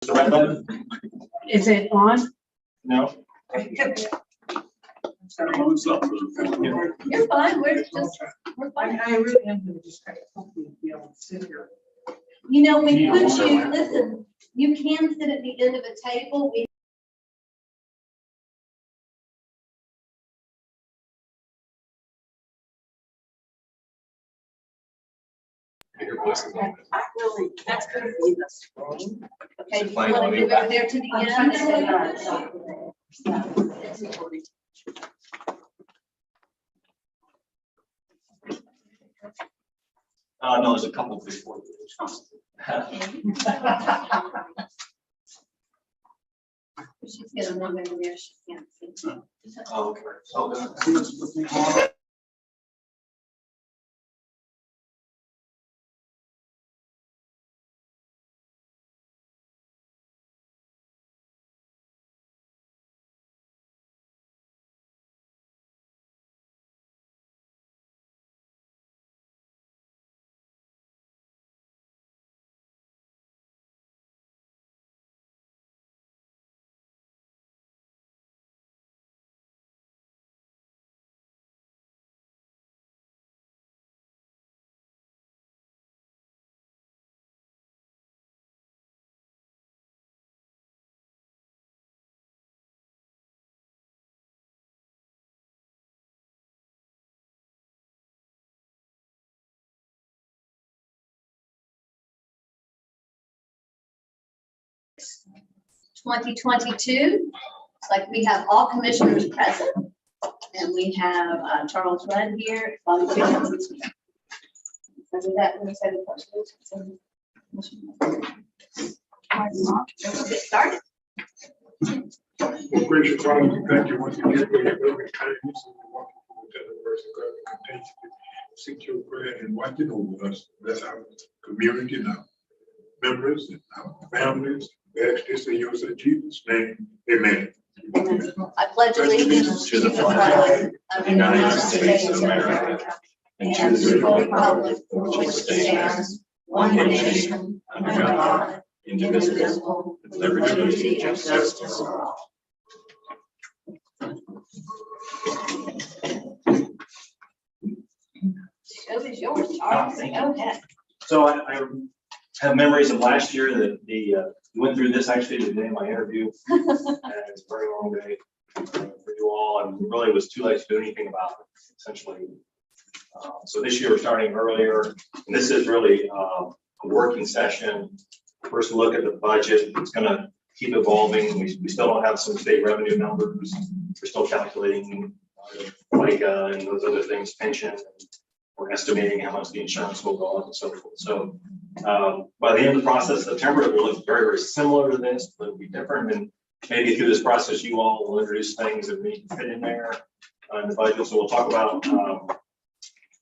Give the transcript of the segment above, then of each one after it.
The red button? Is it on? No. Sorry. You're fine. We're fine. I really am going to just kind of hopefully be able to sit here. You know, we put you, listen, you can sit at the end of a table. We Your voice is on. I really, that's going to be the screen. okay, do you want to move over there to the end? No, there's a couple before. She's gonna move over there. She can't see. Oh, okay. Okay. 2022. It's like we have all commissioners present, and we have Charles Rudd here. So with that, we're going to say the pledge. Let's get started. Well, gracious Father, we thank you once again for your loving kindness and your wonderful tender mercy. God, we continue to seek your prayer and watching over us. Bless our community and our members and our families. We ask this in your son Jesus' name. Amen. I pledge allegiance to the flag of the United States of America and to the republic for which it stands, one nation, under God, indivisible, with liberty and justice for all. Show is yours, Charles. Go ahead. So I have memories of last year that we went through this actually the day of my interview. And it's a very long day for you all, and really was too late to do anything about it, essentially. So this year we're starting earlier, and this is really a working session. First look at the budget. It's going to keep evolving. We still don't have some state revenue numbers. We're still calculating FICA and those other things, pension. We're estimating how much the insurance will go up and so forth. So by the end of the process, September, it will look very, very similar to this, but it'll be different. And maybe through this process, you all will introduce things that need to fit in there in the budget. So we'll talk about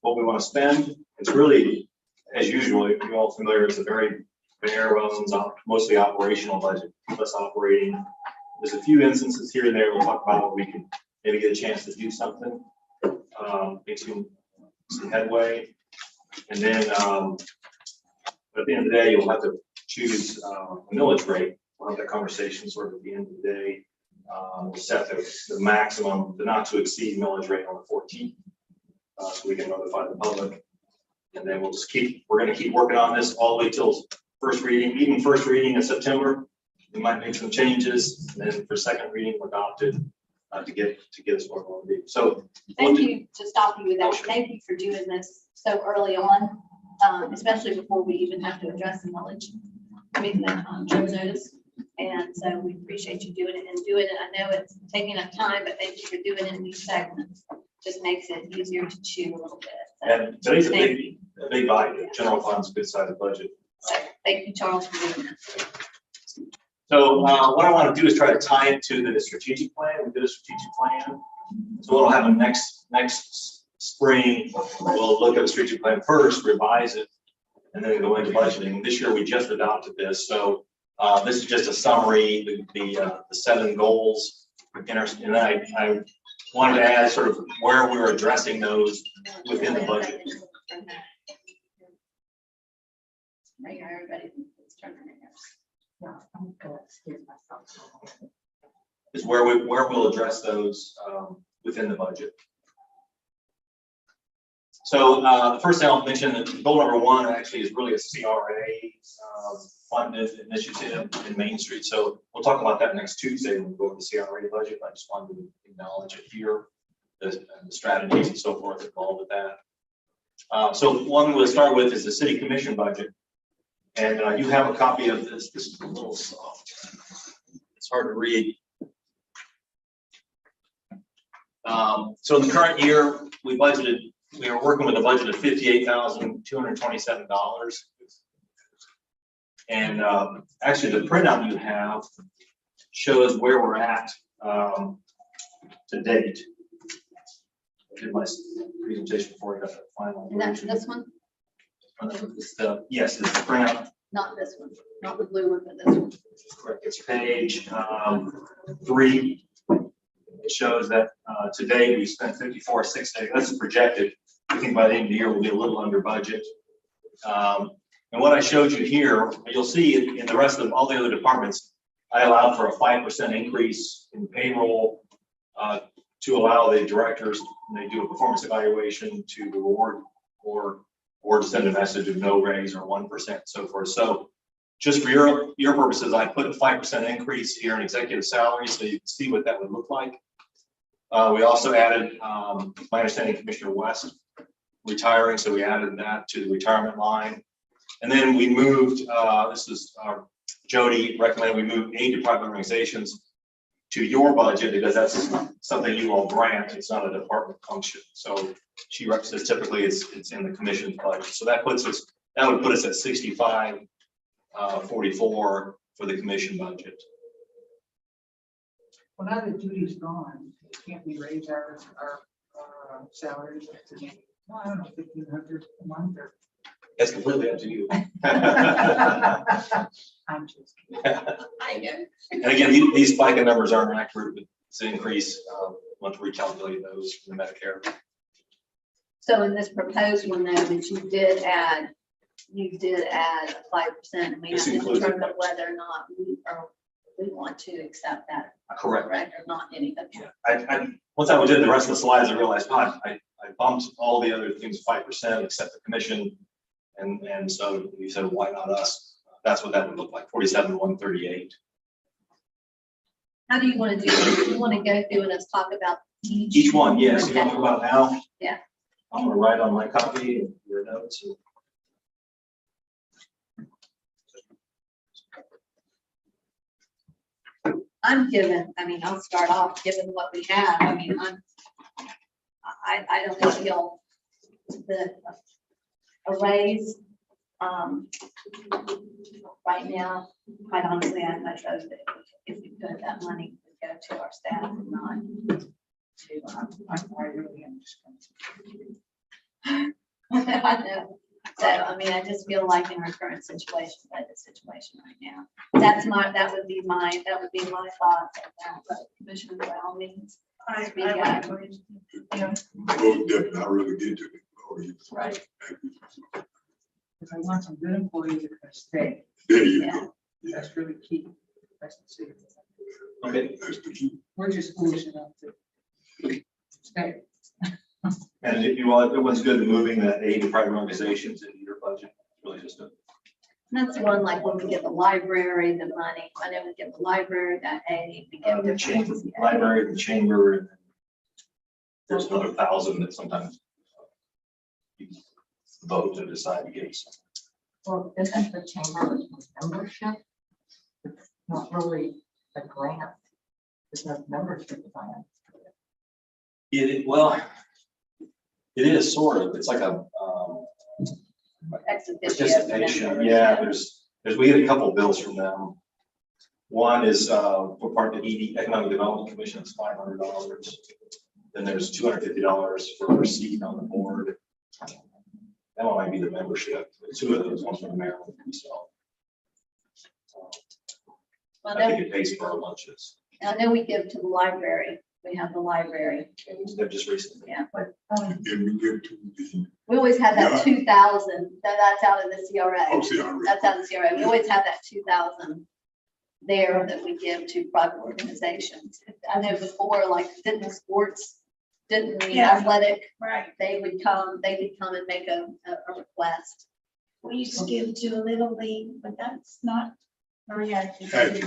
what we want to spend. It's really, as usual, if you're all familiar, it's a very bare bones, mostly operational budget, less operating. There's a few instances here and there we'll talk about where we can maybe get a chance to do something, make some headway. And then at the end of the day, you'll have to choose a millage rate. We'll have that conversation sort of at the end of the day. We'll set the maximum, the not to exceed millage rate on the 14th, so we can notify the public. And then we'll just we're going to keep working on this all the way till first reading, even first reading in September. We might make some changes, and then for second reading, we're adopted to get us where we want to be. So Thank you, to stop you with that. Thank you for doing this so early on, especially before we even have to address the millage. Making that short notice. And so we appreciate you doing it and doing it. I know it's taking up time, but thank you for doing it in these segments. Just makes it easier to chew a little bit. So, and today's a big body. General fund's good side of the budget. so thank you, Charles, for doing that. So what I want to do is try to tie it to the strategic plan. We did a strategic plan. So what'll happen next spring, we'll look at the strategic plan first, revise it, and then go into budgeting. This year we just adopted this. So this is just a summary, the 7 goals. And I wanted to add sort of where we were addressing those within the budget. Right here, everybody. Let's turn their ears. I'm gonna excuse myself. is where we'll address those within the budget. So the first thing I'll mention, that goal number one actually is really a CRA funded initiative in Main Street. So we'll talk about that next Tuesday when we go over the CRA budget. I just wanted to acknowledge it here, the strategies and so forth involved with that. So one we'll start with is the city commission budget. And you have a copy of this. This is a little soft. It's hard to read. So in the current year, we are working with a budget of $58,227. And actually the printout you have shows where we're at to date. I did my presentation before I got the final. And that's this one, Yes, it's the printout. not this one, not the blue one, but this one. Correct. It's page 3. It shows that today we spent 54,680. That's projected. I think by the end of the year we'll be a little under budget. And what I showed you here, you'll see in the rest of all the other departments, I allowed for a 5% increase in payroll to allow the directors, when they do a performance evaluation, to reward or to send a message of no raise or 1% and so forth. So just for your purposes, I put a 5% increase here in executive salary so you can see what that would look like. We also added, my understanding, Commissioner West retiring, so we added that to the retirement line. And then we moved, this is Jody recommended we move 8 department organizations to your budget because that's something you all grant. It's not a department function. So she says typically it's in the commission's budget. So that would put us at 6544 for the commission budget. Well, now that Judy's gone, can't we raise our salaries to, well, I don't know, 1,500 a month or? It's completely up to you. I'm just kidding. I know. And again, these FICA numbers aren't accurate, but it's an increase once we recalculate those from the Medicare. So in this proposed one though, that you did add a 5%, and we have This to includes the determine 5%. whether or not we want to accept that. Correct. Or not any of Yeah, I once I did the rest of the slides, I realized, God, I bumped all the other things 5% except the commission, and so you said, why not us? That's what that would look like, 47,138. How do you want to do this? You want to go through and let's talk about Each one, yes. You want to talk about it now? Yeah. I'm gonna write on my copy and your notes. I'm given, I mean, I'll start off given what we have. I mean, I don't feel that a raise right now, quite honestly, I'd much rather that if we could, that money would go to our staff and not to, I really am just. I know. So, I mean, I just feel like in our current situation, budget situation right now, that would be my thoughts on that, but Commissioner, by all means. Speak up. I will definitely, I really get to it. Right. If I want some good employees that are gonna stay, There you Yeah. go. that's really key. That's the secret. Okay. That's the key. We're just foolish enough to stay. And if you want, everyone's good at moving the 80 private organizations into your budget. It's really just a. That's the one like when we get the library, the money, I know we get the librry, that aid, we get The chamber, library, the chamber, and there's another 1,000 that sometimes you vote to decide to give. Well, isn't the chamber membership? It's not really a grant. It's a membership plan. Well, it is sort of, it's like a ex officio participation. member. Yeah, we get a couple of bills from them. One is for part of the Economic Development Commission, it's $500. Then there's $250 for a seat on the board. That one might be the membership. Two of those, one's from Maryland. So Well, I think it pays for our lunches. I know we give to the library, we have the library, They've just recently. yeah, but And we get to the, we always have that Yeah. 2,000, that's out of the CRA. oh, see, I read. That's out of the CRA, we always have that 2,000 there that we give to private organizations. I know before, like fitness sports, didn't mean Yeah. athletic, Right. they could come and make a request. We used to give to a little league, but that's not very active. Hey,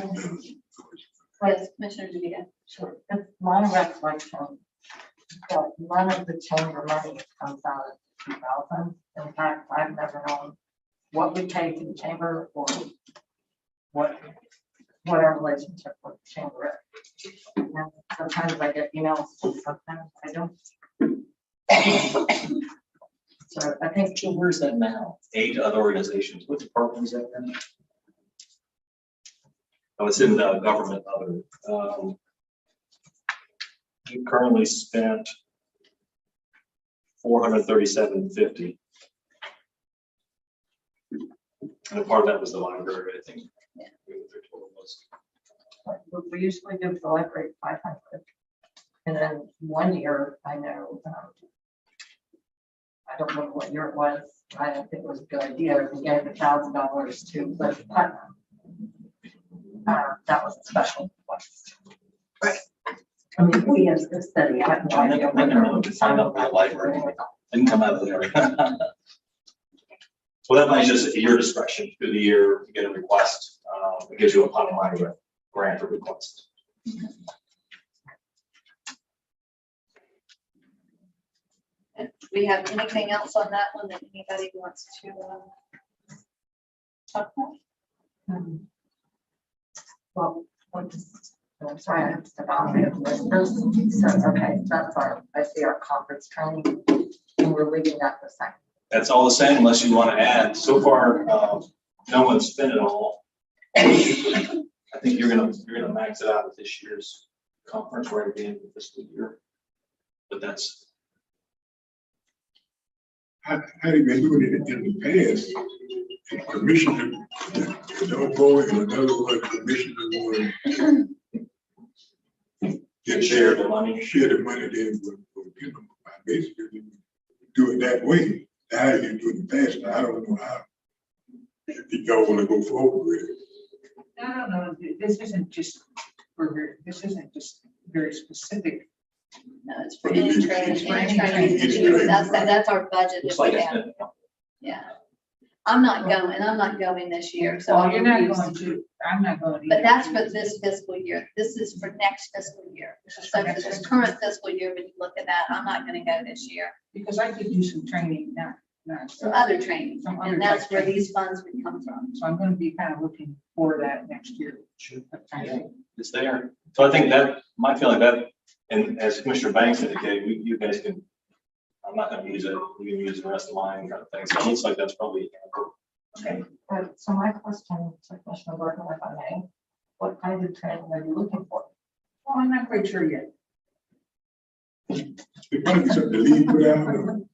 Yes, Commissioner Judea. Sure, it's my recollection that none of the chamber money comes out of 2000. In fact, I've never known what we pay to the chamber or what our relationship with the chamber is. And sometimes I get emails, sometimes I don't. So I think So where's that now? Aid to other organizations. What department is that in? Oh, it's in the government other. We currently spent $437.50. And a part of that was the library, I think. Yeah. What their total was. we usually give the library 500. And then one year, I know, I don't remember what year it was. I don't think it was a good idea. We gave $1,000 to Liz Putnam. That was a special request. Right. I mean, we as the city, I have no I idea. never signed up for the library. Didn't come out of there. Well, that money's just at your discretion through the year. You get a request. It gives you a pot of money grant or request. Do we have anything else on that one that anybody wants to talk about? Well, I'm sorry, I have to step out. So, okay, that's I see our conference training, and we're leaving that the same. That's all the same unless you want to add. So far, no one's spent it all. I think you're gonna max it out with this year's conference right at the end of the fiscal year. But that's, How they been doing it in the past? The commissioner don't go and another one, commissioner one. you share the money. Share the money then, you know, basically do it that way. How you do it in the past, I don't know how. If y'all wanna go forward with it. I don't know, this isn't just very specific. No, it's for any training, any training to do. That's our budget. Looks that like we it's have. been. Yeah. I'm not going this year, so. Well, you're not I'm going to, I'm not going. But that's for this fiscal year. This is for next fiscal year. This is So for for next this fiscal current fiscal year, when you look at that, I'm not gonna go this year. Because I could do some training now. Some other training, Some other and that's type where training. these funds would come from. So I'm gonna be kind of looking for that next year. Yeah, it's there. So I think that, my feeling that, and as Commissioner Banks indicated, you guys can, I'm not gonna use it, you can use the rest of mine kind of thing. So it looks like that's probably. Okay, so my question to Commissioner Burton, if I may, what kind of training are you looking for? Well, I'm not quite sure yet. It might be something to leave without, Well,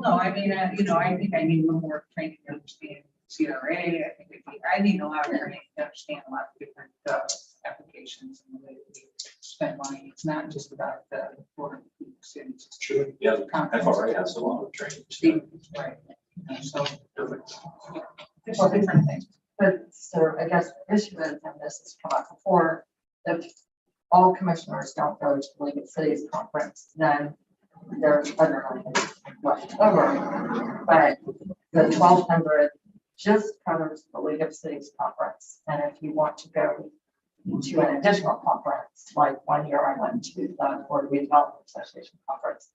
no, I mean, I think I need a little more training to understand CRA. I need a lot of training to understand a lot of different applications and the way we spend money. It's not just about the foreign cities. Sure. Yeah, FRA has a lot of training. Right. So Perfect. there's different things. But so I guess the issue is, and this has come up before, if all commissioners don't go to the League of Cities conference, then there's other money left over. But the 1,200 just covers the League of Cities conference. And if you want to go to an additional conference, like one year I went to the Board of Redevelopment Association conference,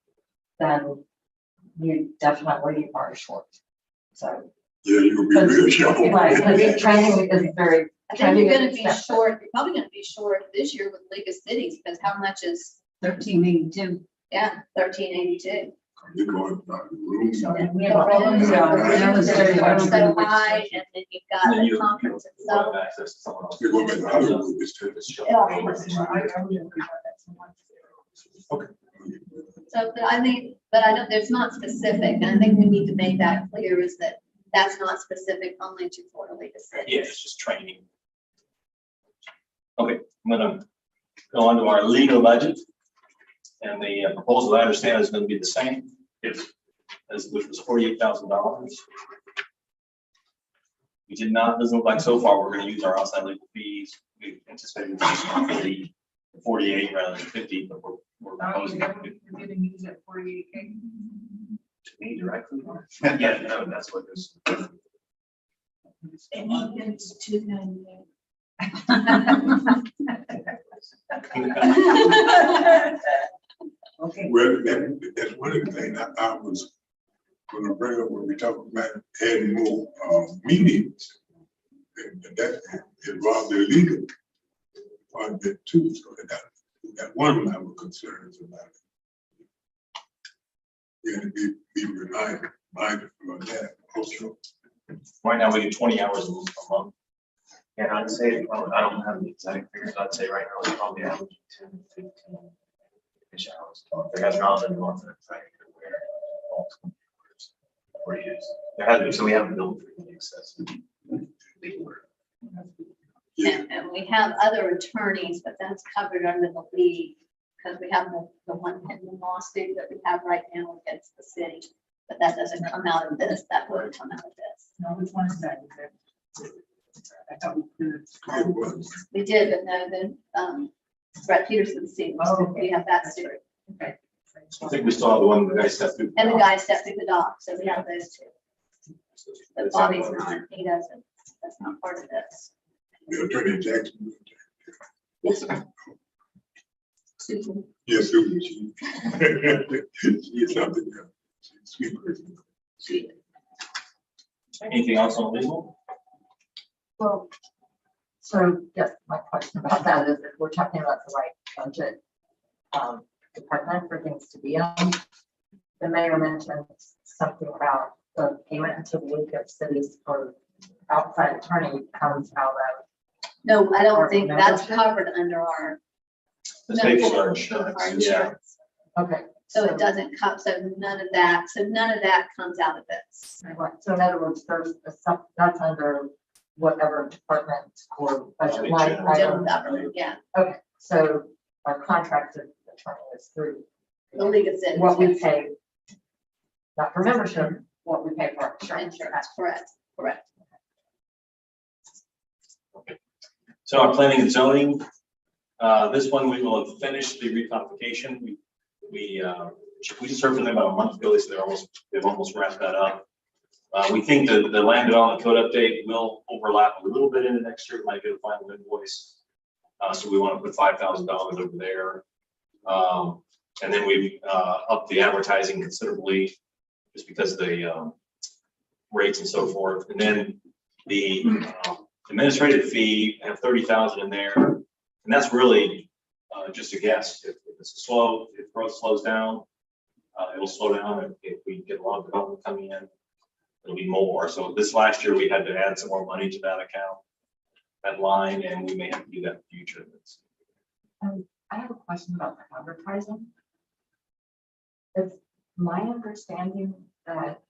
then you definitely are short. So, yeah, you'll be real sharp. right, because training is very. I think you're gonna be expensive. short, you're probably gonna be short this year with League of Cities, because how much is, 1382. yeah, 1382. You're going about the room. So The we have a rooms yeah, are that was very hard to so do. high, and then you've got And then the you conference have itself. access to someone else. You're going back to Hollywood this time. So, but I think, but I don't, there's not specific, and I think we need to make that clear, is that that's not specific only to Florida League of Cities. Yeah, it's just training. Okay, I'm gonna go on to our legal budget. And the proposal I understand is gonna be the same, which was $48,000. We did not, doesn't look like so far, we're gonna use our outside legal fees anticipating 48 rather than 50, but we're proposing. We're gonna use that 48K. To me directly. Yeah, no, that's what this. And he gets 298. Okay. Well, that's one of the things I was gonna bring up when we talk about adding more, meetings. And that involves the legal part of it too, so that one of my concerns about it. Yeah, to be mindful of that also. Right now, we get 20 hours a month. And I'd say, well, I don't have the exact figures, I'd say right now, it's probably averaging 10, 15-ish hours. There has not been one that I where we're used. There has been, so we haven't built for the excess. Yeah, And we have other attorneys, but that's covered under the league, because we have the one pending lawsuit that we have right now against the city. But that doesn't come out of this, that would come out of this. No, which one is that? I thought we did. it was. We did, but no, then, Brett Peterson's suit, Oh, we have that suit. Okay. I think we still have the one the guy stepped through. And the guy stepped through the dock, so we have those two. But Bobby's not, he doesn't, that's not part of this. The attorney Jackson. Yes, sir. Susan. Yes, Susan, she is something else. She's a sweet person. Anything else on legal? Well, so yes, my question about that is if we're talking about the right budget department for things to be on, the mayor mentioned something about the payment to the League of Cities for outside attorney comes out of. No, I don't think Or that's membership? covered under our. The state for our membership, insurance, our yeah. insurance. Okay. So it doesn't come, so none of that comes out of this. Right, so in other words, there's a sub, that's under whatever department or budget line General General item. government, yeah, Okay, so our contracted attorney is through the League of Cities. what we pay, not for membership, what we pay for our insurance. Insurance, correct. So our planning and zoning, this one, we will have finished the recodification. We just heard from them about a month ago, so they've almost wrapped that up. We think that the land development code update will overlap a little bit into next year, might get a final invoice. So we want to put $5,000 over there. And then we've upped the advertising considerably just because of the rates and so forth. And then the administrative fee, I have 30,000 in there. And that's really just a guess. If it's slow, if growth slows down, it'll slow down. If we get a lot of development coming in, it'll be more. So this last year, we had to add some more money to that account, that line, and we may have to do that in the future. I have a question about the advertising. It's my understanding that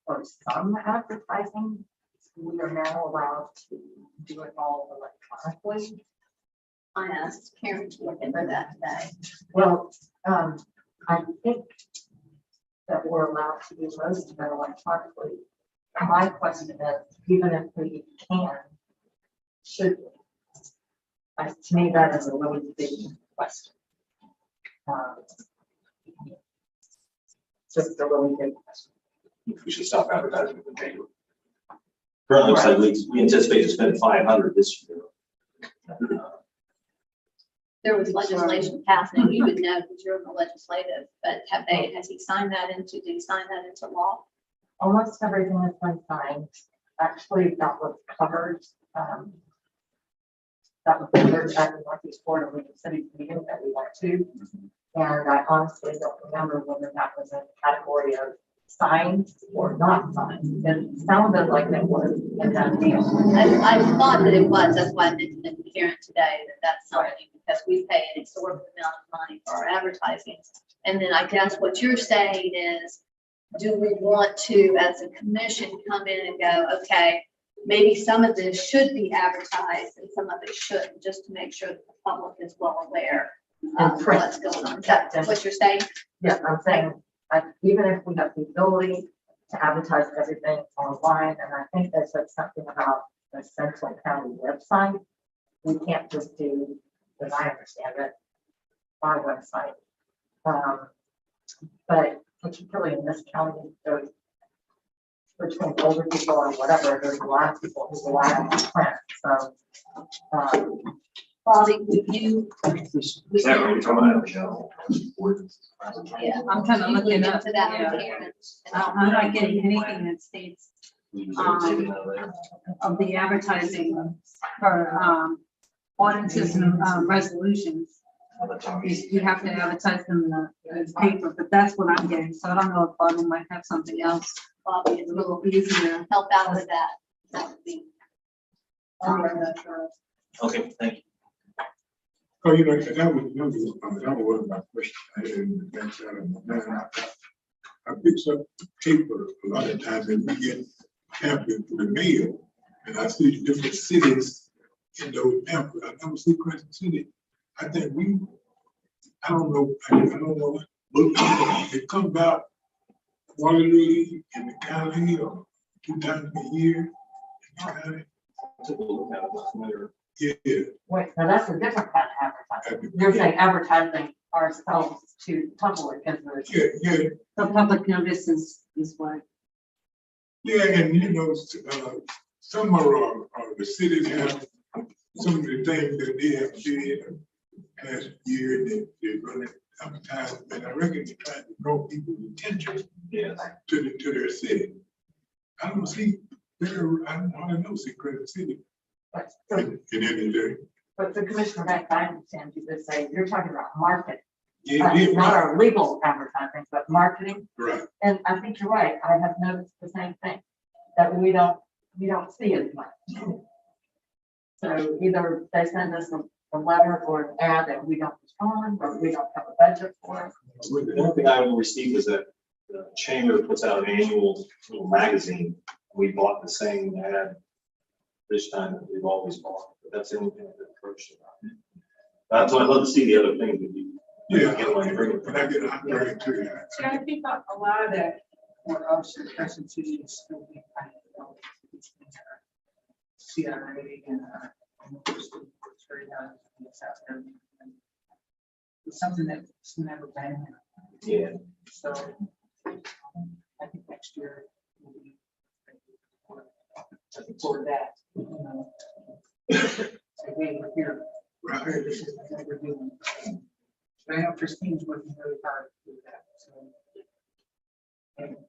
for some advertising, we are now allowed to do it all electronically. I asked Karen to look into that today. Well, I think that we're allowed to do most of it electronically. My question is, even if we can, should, to me, that is a really big question. Just a really big question. We should stop advertising in the paper. Currently, looks like we anticipate to spend 500 this year. There was legislation passed, and you would know because you're in the legislative, but has he signed that into, did he sign that into law? Almost everything has been signed. Actually, that was covered. That was covered at the Northeast Board of League of Cities meeting that we went to. And I honestly don't remember whether that was a category of signed or not signed. It sounded like it was in that deal. I thought that it was, that's why I mentioned it to Karen today, that's something, because we pay an exorbitant amount of money for our advertising. And then I guess what you're saying is, do we want to, as a commission, come in and go, okay, maybe some of this should be advertised and some of it shouldn't, just to make sure that the public is well aware of what's going on. Is that what you're saying? Yeah, I'm saying, even if we have the ability to advertise everything online, and I think they said something about the Central County website, we can't just do, as I understand it, our website. But particularly in this county, there's between older people or whatever, there's a lot of people who rely on print, so. Bobby, would you? Is that what you're talking about, Michelle? Yeah. I'm kind of looking up, Into that yeah. with Karen. I'm not getting anything that states of the advertising for ordinances and resolutions. You have to advertise them in the paper, but that's what I'm getting, so I don't know if Bobby might have something else Bobby, a it's little easier. help out with that. That would be. I'm not sure. Okay, thank you. Oh, you know, that was one of my questions. I didn't mention that in my mind. I picked up paper a lot of times and we get pamphlets through the mail. And I see different cities in those pamphlets. I never see Crescent City. I think I don't know, but it comes out quarterly in the county or 2 times a year in the county. Took a look at it last night. Yeah. Wait, now that's a different kind of advertising. You're saying advertising ourselves to public as the. Yeah. The public notice is what. Yeah, and you know, some of the cities have some of the things that they have did past year that they're running advertising, and I reckon they're trying to draw people's attention Yes. to their city. I don't see Crescent City But in any day. the Commissioner Banks, I understand you would say, you're talking about marketing, Yeah, not right, our legal advertising, but marketing. right. And I think you're right. I have noticed the same thing, that we don't see as much. So either they send us a letter or an ad that we don't respond, or we don't have a budget for. The one thing I ever received is that the chamber puts out an annual little magazine. We bought the same ad this time that we've always bought, but that's the only thing that approached about. That's why I'd love to see the other things that you. Yeah, Get when you bring it. when I get out there into that. See, I think a lot of that, or also Crescent City is still being kind of, CRA and, it's something that's never been, Yeah. so I think next year will be for that, you know. So we were here, Right. this is what we're doing. But I know Christine's working really hard to do that, so. And-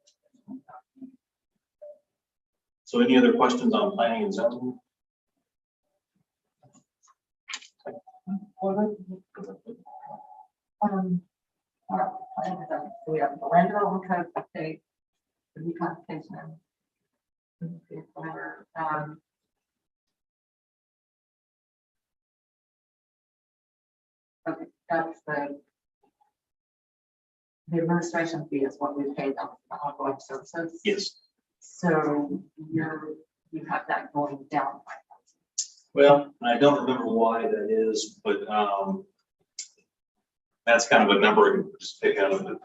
So any other questions on planning and zoning? We have the land development code update, the reclassification. Okay, that's the administration fee is what we paid on the ongoing services. Yes. So you have that going down. Well, I don't remember why that is, but that's kind of a number you can just pick out of it,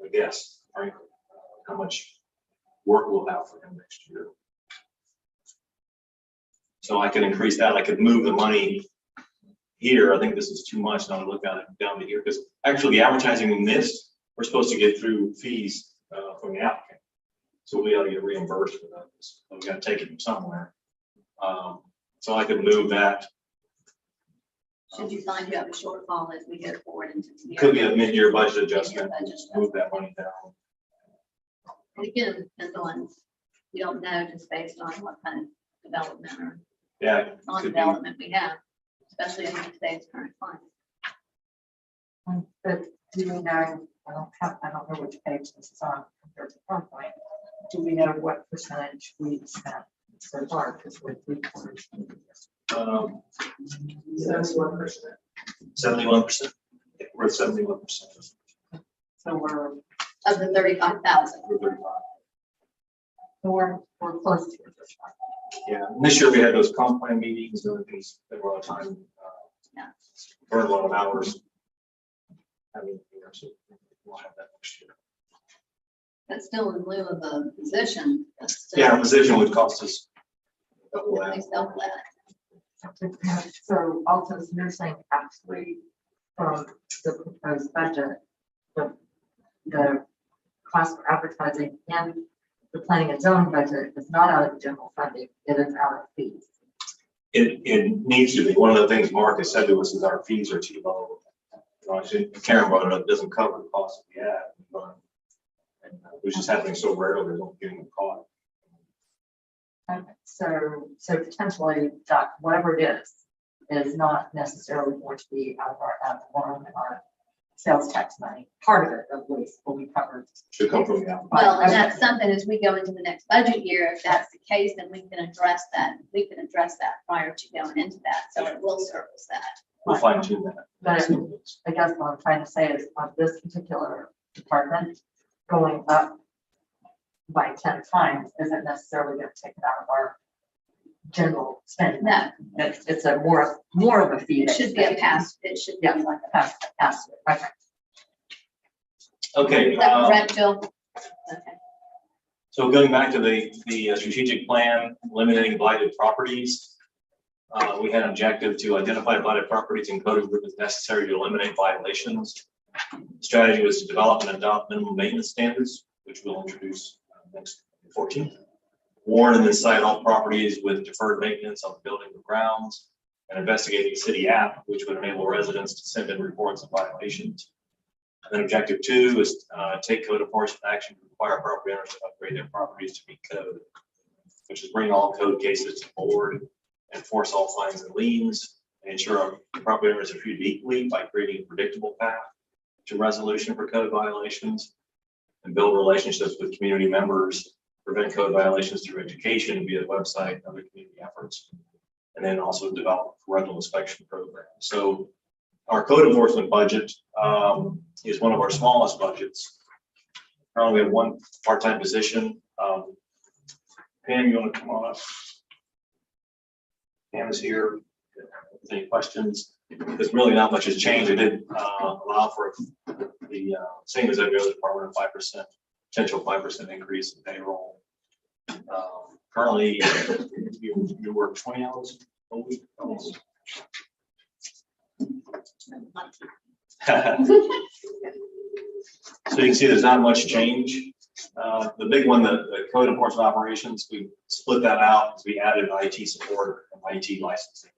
I guess, frankly, how much work we'll have for him next year. So I could increase that. I could move the money here. I think this is too much. Now look at it down to here, because actually the advertising in this, we're supposed to get through fees from the applicant. So we ought to get reimbursed for those. So we got to take it from somewhere. So I could move that. Should you find you have a shortfall as we go forward into. the year? Could be a mid-year budget adjustment, Mid-year budget move that money down. And again, depends on, we don't know just based on what kind of development or Yeah. could be. non-development we have, especially in today's current climate. But do we know, I don't know which page this is on compared to PowerPoint. Do we know what percentage we spent so far? Because we're 3/4. That's 1%. 71%. We're at 71%. So we're Of the 35,000. we're close to it. Yeah, and this year we had those comp plan meetings and things that were a lot of time. Yeah. Burned a lot of hours. I mean, so we'll have that next year. That's still in lieu of a position. That's still Yeah, our position would cost us double at that. least double that. So also, so you're saying actually from the proposed budget, the cost for advertising and the planning and zoning budget is not out of the general funding, it is out of fees. It needs to be. One of the things Mark has said to us is our fees are too low. Karen brought it up, it doesn't cover the cost of the ad, but which is happening so rarely, they don't get them caught. Okay, so potentially that, whatever it is not necessarily going to be out of our ad valorem and our sales tax money. Part of it at least will be covered. Should come from the out. Well, and that's something as we go into the next budget year, if that's the case, then we can address that. We can address that prior to going into that, so it will service that. We'll fine tune that. But I guess what I'm trying to say is on this particular department, going up by 10 times isn't necessarily going to take it out of our general spending. No, It's a more of a fee. it should be a pass, it should be Yeah, like a pass. Okay. Okay. Is that correct, Jill? Okay. So going back to the strategic plan, eliminating blighted properties. We had an objective to identify blighted properties and code improvements necessary to eliminate violations. The strategy was to develop and adopt minimum maintenance standards, which we'll introduce next 14th. Warn and then cite all properties with deferred maintenance on the building or grounds, and investigate the city app, which would enable residents to send in reports of violations. And then objective 2 is take code enforcement action to require property owners to upgrade their properties to meet code, which is bring all code cases to the board, enforce all fines and liens, and ensure property owners are treated equally by creating a predictable path to resolution for code violations, and build relationships with community members, prevent code violations through education via the website and other community efforts, and then also develop a rental inspection program. So our code enforcement budget is one of our smallest budgets. Currently we have one part-time position. Pam, you want to come on up? Pam is here. Any questions? There's really not much has changed. It did allow for the same as every other department, a 5%, potential 5% increase in payroll. Currently, you work 20 hours a week. Almost. So you can see there's not much change. The big one, the code enforcement operations, we split that out as we added IT support and IT licensing.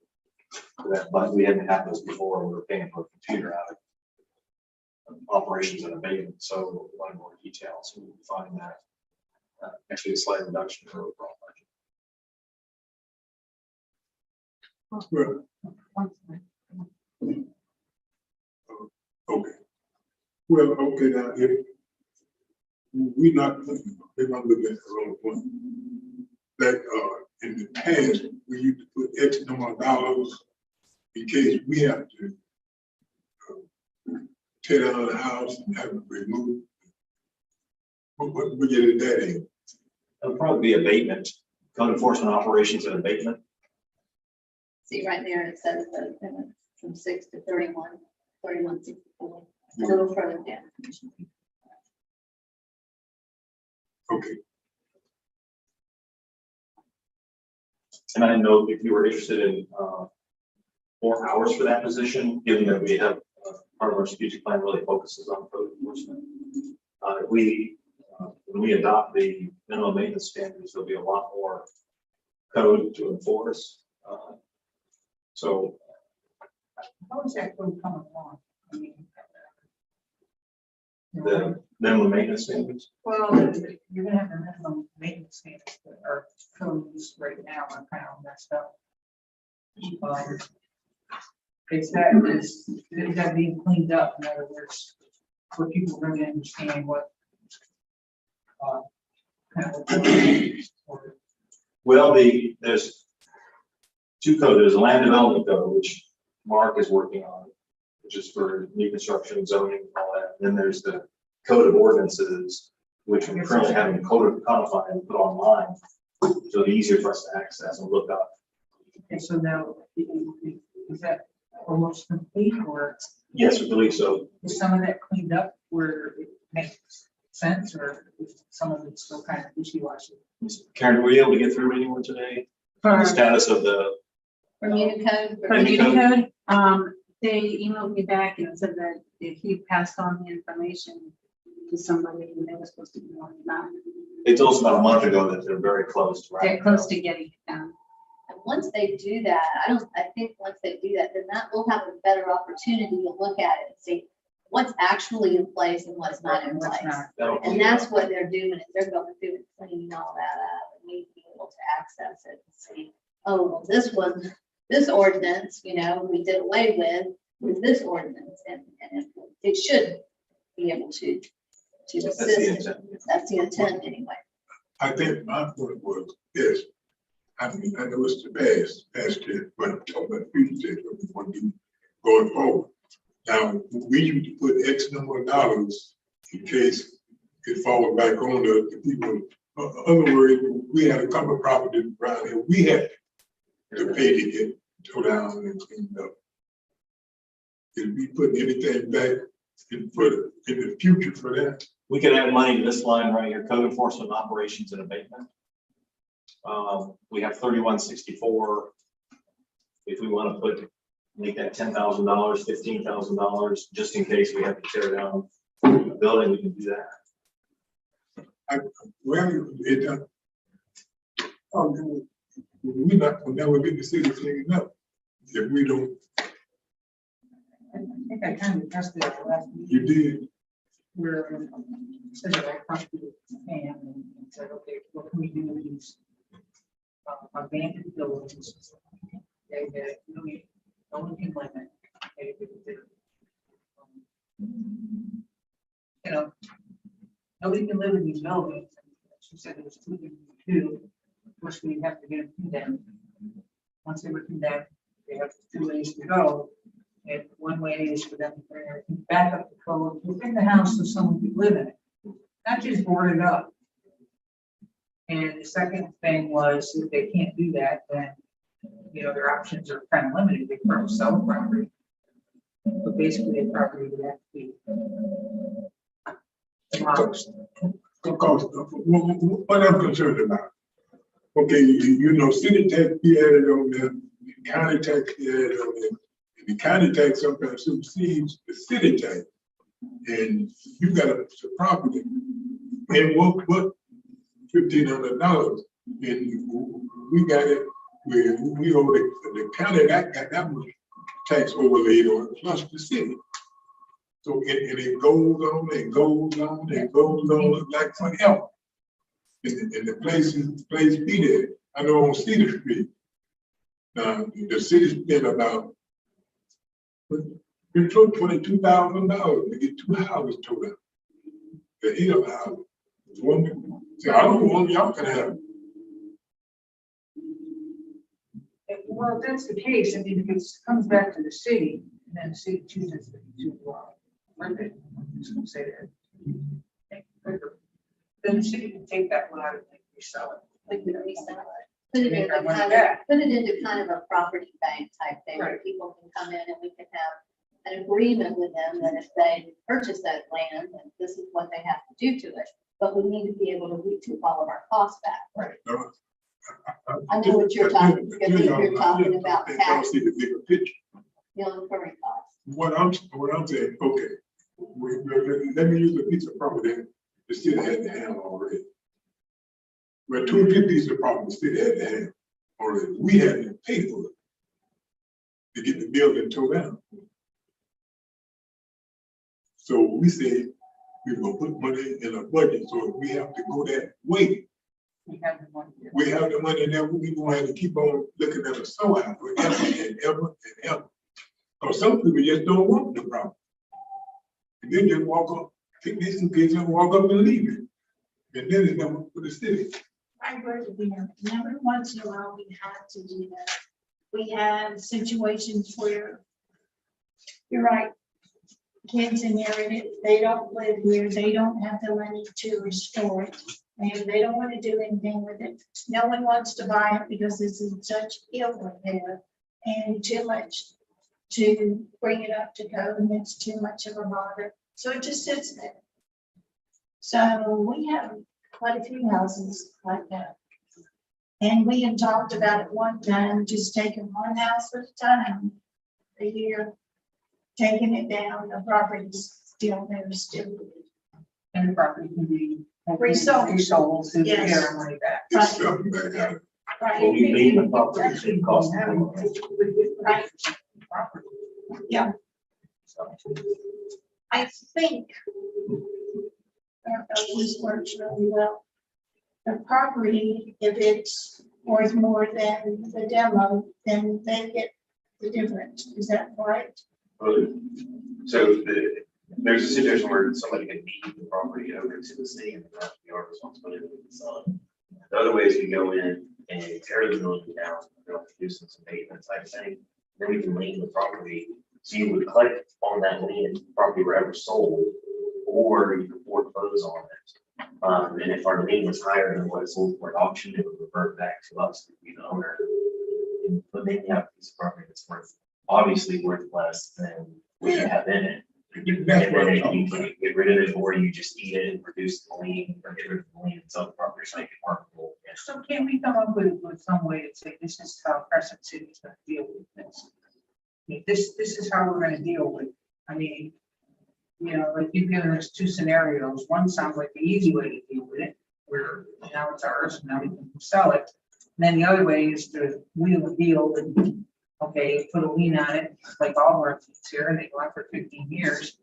But we hadn't had those before. We were paying for a computer out of operations and abatement. So we wanted more details. So we can find that actually a slight reduction for overall budget. Okay. Well, okay, now, if we're not looking at the wrong one, that in the past, we used to put X number of dollars in case we have to tear down the house and have it removed. What we get that in? It'll probably be abatement, code enforcement operations and abatement. See right there, it says the from 6 to 31, 3164. A little further down. Okay. And I know if you were interested in 4 hours for that position, given that we have part of our strategic plan really focuses on code enforcement. If we when we adopt the minimum maintenance standards, there'll be a lot more code to enforce. So How is that code coming along? I mean, the minimum maintenance standards. well, you're gonna have the minimum maintenance standards that are codes right now are kind of messed up. Is that being cleaned up? In other words, for people really understand what kind of. Or Well, there's 2 codes. There's a land development code, which Mark is working on, which is for new construction, zoning, and all that. And then there's the code of ordinances, which we currently have codified and put online, so it's easier for us to access and look up. Okay, so now, is that almost complete, or Yes, we believe so. is some of that cleaned up where it makes sense, or is some of it still kind of wishy-washy? Karen, were you able to get through anyone today? The status of the For Unicode? For Unicode, they emailed me back and said that if he passed on the information to somebody, they were supposed to be on about it. They told us about a month ago that they're very close to. They're close to getting it done. And once they do that, I think once they do that, then that will have a better opportunity to look at it and see what's actually in place and what's not in What's place. not. And that's what they're doing, is they're going through and cleaning all that up, and we be able to access it and see, oh, well, this ordinance, we did away with this ordinance, and it should be able to That's the assist. intent. That's the intent anyway. I think my point was this. I mean, I know it's the past year, but I'm talking about future, what we want to do going forward. Now, we used to put X number of dollars in case it falls back on the people. In other words, we had a couple of properties around here, we had to pay to get tore down and cleaned up. If we put anything back in the future for that, We could add money to this line right here, code enforcement operations and abatement. We have 3164. If we want to make that $10,000, $15,000, just in case we have to tear down a building, we can do that. we'll never get the city cleaned up if we don't. I think I kind of addressed it last week. You did. Where said that I talked to Pam and said, okay, what can we do with these abandoned buildings? No one can limit. Nobody can live in these buildings. She said it was too big to do. Of course, we have to get them condemned. Once they were condemned, they have 2 ways to go. And one way is for them to bring everything back up to code within the house so someone could live in it, not just board it up. And the second thing was, if they can't do that, then, their options are kind of limited. They can sell the property. But basically, the property would have to be demolished. Because what I'm concerned about, okay, city tax be added on there, county tax be added on there, and the county tax sometimes supersedes the city tax. And you got a piece of property, and what $1,500, and we got it, we owe the county that got that much tax overlaid on it, plus the city. So and it goes on and goes on and goes on like forever. And the place be there. I know on Cedar Street. Now the city spent about $22,000 to get 2 houses tore down. The hill house. I don't want y'all can have. Well, if that's the case, I mean, if it comes back to the city, then the city chooses to rent it. I'm just gonna say that. Then the city can take that lot and resell it. We can resell it. Put it Make into our money kind back. of a property bank type thing where Right. people can come in and we can have an agreement with them that if they purchase that land, then this is what they have to do to it. But we need to be able to recoup all of our costs back. I know what you're talking, because you're talking about Y'all tax, see the bigger picture. incurring costs. What I'm saying, okay, let me use a piece of property that the city had to have already. But 2 or 3 pieces of property the city had to have already. We had to pay for it to get the building tore down. So we said we're gonna put money in a budget, so if we have to go that way, We have the money. we have the money there, we gonna have to keep on looking at a soul house forever and ever and ever. Cause some people just don't want the property. And then just walk up, take this suitcase and walk up and leave it. And then it's never for the city. I agree with you. Never once in a while we have to do that. We have situations where, you're right, kids inherit it, they don't live here, they don't have the money to restore it, and they don't want to do anything with it. No one wants to buy it because it's in such ill repair and too much to bring it up to code, and it's too much of a bother. So it just sits there. So we have quite a few houses like that. And we had talked about at one time, just taking one house at a time, a year, taking it down, the property's still there, still. And the property can be. Resold. Resold to get Yes. our money back. Get something back out. Right. When we leave the property, it should cost them. Right. Yeah. I think, I don't know if this works really well. The property, if it's worth more than the demo, then they get the difference. Is that right? So there's a situation where somebody can deed the property over to the city and that's our responsibility to sell it. The other way is we go in and tear the building down, do some abatement type thing, then we can lien the property. So you would collect on that lien if the property were ever sold, or you could foreclose on it. And if our lien was higher than what it sold for at auction, it would revert back to us to be the owner. But then you have a piece of property that's obviously worth less than what you have in it. And That's what I'm then talking you can get rid of it, or you just eat it and reduce the lien, or get rid of the lien and sell the property, so make it marketable. So can we come up with some way to say, this is how Crescent City is gonna deal with this? I mean, this is how we're gonna deal with it. I mean, you know, like you've given us two scenarios. One sounds like the easy way to deal with it, where now it's ours, and now we can sell it. And then the other way is to wheel the deal and, okay, put a lien on it, like all of our things here, and they go on for 15 years.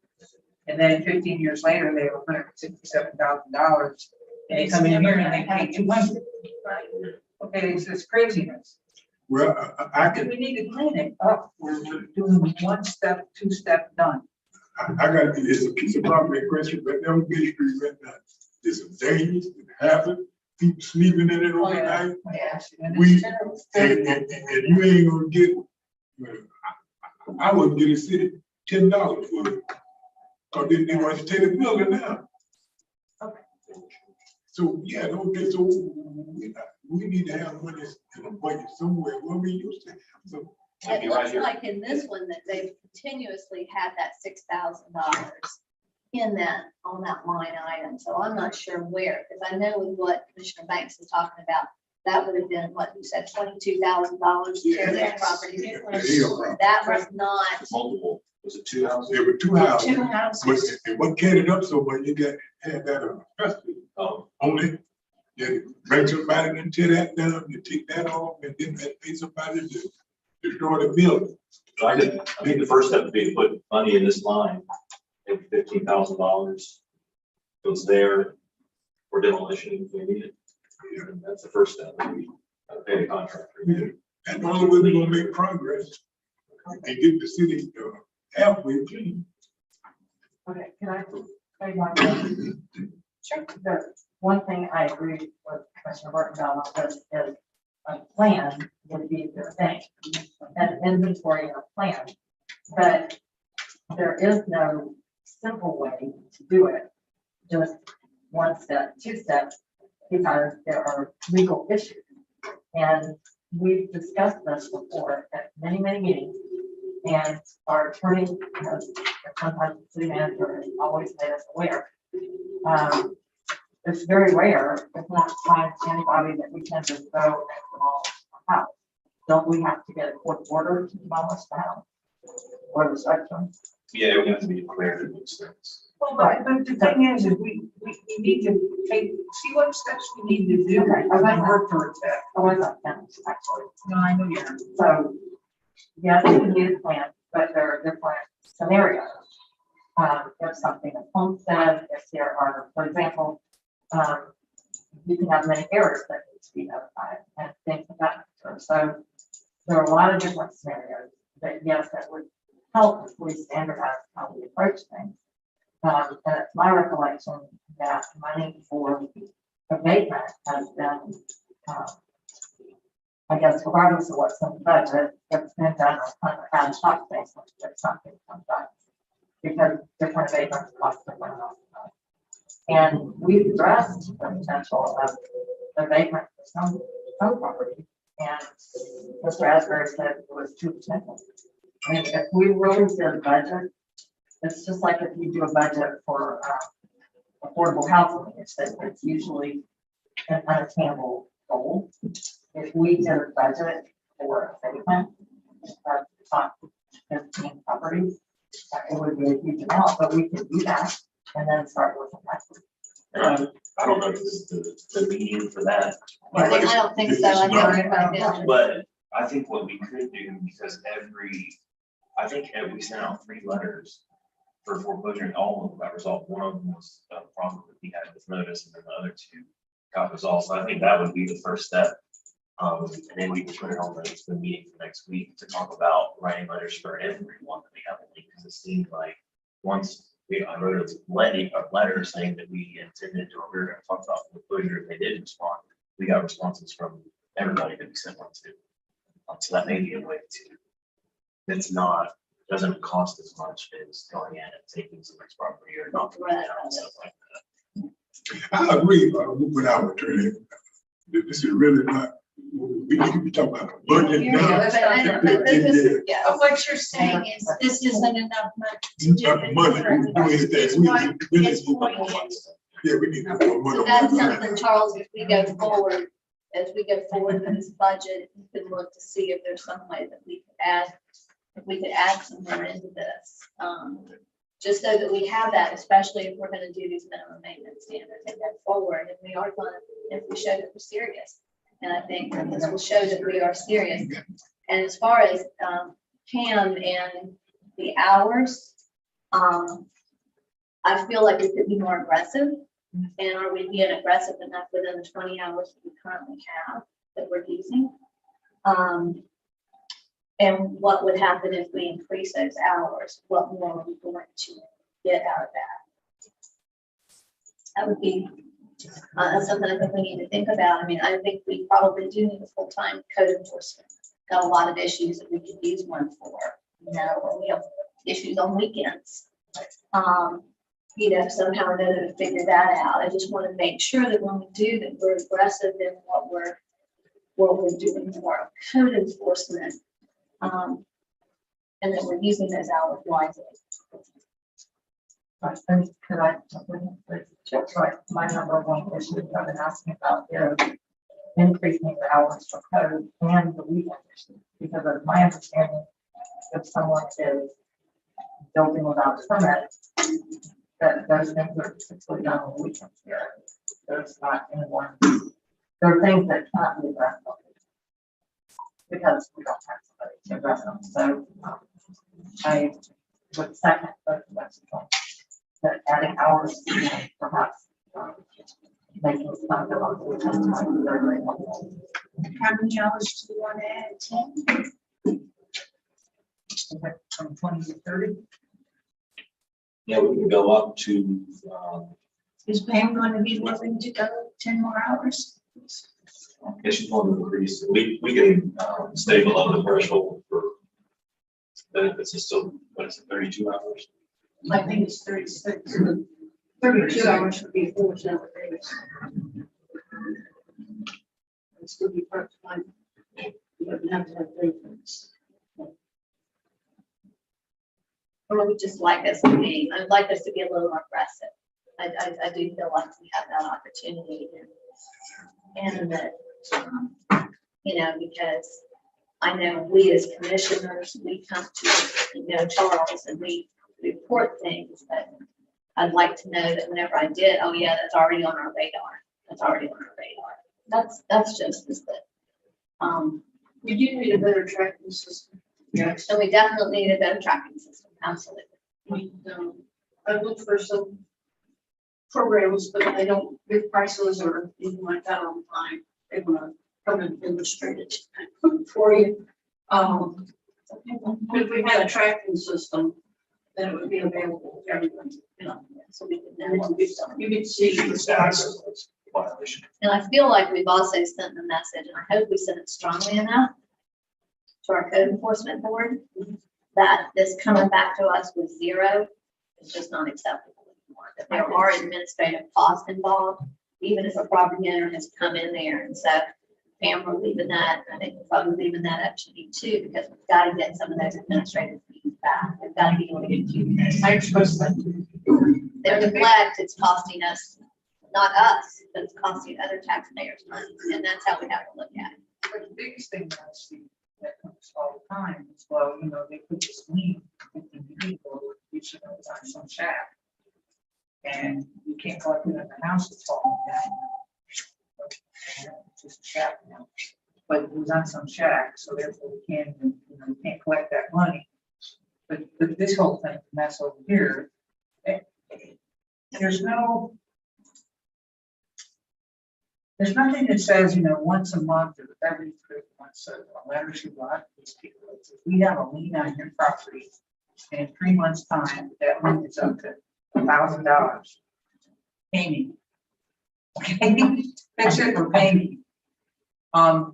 And then 15 years later, they have $167,000, and they come in here and they pay 200. Okay, it's this craziness. Well, I And can, we need to clean it up. We're doing one step, two step done. I got, it's a piece of property in question, but never been street right now. There's some dangers, it happens, people sleeping in it overnight. Yes. And We- it's terrible. And you ain't gonna get, I wouldn't get a city $10 for it. Cause they want to take the building now. Okay. So, yeah, okay, so we need to have money in a budget somewhere, where we used to have some. It looks like in this one that they've continuously had that $6,000 in that, on that line item. So I'm not sure where, because I know with what Commissioner Banks was talking about, that would have been what you said, $22,000 to tear that property. That was not, Multiple, was it 2 houses? There were two houses, Two but houses. it wasn't carried up so much, you got, had that trustee Oh, only. You bring somebody and tear that down, you take that off, and then pay somebody to destroy the building. I think the first step would be to put money in this line, maybe $15,000. Goes there for demolition if we need it. And that's the first step. We pay the contractor. And the only way we're gonna make progress and get the city halfway clean. Okay, can I say one thing? Sure. The one thing I agree with Commissioner Burton about this is a plan would be the thing, an inventory and a plan. But there is no simple way to do it, just one step, two steps, because there are legal issues. And we've discussed this before at many, many meetings. And our attorney has, sometimes the city manager has always made us aware. It's very rare, if not find anybody that we can just go and demolish the house. Don't we have to get a court order to demolish the house? Or the section? Yeah, we have to be declared in those things. Well, but the thing is, we need to take, see what steps we need to do. Okay, I work towards that. Oh, I thought that was actually. No, I know you're. So, yes, we need a plan, but there are different scenarios. If something is homestead, if there are, for example, you can have many errors that need to be notified and things of that nature. So there are a lot of different scenarios that, yes, that would help if we standardize how we approach things. And it's my recollection that money for abatement has been, I guess, regardless of what's in the budget, it's been done on an ad hoc basis if something comes up. Because different abatements cost different amounts of money. And we've addressed the potential of abatement for some property. And Mr. Asbury said it was too potential. I mean, if we really did a budget, it's just like if you do a budget for affordable housing, it's usually an unattainable goal. if we did a budget for abatement on 15 properties, it would be a huge amount, but we could do that and then start working backwards. I don't know if this is the meeting for that. I don't think so. I think everybody did. But I think what we could do, because I think we sent out 3 letters for foreclosure, and all of them got resolved. One of them was a problem that we had with notice, and then the other 2 got resolved. So I think that would be the first step. And then we can put it on the meeting for next week to talk about writing letters for everyone that we have, because it seemed like once I wrote a letter saying that we intended to, we were gonna talk about foreclosure, if they did respond, we got responses from everybody that we sent one to. So that may be a way to, it's not, doesn't cost as much as going in and taking somebody's property or not. Stuff like that. I agree, with our attorney. This is really not, we need to be talking about a budget Yeah, now. but this is, yeah. But what you're saying is this isn't enough money to do Enough money, we can do anything. It's We what really it's need going more in. money. Yeah, we need more So money. that's something, Charles, if we go forward with this budget, you can look to see if there's some way that we could add some more into this. Just so that we have that, especially if we're gonna do these minimum maintenance standards and go forward, and we are gonna, if we show that we're serious. And I think this will show that we are serious. And as far as Pam and the hours, I feel like we could be more aggressive. And are we being aggressive enough within the 20 hours that we currently have that we're using? And what would happen if we increase those hours? What more are we going to get out of that? That would be something I think we need to think about. I mean, I think we probably do need a full-time code enforcement. Got a lot of issues that we could use one for, you know, or we have issues on weekends. You know, somehow or another to figure that out. I just want to make sure that when we do that, we're aggressive in what we're doing for code enforcement. And that we're using those hours wisely. Could I, just right, my number one issue that I've been asking about is increasing the hours for code and the weekend issue. Because of my understanding, if someone is building without a permit, that those things are typically done on the weekends here. There's not anyone, there are things that cannot be addressed on weekends because we don't have somebody to address them. So I would second both of those points. That adding hours, perhaps making some of the weekend time very, very helpful. How many hours do you want to add? 10? From 20 to 30. Yeah, we can go up to, Is Pam going to be willing to go 10 more hours? I guess she's going to increase, we can stay below the threshold for benefits. Is still, what is it, 32 hours? I think it's 36. 32 hours would be 4 separate days. It'd still be part-time. You wouldn't have to have breaks. Or would just like us to be, I'd like us to be a little more aggressive. I do feel like we have that opportunity and that, you know, because I know we as commissioners, we come to, you know, Charles and we report things, but I'd like to know that whenever I did, oh yeah, that's already on our radar. That's already on our radar. That's just as good. We do need a better tracking system. Yeah. So we definitely need a better tracking system, absolutely. I look for some programs, but I don't get prices or anything like that all the time. They want to come and demonstrate it for you. If we had a tracking system, then it would be available to everyone, you know, so we can, then you can see the status. Violation. And I feel like we've also sent the message, and I hope we sent it strongly enough to our code enforcement board, that this coming back to us with 0 is just not acceptable anymore. That there are administrative costs involved, even if a property owner has come in there and said, Pam, we're leaving that. I think we're probably leaving that up to you too, because we've got to get some of those administrative fees back. We've got to be able to get you. Their neglect, it's costing us, not us, but it's costing other taxpayers money, and that's how we have to look at it. But the biggest thing that I see that comes all the time is, well, you know, they put this lien, 15 people, you should have on some shack. And you can't collect it in the house, it's falling down. It's just a shack now. But it was on some shack, so therefore we can't, you know, we can't collect that money. But this whole thing, mess over here, there's nothing that says, you know, once a month or every 3 months, a letter should go out to these people. If we have a lien on your property, and in 3 months' time, that lien is up to $1,000. Pay me. Okay, fix it or pay me.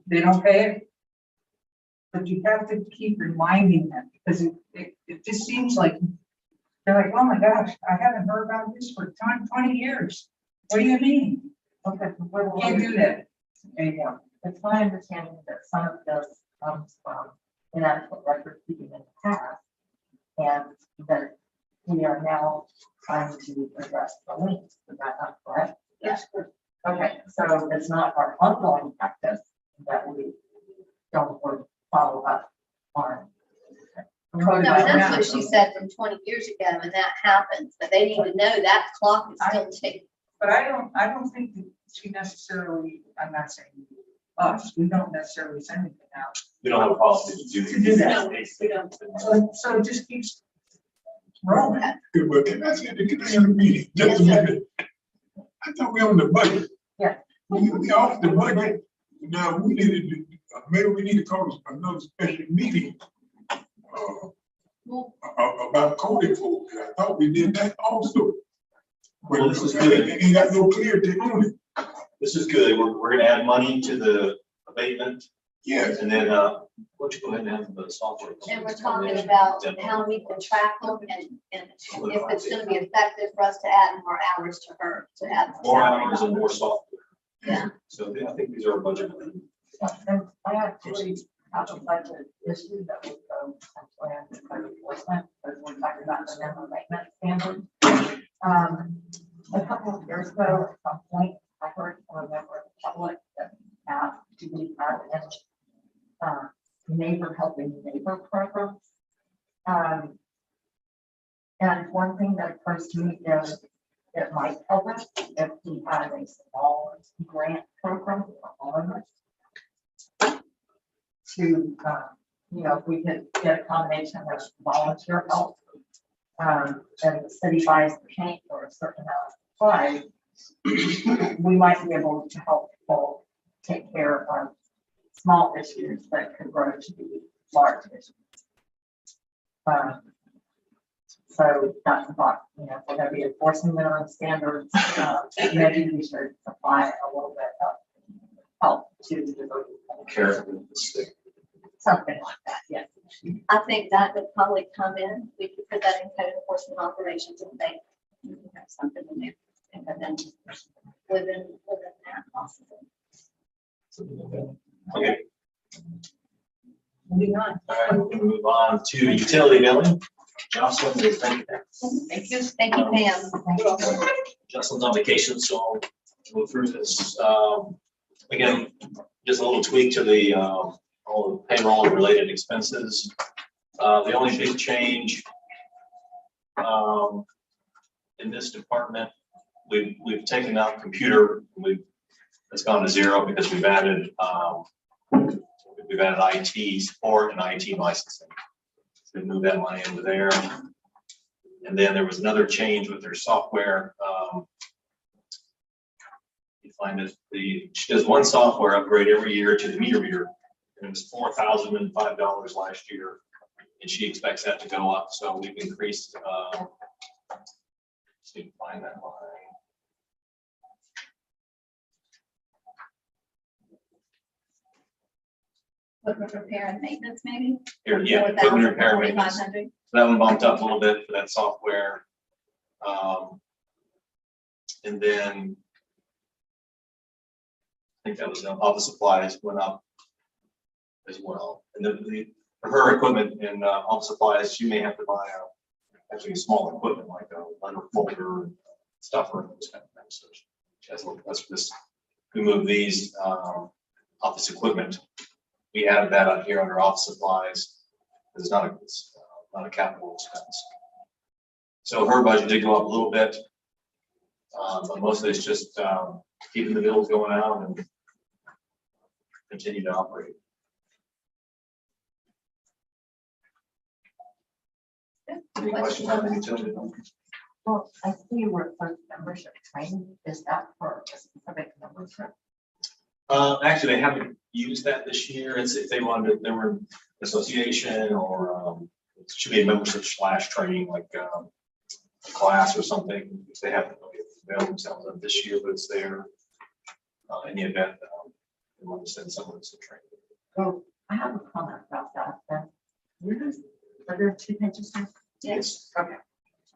They don't pay it. But you have to keep reminding them, because it just seems like they're like, oh my gosh, I haven't heard about this for 20 years. What do you mean? Okay. Can't do that anymore. It's my understanding that some of this comes from inadequate record keeping in the past. And that we are now trying to address the links. Is that not correct? Yes. Okay, so it's not our ongoing practice that we don't follow up on. No, and that's what she said from 20 years ago, and that happens, but they need to know that clock is still ticking. But I don't think that she necessarily, I'm not saying us, we don't necessarily send anything out. We don't have a policy To do that. No, we don't. So it just keeps rolling. Good, but can I say, can I have a meeting? Just a Yes, sir. minute. I thought we on the budget. Yeah. We off the budget. Now, we needed to, maybe we need to call another special meeting. About code enforcement. I thought we did that also. Well, this is good. Ain't got no clarity on it. This is good. We're gonna add money to the abatement, Yes. and then, why don't you go ahead and have the software. And we're talking about how we can track them and if it's gonna be effective for us to add more hours to her, to add More salary. hours and more software. Yeah. So yeah, I think these are budget. And I actually have a budget issue that will go potentially under code enforcement, because we're talking about the minimum maintenance standard. A couple of years ago, at some point, I heard from a member of the public that do we have any neighbor helping neighbor programs? And one thing that occurs to me is it might help us if we had a small grant program for owners to, you know, if we could get a combination of volunteer help, and the city buys the paint for a certain amount of supplies, we might be able to help people take care of small issues that could grow to be large issues. So that's the thought, you know, if we're gonna be enforcing minimum standards, maybe we should supply a little bit of help to the Careful. something like that, yes. I think that would probably come in, we could put that in code enforcement operations and they have something in there. And then within that possible. Okay. Moving on. All right, we'll move on to utility billing. Jocelyn is thank you. Thank you, Pam. Jocelyn's on vacation, so I'll go through this. Again, just a little tweak to the all the payroll and related expenses. The only big change in this department, we've taken out computer. It's gone to zero because we've added IT support and IT licensing. So we moved that money into there. And then there was another change with their software. You find that she does one software upgrade every year to the meter reader. And it was $4,005 last year. And she expects that to go up. So we've increased, see if I find that line. Equipment repair and maintenance, maybe? Here, yeah, equipment repair and maintenance. 4,500. So that one bumped up a little bit for that software. And then I think that was all the supplies went up as well. And then for her equipment and all the supplies, she may have to buy actually a small equipment like a letter folder, stuffer, and those kind of things. So she has a little, that's this. We move these office equipment. We added that on here under office supplies. It's not a capital expense. So her budget did go up a little bit. But most of it's just keeping the bills going out and continue to operate. Any questions on the utility? Well, I see you were for membership training. Is that for a specific membership? Actually, they haven't used that this year. It's if they wanted, they were an association or it should be a membership / training, like a class or something. If they haven't really availed themselves of this year, but it's there in the event they want to send someone to training. Well, I have a comment about that. Are there 2 pages here? Yes. Okay,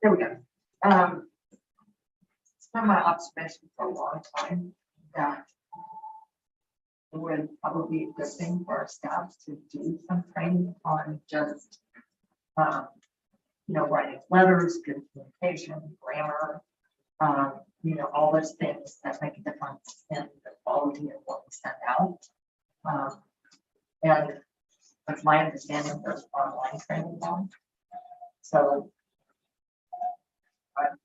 there we go. It's been my observation for a long time that it would probably be a good thing for our staff to do some training on just, writing letters, good communication, grammar, all those things that make a difference in the quality of what we send out. And that's my understanding, there's online training on. So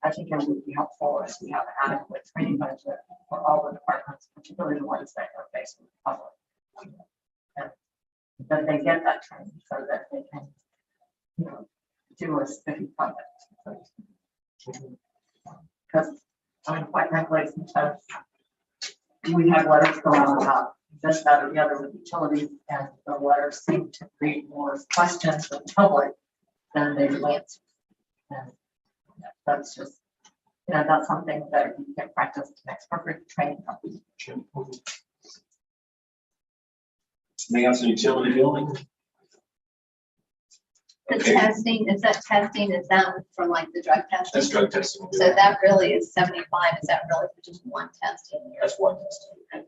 I think it would be helpful if we have an adequate training budget for all the departments, particularly the ones that are faced with the public. And that they get that training so that they can, do a steady project. Because, quite frankly, sometimes we have letters go out about this, that, or the other with utilities, and the letters seem to create more questions from the public than they do answer. And that's just, that's something that you can practice next perfect training. Anything else in utility building? The testing, is that from like the drug testing? That's drug testing. So that really is 75. Is that really for just one test in here? That's one testing.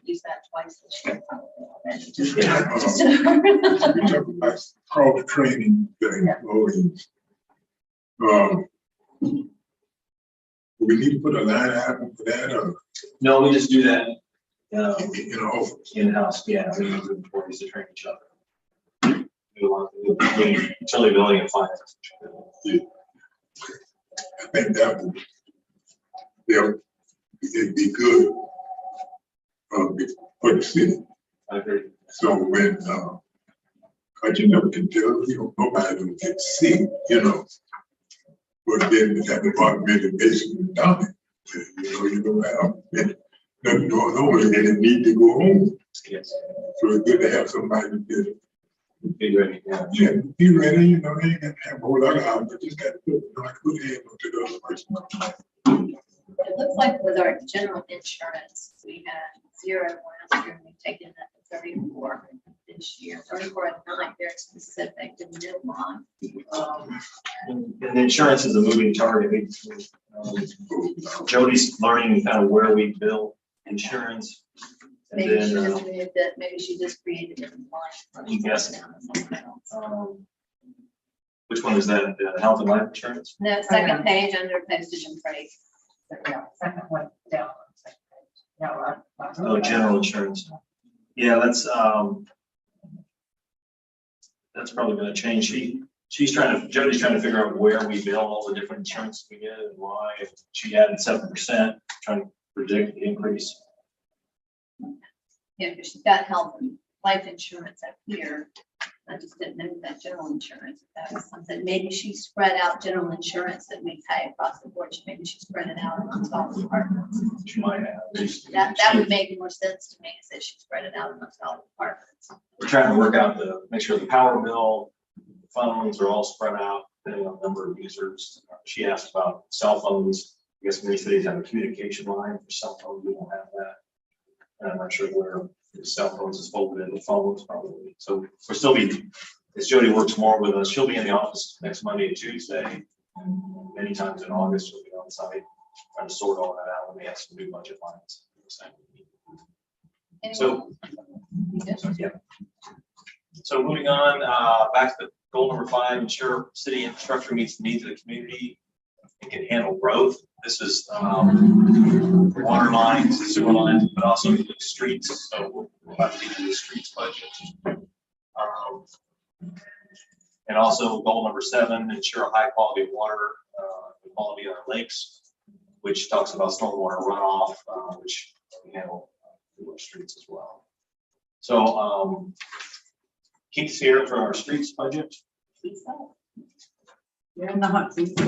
Use that twice this year. Probably. Just- Yeah. We talk about cross training the employees. We need to put a line item for that or No, we just do that in-house. Yeah, we use employees to train each other. Do a lot of utility building and finance. I think that would, it'd be good for the city. I agree. So when, cause you never can tell, nobody will get sick, But then that department basically done it. You don't have nothing going on and it need to go home. Yes. So it's good to have somebody that Be ready. Yeah. be ready, they ain't gonna have a whole lot of hours, but just got to put hand to the other person. It looks like with our general insurance, we had 0 last year, and we've taken that to 34 this year. 34 and 9, very specific to new line. And the insurance is a moving target. Jody's learning kind of where we bill insurance. And Maybe she then, just moved it, maybe she just created a different line. Yes. Down to something else. which one is that? The health and life insurance? No, second page under postage and freight. Yeah, second one down. Yeah. Oh, general insurance. Yeah, that's probably gonna change. Jody's trying to figure out where we bill all the different insurance we get and why. She added 7%, trying to predict the increase. Yeah, because she's got health and life insurance up here. I just didn't know that general insurance, if that was something, maybe she spread out general insurance that we pay across the board. Maybe she spread it out amongst all the departments. She might have. That would make more sense to me, is that she spread it out amongst all the departments. We're trying to work out make sure the power bill, phones are all spread out, depending on the number of users. She asked about cell phones. I guess many cities have a communication line for cell phones. We don't have that. And I'm not sure where the cell phones is folded in the phones probably. So we're still as Jody works more with us, she'll be in the office next Monday and Tuesday. And many times in August, she'll be on site, trying to sort all that out when we have some new budget lines. So, yeah. So moving on, back to goal number 5, ensure city infrastructure meets the needs of the community. it can handle growth. This is water lines, sewer lines, but also streets. So we'll have to do the streets budget. And also goal number 7, ensure a high quality water quality on our lakes, which talks about stormwater runoff, which we handle through our streets as well. So Keith's here for our streets budget. You're in the hot seat.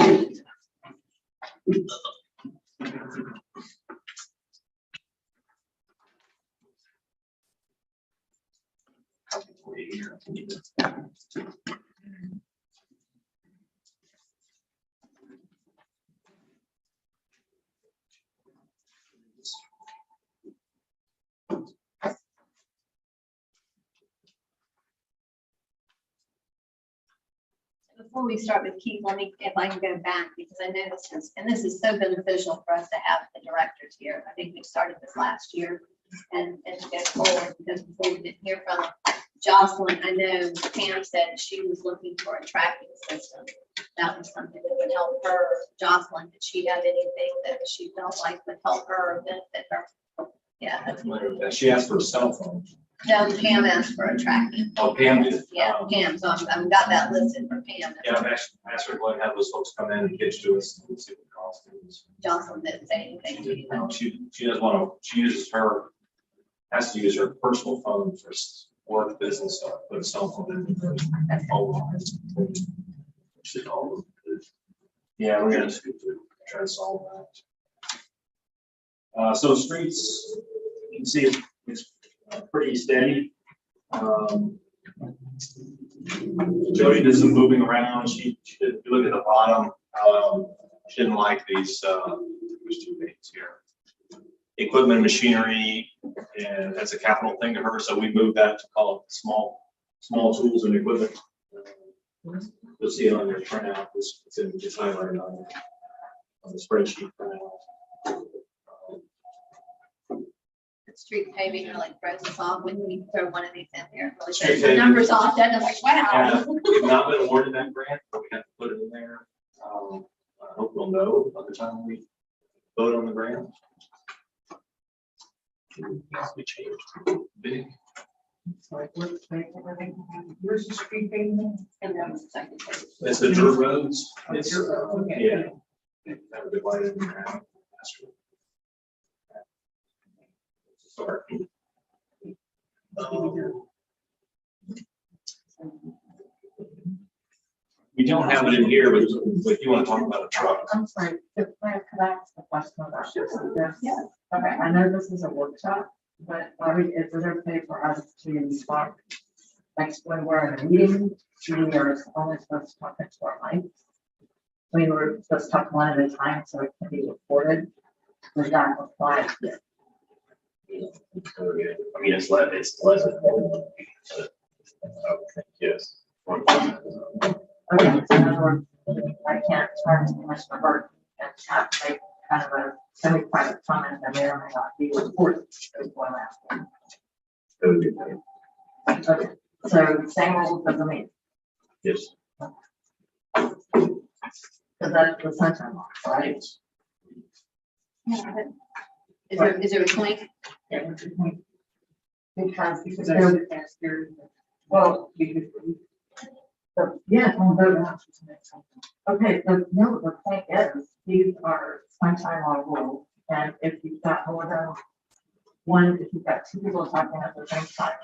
Before we start with Keith, let me, if I can go back, because I know this is so beneficial for us to have the directors here. I think we started this last year and to go forward, because before we didn't hear from Jocelyn, I know Pam said she was looking for a tracking system. That was something that would help her. Jocelyn, did she have anything that she felt like would help her or benefit her? Yeah. She asked for a cell phone. No, Pam asked for a tracking. Oh, Pam did. Yeah, Pam, so I've got that listed for Pam. Yeah, I've asked her to go ahead and have those folks come in and pitch to us and see what the cost is. Jocelyn didn't say anything to you. No, she doesn't want to, has to use her personal phone for work, business stuff, put a cell phone in. That phone line. Yeah, we're gonna try to solve that. So streets, you can see it's pretty steady. Jody did some moving around. She did, if you look at the bottom, she didn't like these, there's 2 dates here. Equipment, machinery, and that's a capital thing to her, so we moved that to call it small tools and equipment. You'll see it on your printout, it's highlighted on the spreadsheet printout. Street paving really throws us off when we throw one of these in there. Really Street throws the paving. numbers off, then I'm like, Yeah, wow. we've not been awarded that grant, but we have to put it in there. I hope we'll know by the time we vote on the grant. We changed big. Where's the street pavement? And then the second page. It's the dirt roads. It's, Okay. yeah. That would divide it in half. Start. We don't have it in here, but if you want to talk about a truck. I'm sorry, could I ask a question about this? Yeah. Okay, I know this is a workshop, but is it okay for us to talk, like when we're in a meeting, we are only supposed to talk into our mics? We were supposed to talk one at a time so it can be recorded. Does that apply? I mean, it's less important, but I would think, yes. Okay, so in other words, I can't turn to Commissioner Burke and have like kind of a semi-private comment that may or may not be recorded. Is what I'm asking. Okay, so same rules as the meeting, Yes. because that's the sunshine law, right? Is there a point? Yeah. Because Because there- I said that's there. well, yeah, I'm voting. Okay, so no, the point is, these are sunshine law rules, and if you've got more than one, if you've got 2 people talking at the same time,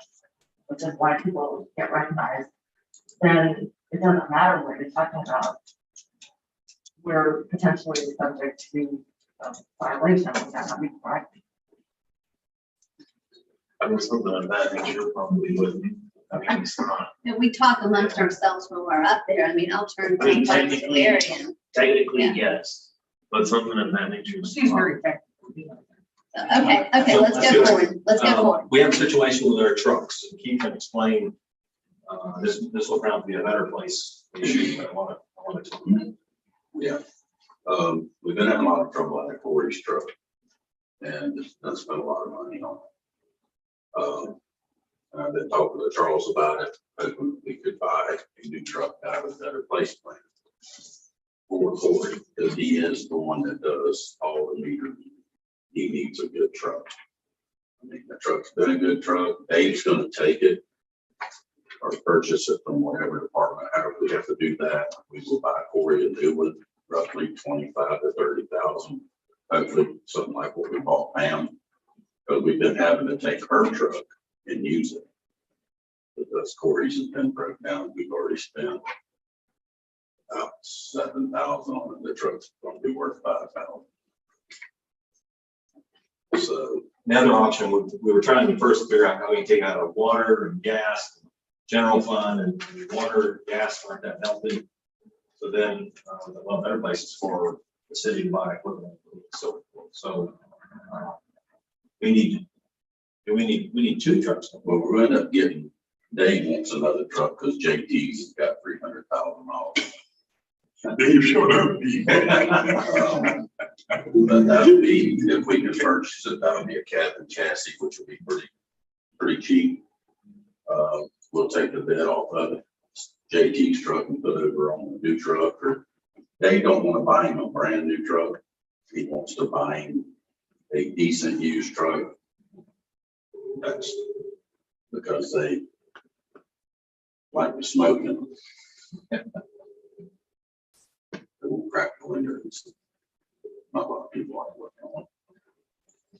which is why people get recognized, then it doesn't matter what you're talking about. We're potentially subject to violation, we have to be corrected. I mean, something of that nature probably wouldn't. I mean, it's not. And we talk amongst ourselves when we're up there. I mean, I'll turn things like Larry and, Technically, Yeah. yes, but something of that nature. She's very effective. okay, let's go forward. Let's go forward. We have a situation with our trucks. Keith can explain. This will probably be a better place. I want to. Yeah, we've been having a lot of trouble on that 4-H truck. And just done spent a lot of money on it. I've been talking to Charles about it, but we could buy a new truck out of a better place plan. for Corey, because he is the one that does all the metering. He needs a good truck. I mean, the truck's been a good truck. Dave's gonna take it or purchase it from whatever department. However, we have to do that. We will buy Corey a new one, roughly 25 to 30,000. Hopefully something like what we bought Pam, because we've been having to take her truck and use it. Because Corey's has been broke down. We've already spent about 7,000 on it. The truck's gonna be worth 5,000. So The other option, we were trying to first figure out how we can take out of water and gas, general fund, and water, gas weren't that healthy. So then, a lot of better places for the city to buy equipment. So we need two trucks. well, we're gonna end up getting, Dave wants another truck because JT's got 300,000 miles. Dave showed up. But that would be, if we can purchase it, that would be a cab and chassis, which would be pretty cheap. We'll take the bid off of it, JT's truck, and put it over on the new truck, or they don't want to buy him a brand new truck. He wants to buy him a decent used truck. That's because they like the smoking. They won't crack the windows. Not a lot of people like working on it.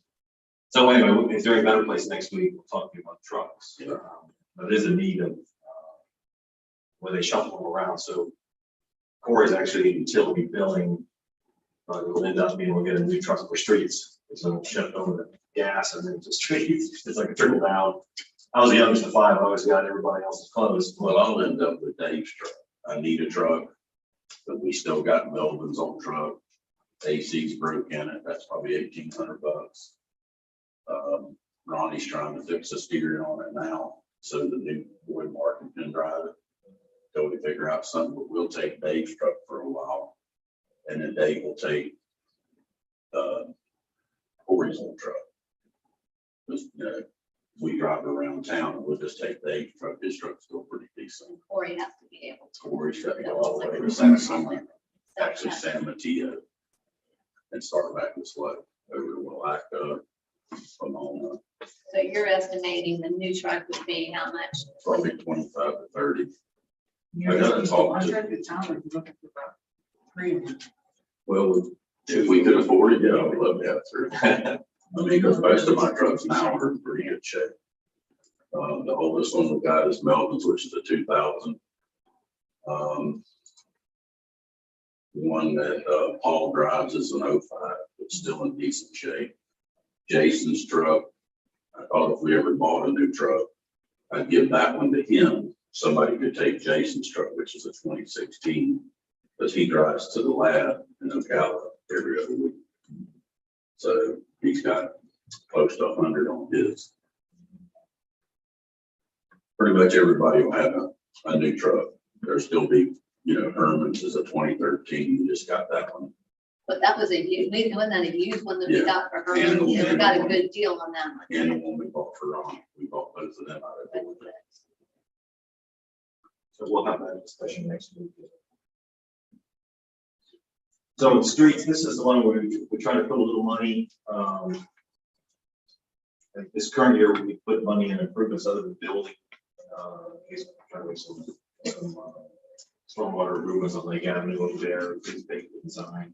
So anyway, if they're in a better place next week, we'll talk to you about trucks. Yeah. But there's a need of where they shuffle them around. So Corey's actually utility billing, but we'll end up being able to get a new truck for streets. So we'll shift over the gas and then to streets. It's like a trickle down. I was the youngest of five. I always got everybody else's clothes. Well, I'll end up with Dave's truck. I need a truck, but we still got Melvin's old truck. AC's broke in it. That's probably $1,800. Ronnie's trying to fix the steering on it now, so the new boy Martin can drive it. Till we figure out something, but we'll take Dave's truck for a while, and then Dave will take Corey's old truck. Just, we drive around town, and we'll just take Dave's truck. His truck's still pretty decent. Corey has to be able to. Corey's got to go all the way to San actually San Mateo, and start back this way over to Willaca, Pomona, So you're estimating the new truck would be how much? probably 25 to 30. You're gotta looking talk for- to- I tried to tell them, looking for about 300. Well, if we could afford it, yeah, we'd love to have three. I mean, because most of my trucks now are in pretty good shape. The oldest one we got is Melvin's, which is a 2000. One that Paul drives is an 05, but still in decent shape. Jason's truck, I thought if we ever bought a new truck, I'd give that one to him. Somebody could take Jason's truck, which is a 2016, because he drives to the lab in Ocala every other week. So he's got close to 100 on his. Pretty much everybody will have a new truck. There'll still be, Herman's is a 2013. We just got that one. But that was wasn't that a used one that we Yeah. got for her? And- We got a good deal on that one. And the one we bought for Ron, we bought both of them out of it. So we'll have that discussion next week. So streets, this is the one where we try to put a little money. Like this current year, we put money in improvements other than building. I guess trying to make some stormwater improvements on Lake Avenue over there, things big design.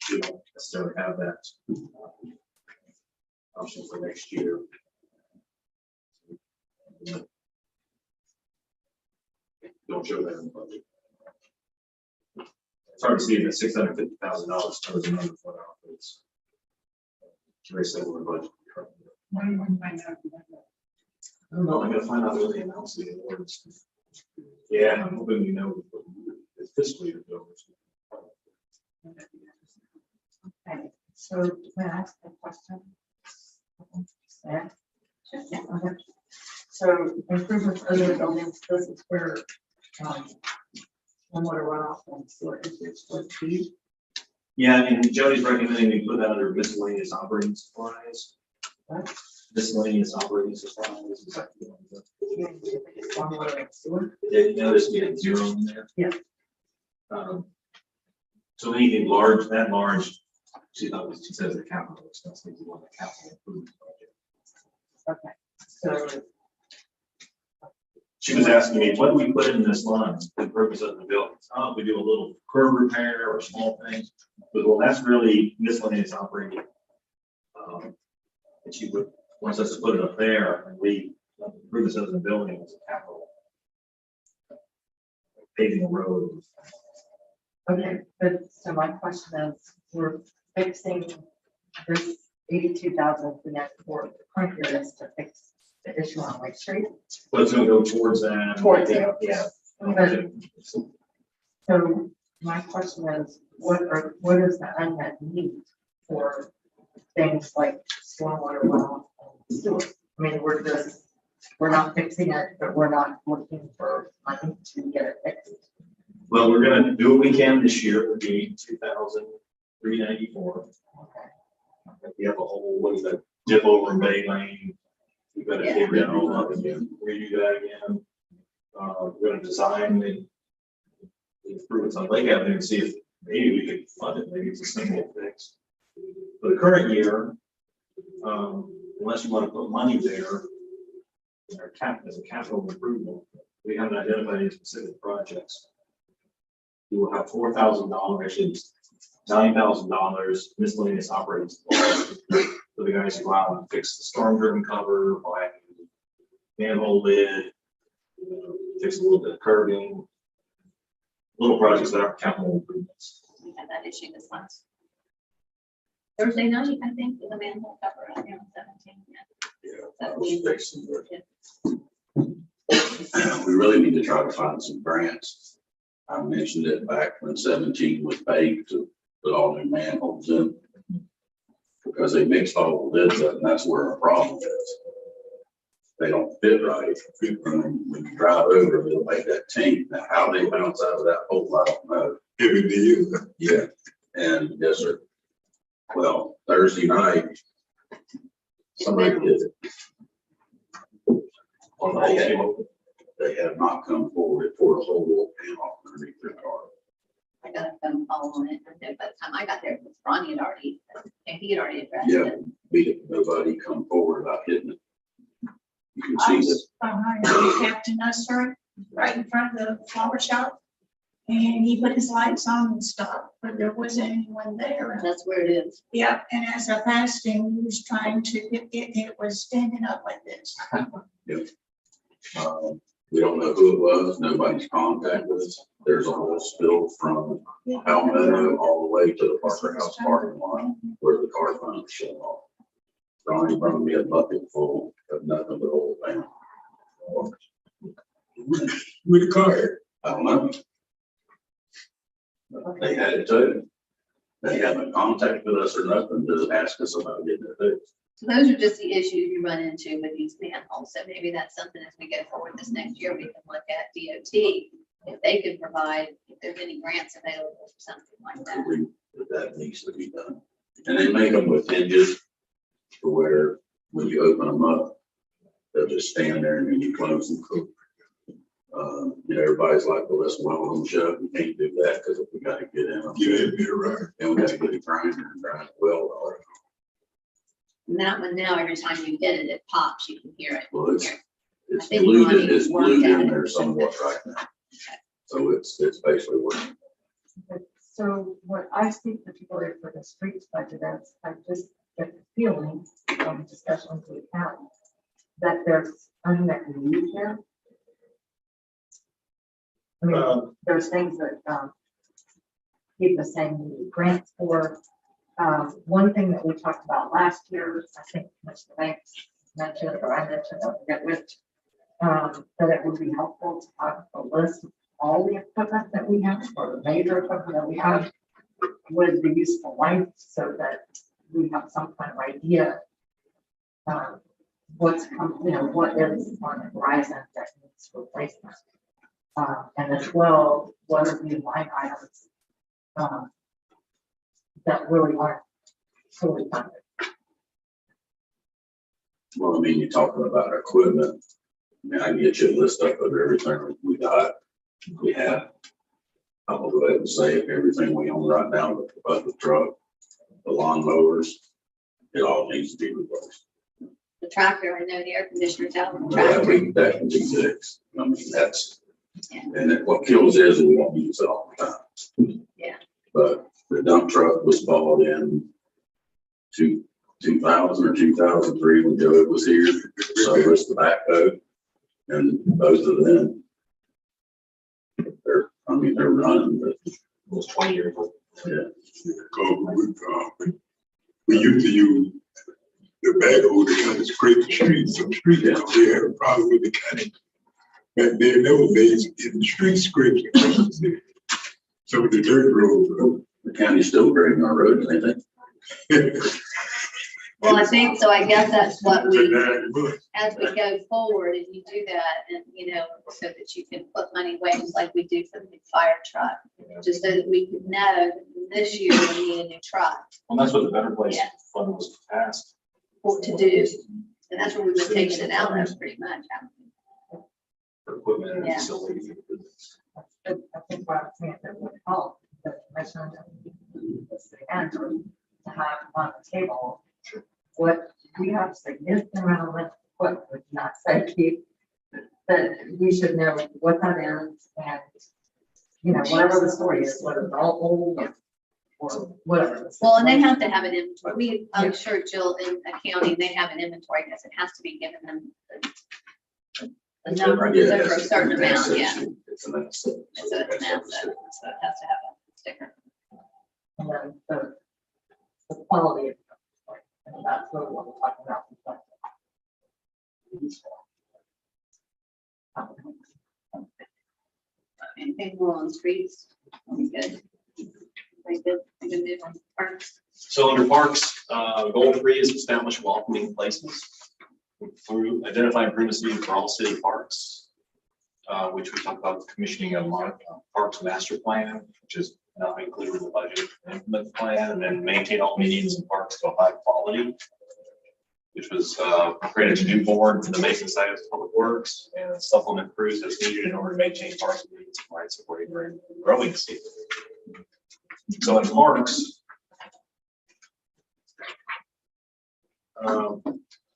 We don't necessarily have that option for next year. Don't show that in the budget. It's hard to see that $650,000 covers another foot off. It's very similar budget. When do you want to find out? I don't know, I'm gonna find out what they announced the awards. Yeah, I'm hoping you know the fiscal year goes. Okay, so can I ask a question? Yeah. Yeah, okay. So improvements other than buildings, this is where, water runoff and sewer issues would be. Yeah, and Jody's recommending we put that under miscellaneous operating supplies. What? Miscellaneous operating supplies. Is that the one that- Stormwater and sewer. Did you notice we had 0 in there? Yeah. So anything large, that large, she says the capital expense, maybe one of the capital improvement project. Okay, so, She was asking me, what do we put in this line for the purpose of the building? Oh, we do a little curb repair or small things, but well, that's really miscellaneous operating. And she would, wants us to put it up there and we, the purpose of the building is a capital. Paving the road. okay, but so my question is, we're fixing this 82,000 for next for the current year is to fix the issue on Lake Street. But it's gonna go towards that. Towards it. Yeah. But- So my question is, what is the unmet need for things like stormwater runoff and sewer? I mean, we're not fixing it, but we're not looking for money to get it fixed. Well, we're gonna do what we can this year, it would be 2,394. We have a whole, what is that, dip over in Bay Lane. We've got to dig that all up again, redo that again. We're gonna design the improvements on Lake Avenue and see if maybe we could fund it, maybe it's a single fix. For the current year, unless you want to put money there, in our as a capital improvement, we haven't identified any specific projects. We will have $4,000, actually $9,000 miscellaneous operating supplies for the guys who go out and fix the storm driven cover, buy a manhole lid, fix a little bit of curbing, little projects that aren't capital improvements. We had that issue this last Thursday night, I think, with the manhole cover out there on 17. Yeah, I was fixing it. We really need to try to find some grants. I mentioned it back when 17 was paid to put all new manholes in. Because they mixed all the lids up, and that's where our problem is. They don't fit right. When you drive over, it'll make that tink. Now, how they bounce out of that hole, I don't know. Every day. Yeah, and yes, sir. Well, Thursday night, somebody did it. Well, they have not come forward for a whole panel underneath their car. I got a phone call on it, but by the time I got there, Ronnie had already, and he had already addressed Yeah, it. nobody come forward about hitting it. You can I see that. was behind Captain Usher, right in front of the flower shop. And he put his lights on and stopped, but there wasn't anyone there. That's where it is. Yeah, and as I passed him, he was trying to it was standing up like this. We don't know who it was. Nobody's contacted us. There's a whole spill from Palmetto all the way to the Parker House parking lot where the car finally shut off. Ronnie brought me a bucket full of nothing but old pan. With the car. I don't know. They had it too. They haven't contacted us or nothing to ask us about getting it fixed. So those are just the issues you run into with these manholes. So maybe that's something as we go forward this next year, we can look at DOT. If they could provide, if there's any grants available for something like that. That needs to be done. And they make them with hinges to where when you open them up, they'll just stand there and then you close them. Everybody's like, well, let's weld them shut. We can't do that because if we got to get in them, Yeah, right. then we got to get a grinder and grind weld all right. And that one now, every time you hit it, it pops, you can hear it. Well, it's I think glued Ronnie in, it's worked glued at in it. there somewhat right now. So it's basically working. So what I see particularly for the streets budget is, I just get the feeling from discussions we've had that there's unmet need here. I mean, there's things that people saying we need grants for. One thing that we talked about last year, I think Mr. Banks mentioned, or I mentioned, I forget which, that it would be helpful to have a list of all the equipment that we have, or the major equipment that we have, with the useful life, so that we have some kind of idea what's coming, what is on the horizon that needs replacement. And as well, what are the line items that really aren't fully funded. Well, I mean, you're talking about equipment. I mean, I can get you a list up of everything we got, we have. I'll go ahead and say everything we own right now, the truck, the lawn mowers, it all needs to be replaced. The tractor, I know the air conditioner's out on the That tractor. that can be fixed. I mean, that's, and what kills is we won't use it all the time. Yeah. But the dump truck was bought in 2000 or 2003 when Joe was here. So was the backhoe. And both of them, they're running, but Almost 20 years old. yeah. We used to use the backhoe to kind of scrape the streets. Some streets out there had a problem with the county. Back then, those days, in the street scrapes, some of the dirt roads. The county's still grading our roads, ain't they? Well, I think, so I guess that's what we, But as we go forward, if you do that, and, you know, so that you can put money away, just like we do for the fire truck, just so that we could know that this year we need a new truck Well, that's what the Better Place Yes. Fund was passed. to do. And that's where we've been taking it out of pretty much. For equipment and Yeah. facilities. I think what I'm saying that would help the commissioner and to have on the table what we have significant amount of equipment, not say keep, that we should know what that is and, you know, whatever the story is, whether it's all old or whatever. Well, and they have to have an inventory. I'm sure Jill in accounting, they have an inventory because it has to be given them a number, Yeah, for a certain it's an amount, asset yeah. sheet. It's an asset. So it's an asset, so it has to have a sticker. And then the quality of it. And that's what we're talking about. Anything more on streets? Very good. Very good. Good move on parks. So under parks, goal 3 is establish welcoming places through identify improvements needed for all city parks, which we talked about commissioning a parks master plan, which is not included in the budget, implement the plan, and then maintain all medians and parks to a high quality, which was created a new board for the Mason side of Public Works and supplement crews as needed in order to maintain parks and medians and rights supporting growing season. So in parks,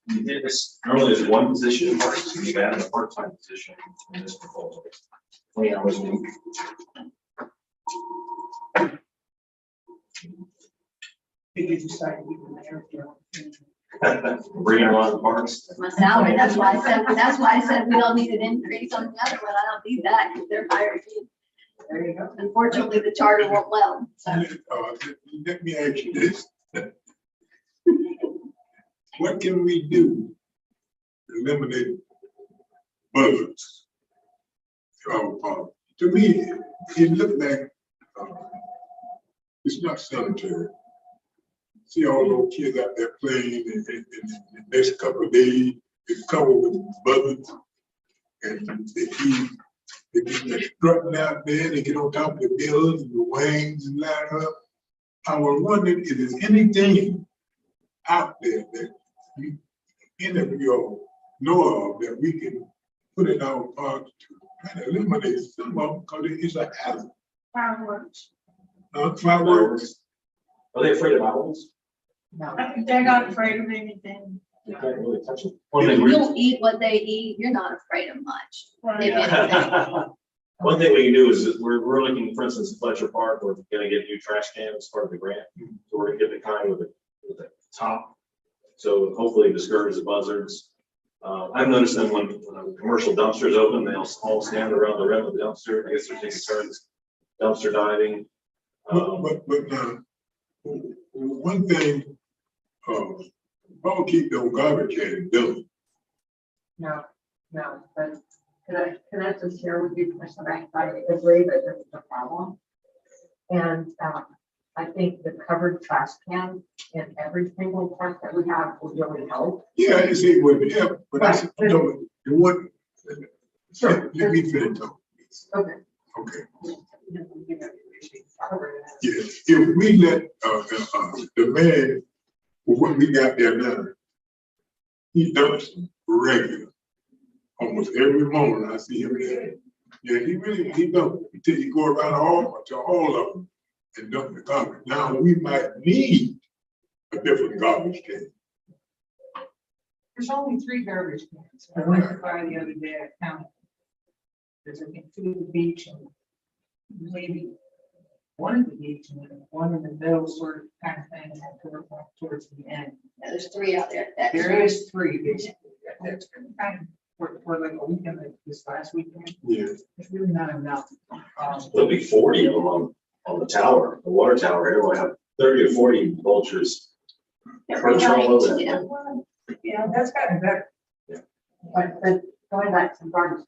we did this, normally there's one position in parks, we've added a part-time position in this proposal. 20 hours a week. Did you decide to leave the mayor? Bringing a lot of parks. My salary, that's why I said we don't need an increase on the other one. I don't need that because they're hired. There you go. Unfortunately, the charter won't let them, so. let me ask you this. What can we do to eliminate buzzards? To me, it looked like it's not sanitary. See all those kids out there playing in the next couple of days, it's covered with buzzards. And they keep strutting out there, they get on top of the bills and the wings and line up. I was wondering if there's anything out there that any of you all know of that we can put in our parks to try to eliminate some of them because it's a hazard. Fireworks. Fireworks. Are they afraid of owls? No. They're not afraid of anything. You can't really touch them. If you eat what they eat, you're not afraid of much. Right. If anything. One thing we can do is we're looking, for instance, Fletcher Park, we're gonna get new trash cans as part of the grant. So we're gonna get the kind with the top. So hopefully discourage the buzzards. I've noticed them when commercial dumpsters open, they'll all stand around the rim of the dumpster. I guess they're taking turns dumpster diving. But now, one thing, don't keep those garbage cans building. No, but can I just share with you, Commissioner Banks, I agree that this is a problem. And I think the covered trash cans in every single park that we have will really help. Yeah, I see it with me, yeah, but I said, no, the one, Sure. let me finish talking. Okay. Okay. Yeah, if we let, the man, what we got there now, he dumps regular. Almost every morning I see him there. Yeah, he don't, until you go around to all of them and dump the garbage. Now, we might need a different garbage can. There's only 3 garbage cans. I went by the other day, I counted. There's, I think, 2 at the beach and maybe 1 at the beach and then 1 in the middle sort of kind of thing, and then towards the end. Yeah, there's 3 out there. That's There is 3 basically. That's kind of for like a weekend, like this last weekend. Yeah. It's really not enough. There'll be 40 of them on the tower, the water tower. It'll have 30 to 40 vultures. Perch all over that. Yeah. Yeah, that's gotten better. But going back to garbage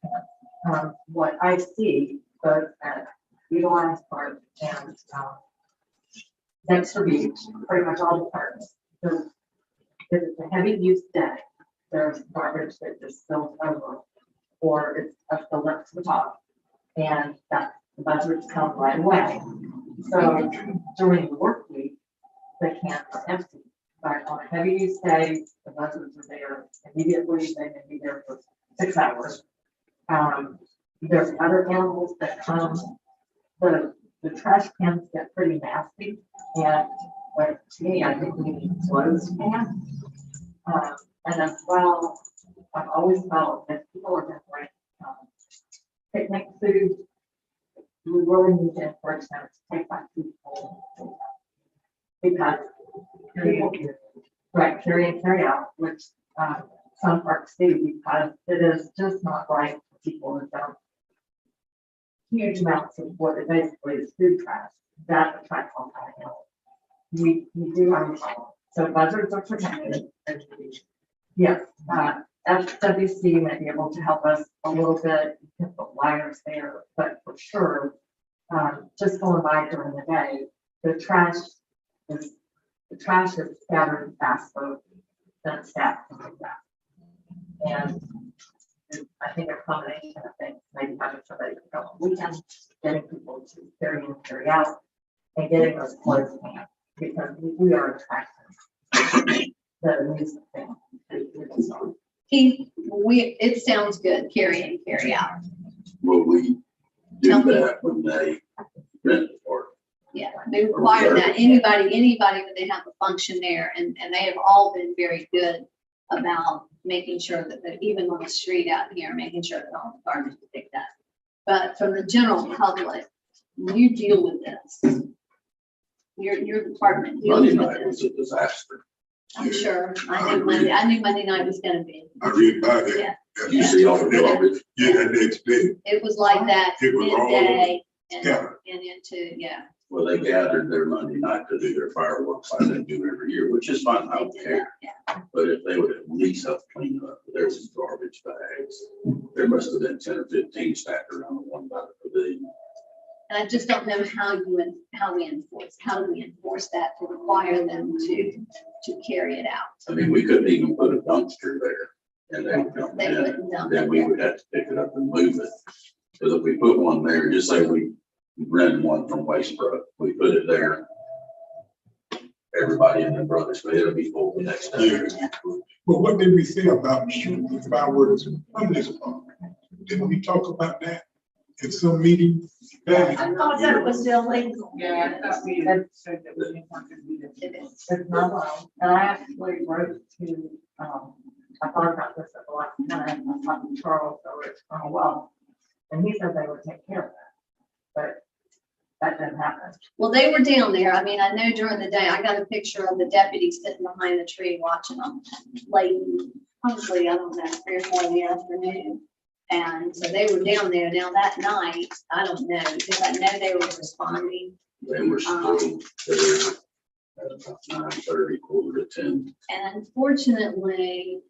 cans, what I see both at Utilized Park and, Dexter Beach, pretty much all the parks, if it's a heavy use day, there's garbage that just spills over, or it's filled up to the top, and that the buzzards come right away. So during the work week, the cans are empty. But on a heavy use day, the buzzards are there immediately, they may be there for 6 hours. There's other animals that come, the trash cans get pretty nasty, and like, to me, I think we need closed cans. And as well, I've always felt that people are going to bring picnic food. We really need to encourage them to take that food home. Because people, right, carry and carry out, which some parks do, because it is just not right for people to dump huge amounts of what it basically is food trash that attracts all kind of animals. We do have a problem. So buzzards are protected. Yes, FWC might be able to help us a little bit, you can put wires there, but for sure, just going by during the day, the trash is scattered faster than staff can do that. And I think a combination of things, maybe having somebody go on weekends, getting people to carry in, carry out, and getting those closed cans, because we are attracting the amusement thing. Keith, it sounds good, carry in, carry out. Will we do Tell me. that when they rent it or? Yeah, they require that. Anybody when they have a function there, and they have all been very good about making sure that even on the street out here, making sure that all the garbage is picked up. But from the general public, you deal with this. Your department Monday deals with night was this. a disaster. I'm sure. I knew Monday night was gonna be. I read about it. Yeah. You see all the garbage? Yeah, that next day. It was like that It was all midday and scattered. into, yeah. Well, they gathered their Monday night to do their fireworks like they do every year, which is fine, I They don't did care. that, yeah. But if they would at least help clean up, there's some garbage bags. There must have been 10 or 15 stacked around the one by the pavilion. And I just don't know how we enforce that to require them to carry it out. I mean, we couldn't even put a dumpster there and they would come They in, wouldn't dump then it we there. would have to pick it up and move it. Because if we put one there, just say we rent one from Wastebrook, we put it there. Everybody in the brothers, it'll be full the next day. Yeah. But what did we say about shooting the fireworks from this park? Didn't we talk about that in some meeting? I thought that was illegal. Yeah, I thought we had said that we didn't want to do that. It is. It's not allowed. And I actually wrote to, I thought about this at the last minute, I talked to Charles over at Colonel Well, and he said they would take care of that. But that didn't happen. Well, they were down there. I mean, I know during the day, I got a picture of the deputy sitting behind the tree watching them late, probably, I don't know, 3 or 4 in the afternoon. And so they were down there. Now that night, I don't know, because I know they were responding. They were still there at about 9:30, 9:45. And unfortunately,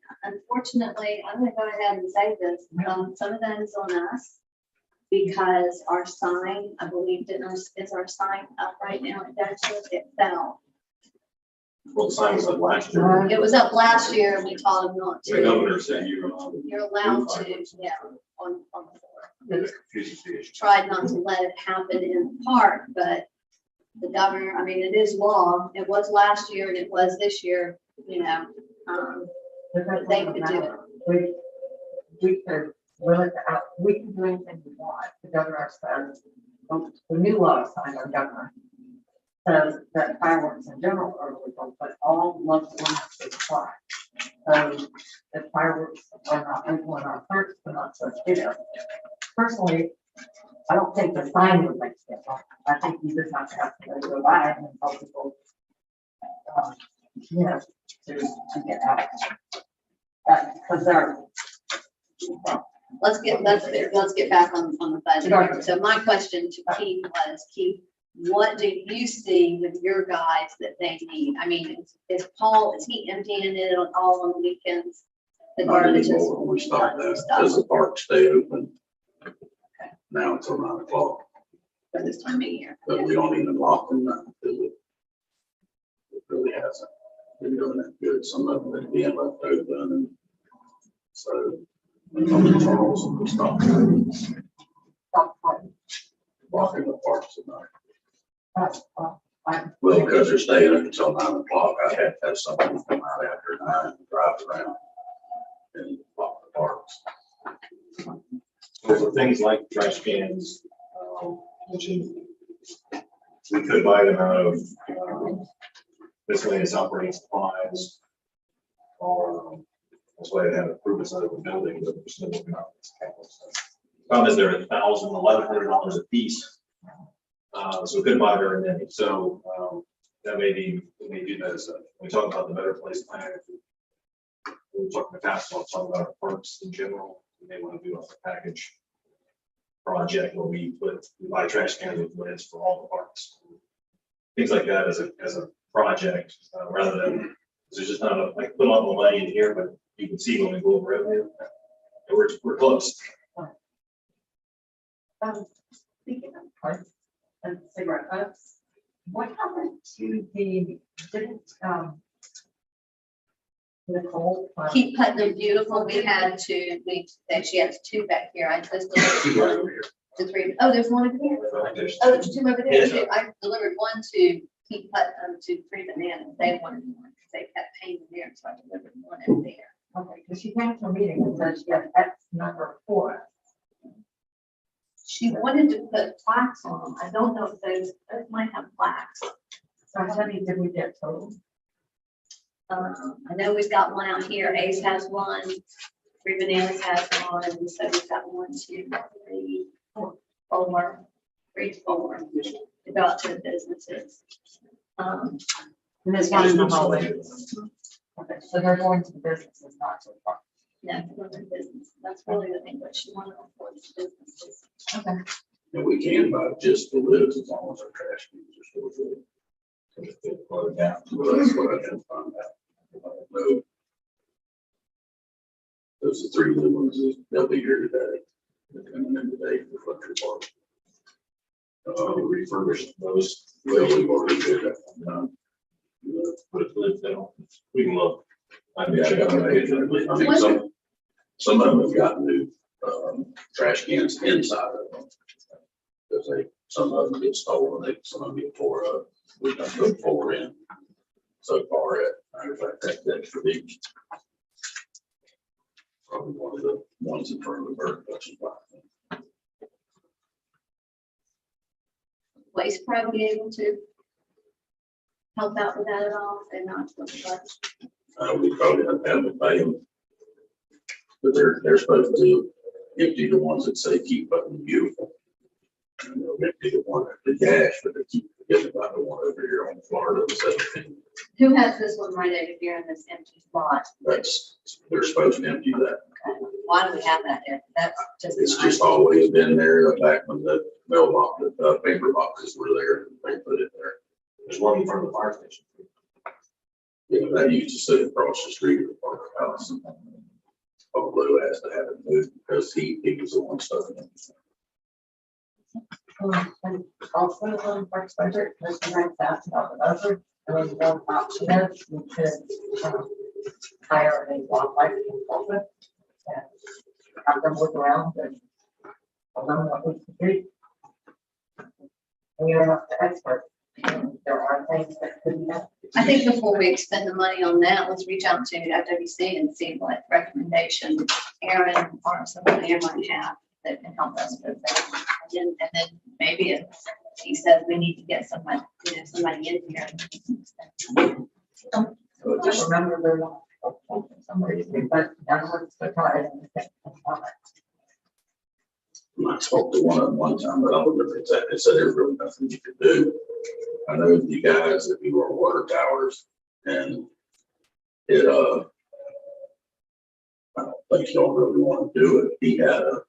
I'm gonna go ahead and say this, some of that is on us. Because our sign, I believe, is our sign up right now at Dexter, it fell. Well, the sign was up last year. It was up last year and we told them not The to. governor said you're You're allowed to, yeah, on the floor. It's confusing the issue. Tried not to let it happen in the park, but the governor, I mean, it is law. It was last year and it was this year, you know. They could do it. We could we can do anything we want. The governor says, the new law signed by the governor says that fireworks in general are legal, but all local ordinances apply. So if fireworks are not legal in our parks, they're not supposed to be there. Personally, I don't think the sign would make it wrong. I think you just have to have to go by and tell people, you know, to get out. Because they're. Let's get back on the budget. here. So my question to Keith was, Keith, what do you see with your guys that they need? I mean, is Paul, is he emptying it on all on the weekends? The Not garbage is. anymore. We stopped that because the park stay open. Now until 9 o'clock, For this time of year. but we don't even lock them now because it really hasn't been doing that good. Some of them are being left open and so. When something falls, we stop walking the parks at night. Well, because they're staying up until 9 o'clock, I had to have somebody come out after 9 and drive around and walk the parks. So for things like trash cans, which is, we could buy them out of miscellaneous operating supplies. Or that's why they have improvements out of the building, but we're still looking at this capital stuff. Problem is they're $1,100 a piece. So we couldn't buy very many. So that may be, we may do that as a, we talk about the Better Place plan. We were talking to Pascal, talking about our parks in general. We may want to do a package project where we buy trash cans with lids for all the parks. Things like that as a project, rather than, there's just not enough, like put all the money in here, but you can see when we go over revenue. We're close. Speaking of parts and cigarette butts, what happened to the, didn't, Nicole? Keep putting them beautiful. We had to, she has two back here. I just delivered one to three. Oh, there's one over here. Oh, there's two over there too. I delivered one to Keep Putnam to Three Bananas. They wanted one because they kept paying there, so I delivered one over there. Okay, because she came to a meeting and said she had X number for us. She wanted to put plaques on them. I don't know if those might have plaques. So how many did we get total? I know we've got one out here. Ace has one. Three Bananas has one. And so we've got 1, 2, 3, 4, 3, 4 to go out to the businesses. And there's one in the hallway. Okay, so they're going to the businesses, not to the park. No, for the business. That's really the thing, but she wanted to for the businesses. Okay. And we can buy just the lids as long as our trash cans are still full. Well, that's what I can find out. No. Those are 3 new ones, they'll be here today. They're coming in today for Fletcher Park. Refurbished those, well, we've already did that. Put lids down. We can look. I mean, some of them have got new, trash cans inside of them. Because some of them get stolen, some of them get tore up. We've done put 4 in so far at, matter of fact, that's for each. Probably one of the ones in front of the bird collection block. Waste Pro be able to help out with that at all? They're not supposed to. We probably have to pay them. But they're supposed to empty the ones that say keep Putnam beautiful. And they'll empty the one at the dash, but they keep forgetting about the one over here on Florida. Who has this one right over here in this empty spot? They're supposed to empty that. Why do we have that there? That's just. It's just always been there back when the mailbox, the paper boxes were there, they put it there. There's one in front of the fire station. Yeah, that used to sit across the street of the park house. Lou has to have it moved because he was the one studying it. And also on parks budget, Mr. Wright's asked about the budget, and then one option is we could hire a wildlife consultant and have them look around and tell them what we can do. And you're not the expert, and there are things that could be done. I think before we expend the money on that, let's reach out to FWC and see what recommendation Aaron or somebody here might have that can help us with that. And then maybe if he says we need to get somebody, somebody in here. Just remember there's somebody, but that's what's the prize. I spoke to one of them one time, but I don't remember exactly. They said there's really nothing you could do. I know the guys that do our water towers, and it, I don't think y'all really want to do it. He had a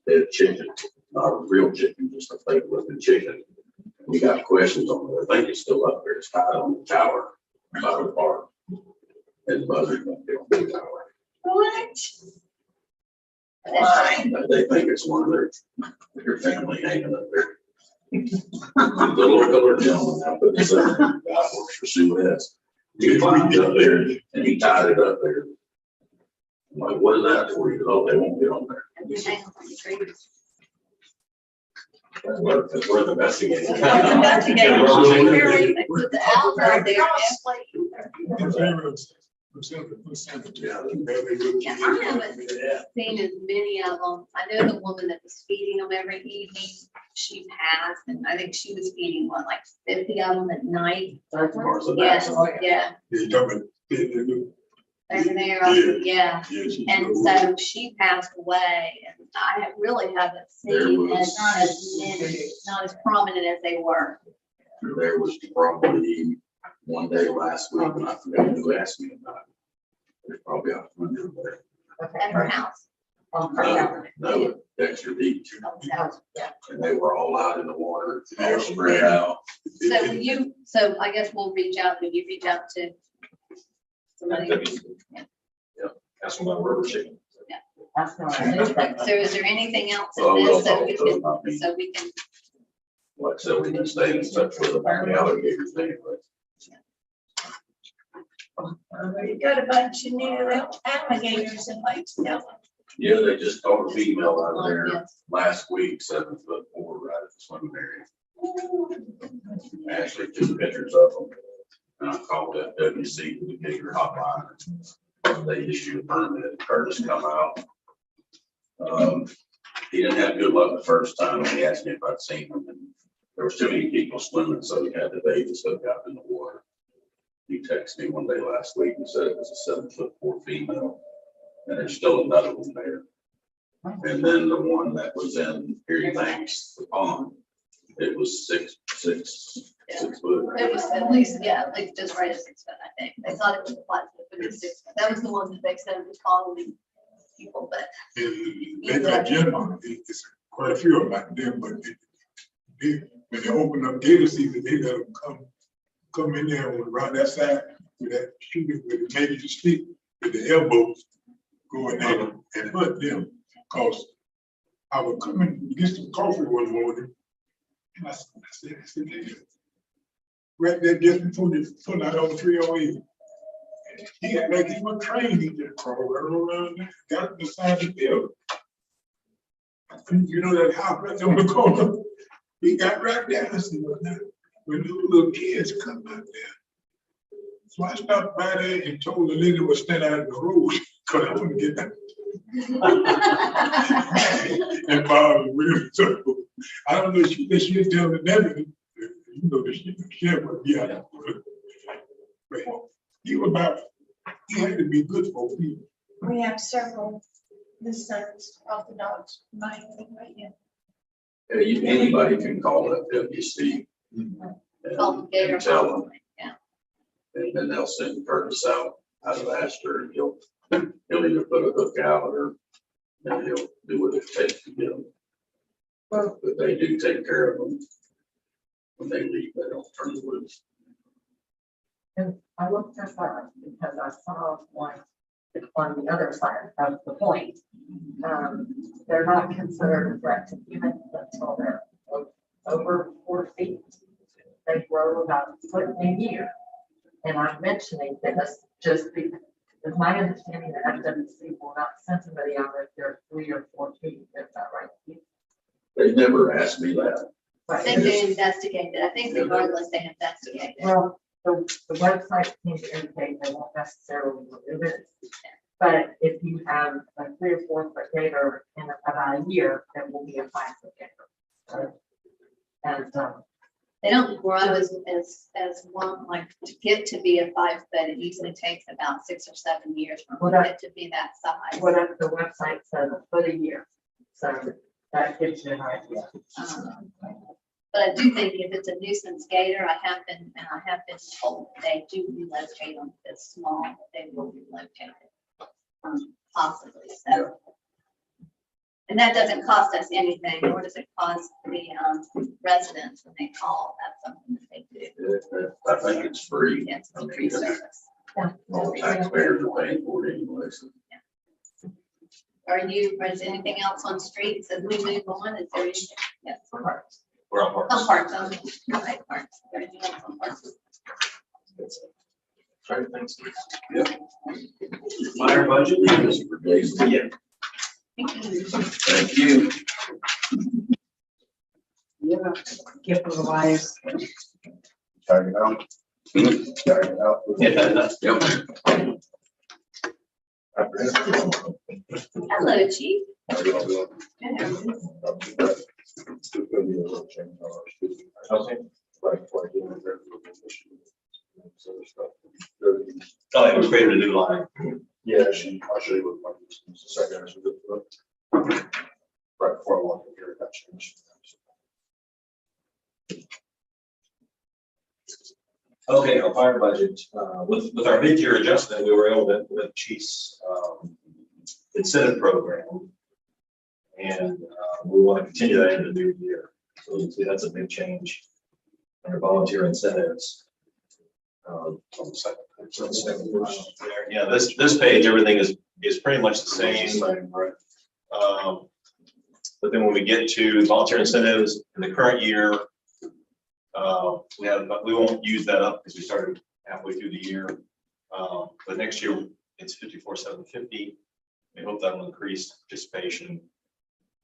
dead chicken, not a real chicken, just a fake looking chicken. We got questions on it. I think it's still up there. It's tied on the tower by the park. And buzzard won't get on the tower. What? But they think it's one of their family hanging up there. The little colored gentleman out there, this guy works for Suez. He climbed up there and he tied it up there. I'm like, what is that for? He goes, oh, they won't get on there. And we hang on the trees. That's where the investigating. Investigating. They put the owls out there. Yeah, I haven't seen as many of them. I know the woman that was feeding them every evening, she passed, and I think she was feeding what, like 50 of them at night. Yes, yeah, they're there, yeah. And so she passed away, and I really haven't seen as many, not as prominent as they were. There was probably one day last week, and I forgot who asked me about it. There's probably 100 there. At her house. No, Dexter Beach. So And they were all out in the water, all spread out. so I guess we'll reach out, when you reach out to somebody. That's what we're chicken. That's not. So is there anything else in this so we can, Like I said, we can stay in touch with them on the alligators anyway. We got a bunch of new alligators in Lakeville. Yeah, they just caught a female out of there Yes. last week, 7'4", right at the swimming area. Actually took pictures of them. And I called FWC, the bigger hotline. They issued a permit, Curtis come out. He didn't have good luck the first time, and he asked me if I'd seen them, and there was too many people swimming, so he had the baby stuck out in the water. He texted me one day last week and said it was a 7'4" female, and there's still another one there. And then the one that was in Erie Banks, the pond, it was 6 foot. it was at least just right at 6 foot, I think. They thought it was 5 foot, but it's 6 foot. That was the one that they said was following people, but. They got general, it's quite a few about them, but when they open up gator season, they let them come in there around that side with that shooting, with maybe to sleep with the elbows, go in there and hunt them. Cause I was coming to get some coffee one morning, and I said, right there just before they pull out on 308. He had like he was trained, he just crawled right around there, got beside the building. You know that house right on the corner? He got right there. I said, well, now, when those little kids come out there. So I stopped by there and told the lady was standing out in the road, because I want to get that. And Bob was real trouble. I don't know if she tell the deputy, you know, the sheriff would be out. But he had to be good for people. We have several, the sons of the dogs, right here. Anybody can call it FWC. Call the gator. And tell them, Yeah. and then they'll send Curtis out of Astor, and he'll either put a hook out or then he'll do what it takes to get them. But they do take care of them. When they leave, they don't turn them loose. And I looked this up because I saw one on the other side of the point. They're not considered a threat to humans until they're over 4 feet. They grow about a foot in a year. And I'm mentioning this just because it's my understanding that FWC will not send somebody out if they're 3 or 4 feet. Is that right? They never asked me that. I think they investigated. I think regardless, they investigated. Well, the website seems to indicate they won't necessarily remove it. But if you have a 3 or 4 foot gator in about a year, it will be a 5 foot gator. And, They don't grow as one, like to get to be a 5 foot, it usually takes about 6 or 7 years for Well, it to be that size. whatever the website says, a foot a year. So that gives you an idea. But I do think if it's a nuisance gator, I have been told they do relocate them. If it's small, they will relocate it. Possibly, so. And that doesn't cost us anything, nor does it cost the residents when they call. That's something that they do. I think it's free. It's a free service. All taxpayers are paying for it anyway. So. Is anything else on streets as we move on? Is there anything? Yes. We're on parks. On parks, right, parks. Everything else on parks. Sorry, thanks. Fire budget, leave this for days. Yeah. Thank you. Yeah. Give them the wise. Tired out. Tired out. Yeah. Hello, chief. Okay. Oh, it was created a new line. Yeah, I'll show you what my, just a second. Right before I walk in here, that changed. Okay, our fire budget, with our mid-year adjustment, we were able to implement Chief's incentive program. And we want to continue that into the new year. So you can see that's a big change under volunteer incentives. On the second verse there. Yeah, this page, everything is pretty much the same. Right. But then when we get to volunteer incentives in the current year, we won't use that up because we started halfway through the year. But next year it's 54,750. We hope that will increase participation.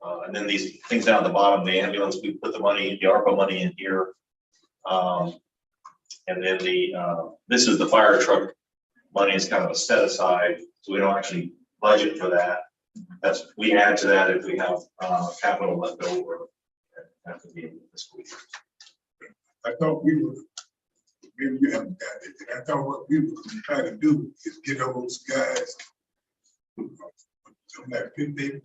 And then these things down at the bottom, the ambulance, we put the money, the ARPA money in here. And then this is the fire truck money is kind of a set aside, so we don't actually budget for that. We add to that if we have capital left over at the end of the school year. I thought we were, maybe you haven't got it. I thought what we were trying to do is get those guys on that $58.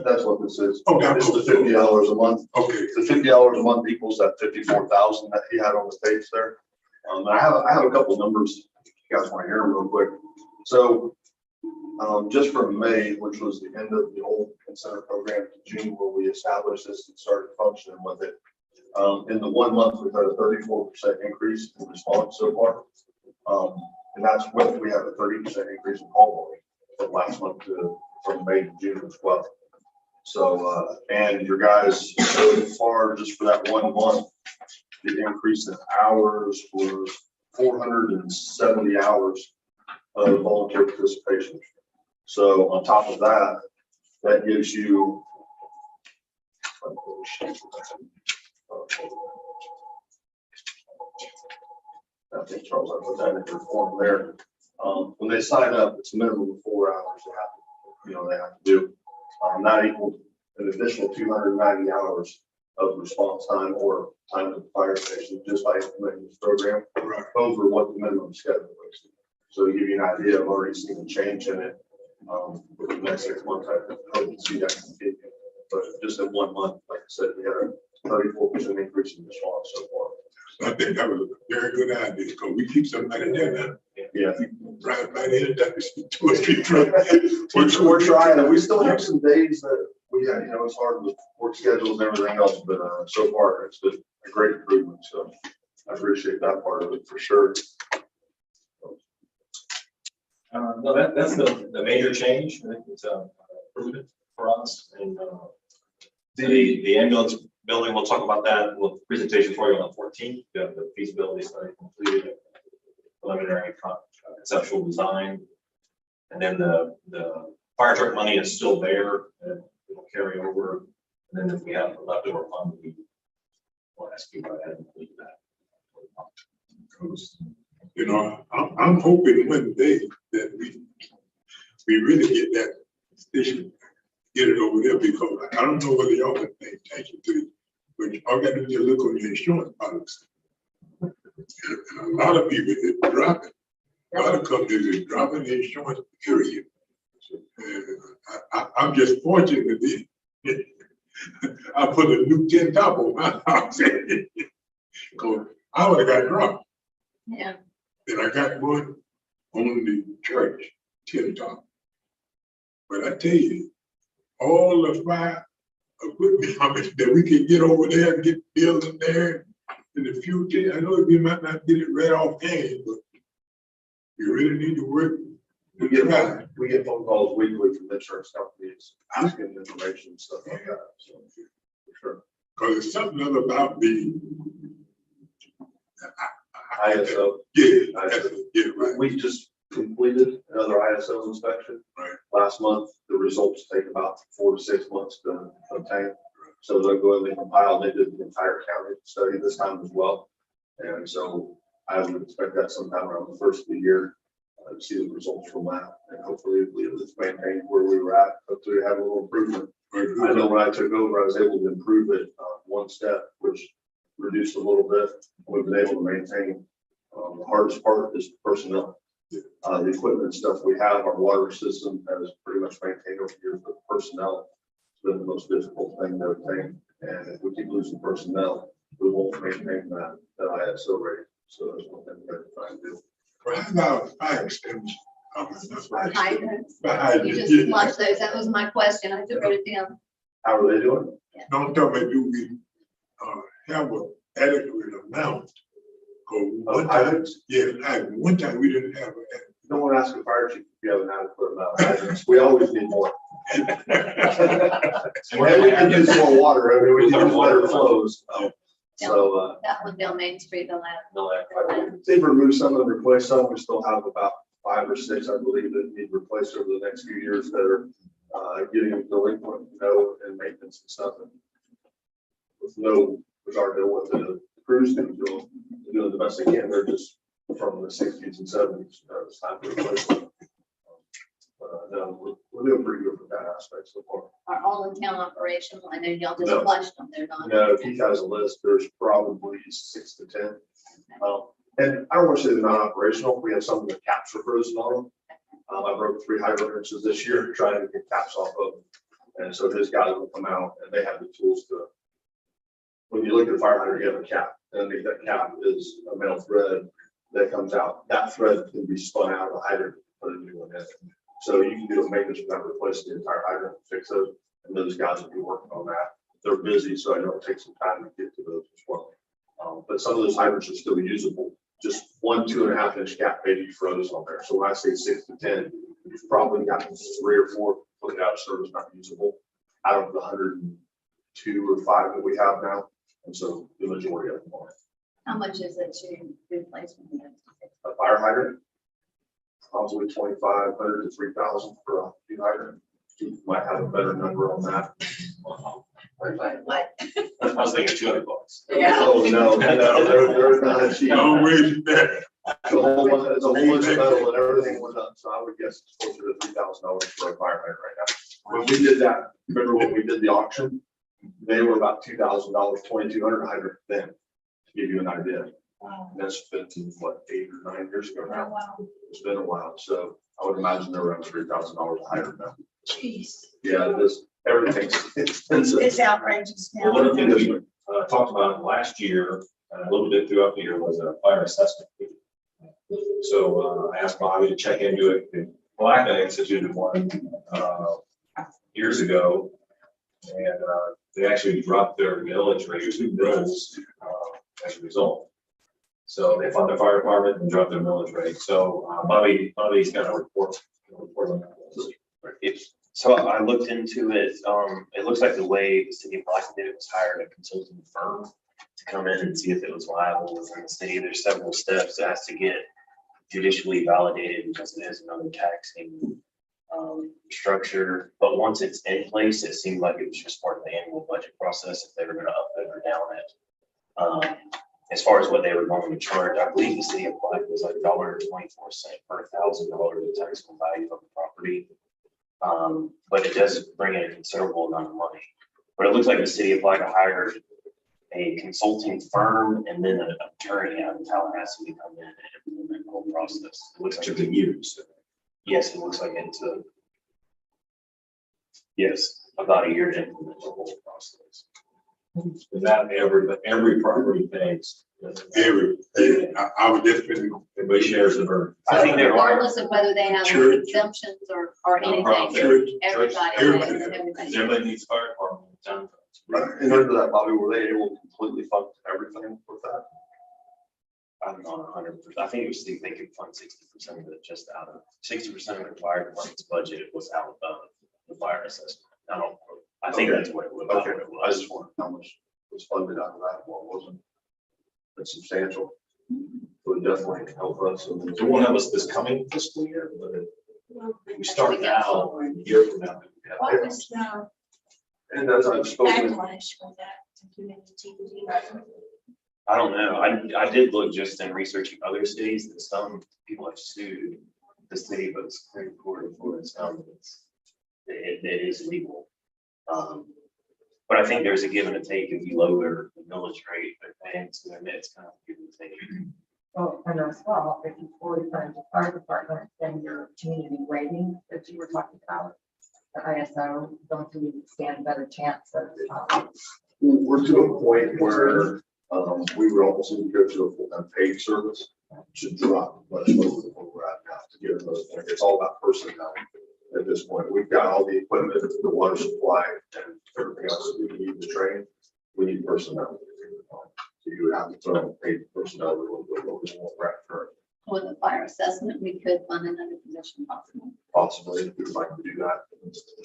That's what this is. Oh, that's It's the $50 a month. Okay. The $50 a month equals that 54,000 that he had on the page there. I have a couple numbers. If you guys want to hear them real quick. So just from May, which was the end of the old incentive program, to June, where we established this and started functioning with it. In the 1 month, we've had a 34% increase in response so far. And that's when we had a 30% increase in call volume from last month to from May to June as well. So, and your guys so far, just for that 1 month, the increase in hours was 470 hours of volunteer participation. So on top of that, that gives you I think Charles, I put that in your form there. When they sign up, it's a minimum of 4 hours they have to do. That equals an additional 290 hours of response time or time at the fire station, just by implementing this program over what the minimum schedule is. So to give you an idea, I've already seen a change in it. For the next 6 months, I hope to see that continue. But just in 1 month, like I said, we had a 34% increase in response so far. I think that was a very good idea because we keep somebody there now. Yeah. Right in, that's 2 or 3 trucks. We're trying, and we still have some days that we have, it's hard with work schedules and everything else, but so far it's been a great improvement. So I appreciate that part of it for sure. No, that's the major change. I think it's improvement for us. And the ambulance building, we'll talk about that. We'll presentation for you on the 14th. We have the feasibility study completed, preliminary conceptual design, and then the fire truck money is still there and it'll carry over. And then if we have leftover fund, we'll ask you about that and complete that. Because, you know, I'm hoping one day that we really get that station, get it over there, because I don't know whether y'all can pay attention to it, but all got to do is look on your insurance policy. And a lot of people is dropping, a lot of companies is dropping the insurance period. And I'm just fortunate that I put a new tin top on my house. Because I would have got dropped. Yeah. And I got one on the church tin top. But I tell you, all the fire equipment that we can get over there and get building there in the future, I know you might not get it right off hand, but you really need to work. We get phone calls weekly from insurance companies asking information and stuff like that, so, for sure. Because there's something other about the ISO. Yeah, right. We just completed another ISO inspection. Right. Last month, the results take about 4 to 6 months to obtain. So they'll go in and compile, they did the entire county study this time as well. And so I would expect that sometime around the first of the year, to see the results from that. And hopefully it's maintained where we were at, hopefully have a little improvement. I know when I took over, I was able to improve it one step, which reduced a little bit. We've been able to maintain. The hardest part is personnel. The equipment stuff we have, our water system has pretty much maintained over here, but personnel has been the most difficult thing to obtain. And if we keep losing personnel, we won't maintain that ISO rate. So that's one thing we have to try and do. Well, how about fire extinguishers? Hydrants. Fire You just hydrants, yeah. flush those. That was my question. I just wrote it down. How are they doing? Don't tell me, do we have an adequate amount? Cause one time, Hydrants? yeah, one time we didn't have an No one asks the fire chief if you have an adequate amount of hydrants. We always need more. adequate. And we can use more water. I mean, we can use better flows. So, That one down Main Street, the last. they've removed some and replaced some. We still have about 5 or 6, I believe, that need replaced over the next few years that are getting delinquent, and maintenance and stuff. And with no regard to what the crews can do, they're doing the best they can. They're just from the 60s and 70s. It's time to replace them. No, we're doing pretty good with that aspect so far. Are all in town operational? I know y'all just No. flushed them. They're not. No, Keith has a list. There's probably 6 to 10. And I don't want to say they're not operational. We have some of the caps are frozen on them. I broke 3 hydrants this year trying to get caps off of them. And so his guys will come out and they have the tools to, when you look at the fire hydrant, you have a cap. And underneath that cap is a metal thread that comes out. That thread can be spun out of the hydrant, put a new one in. So you can do a maintenance without replacing the entire hydrant, fix it. And those guys will be working on that. They're busy, so I know it takes some time to get to those as well. But some of those hydrants are still usable. Just 1 2.5 inch cap maybe froze on there. So when I say 6 to 10, you've probably got 3 or 4 put out of service not usable out of the 102 or 5 that we have now. And so the majority of them are. How much is it to replace one? A fire hydrant, probably 2,500 to 3,000 for a new hydrant. You might have a better number on that. What? I was thinking $200. Yeah. Oh, no, they're not cheap. No way back. It's a whole bunch of metal and everything went up, so I would guess it's closer to $3,000 for a fire hydrant right now. When we did that, remember when we did the auction? They were about $2,000, 2,200 hydrant then, to give you an idea. Wow. And that's been, what, 8 or 9 years ago Oh, now? wow. It's been a while, so I would imagine they're around $3,000 a hydrant now. Jeez. Yeah, everything's expensive. It's outrageous Well, now. one of the things that we talked about last year, and a little bit throughout the year, was a fire assessment. So I asked Bobby to check into it. Black instituted one years ago, and they actually dropped their millage rate to mills as a result. So they fund the fire department and dropped their millage rate. So Bobby's got a report on that. So I looked into it. It looks like the way the city of Blackton did it was hired a consulting firm to come in and see if it was viable within the city. There's several steps that has to get judicially validated because it is another taxing structure. But once it's in place, it seemed like it was just part of the annual budget process if they were going to up it or down it. as far as what they were going to charge, I believe the city applied was like $1.24 per $1,000 of taxable value of the property. But it does bring in a considerable amount of money. But it looks like the city applied to hire a consulting firm and then an attorney out of Tallahassee to come in and implement the whole process. It looks like Took a year. So. yes, it looks like it took, yes, about a year to implement the whole process. Is that every property pays? I would definitely. Everybody shares the burden. I think there are, Regardless of whether they have Church. exemptions or anything, Nonprofit. everybody. Everybody. everybody. Everybody needs fire department. Town. And under that, Bobby, were they able to completely fund everything with that? I'm not 100%. I think it was, they could fund 60% of it just out of, 60% of the fire department's budget was out of the fire assessment. I think that's what it was. Okay, I just wondered how much was funded out of that, what wasn't. It's substantial. Would definitely help us. So we won't have us this coming fiscal year, but if we start now, a year from now. What was the And as I've spoken, backlash for that community? I don't know. I did look just in researching other cities that some people have sued the city, but the Supreme Court of Florida has found that it is legal. But I think there's a give and a take if you lower the millage rate, they're paying, so it's kind of give and take. Well, and as well, if you fully fund the fire department, then your community rating that you were talking about, the ISO, don't you stand a better chance of, we're to a point where we would almost need to go to a full-time paid service to drop much lower than where we're at now to get another point. It's all about personnel at this point. We've got all the equipment, the water supply, and everything else that we need to train. We need personnel. So you would have to throw paid personnel a little bit lower than what we're at currently. With the fire assessment, we could fund another position possibly. Possibly, if we would like to do that.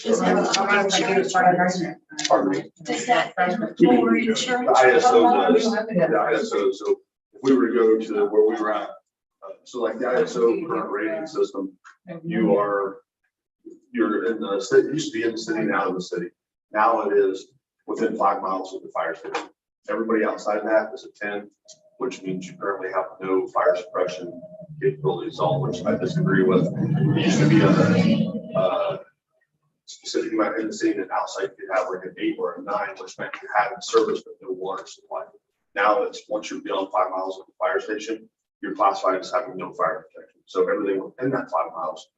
Is there a insurance? Pardon me. Does that lower insurance? The ISO does, the ISO, so if we were to go to where we were at, so like the ISO current rating system, you're in the city, it used to be in the city and out of the city. Now it is within 5 miles of the fire station. Everybody outside that is a 10, which means you currently have no fire suppression capabilities, all which I disagree with. It used to be a specific amount in the city, and outside you could have like an 8 or a 9, which meant you had service but no water supply. Now it's once you're beyond 5 miles of the fire station, you're classified as having no fire protection. So everything within that 5 miles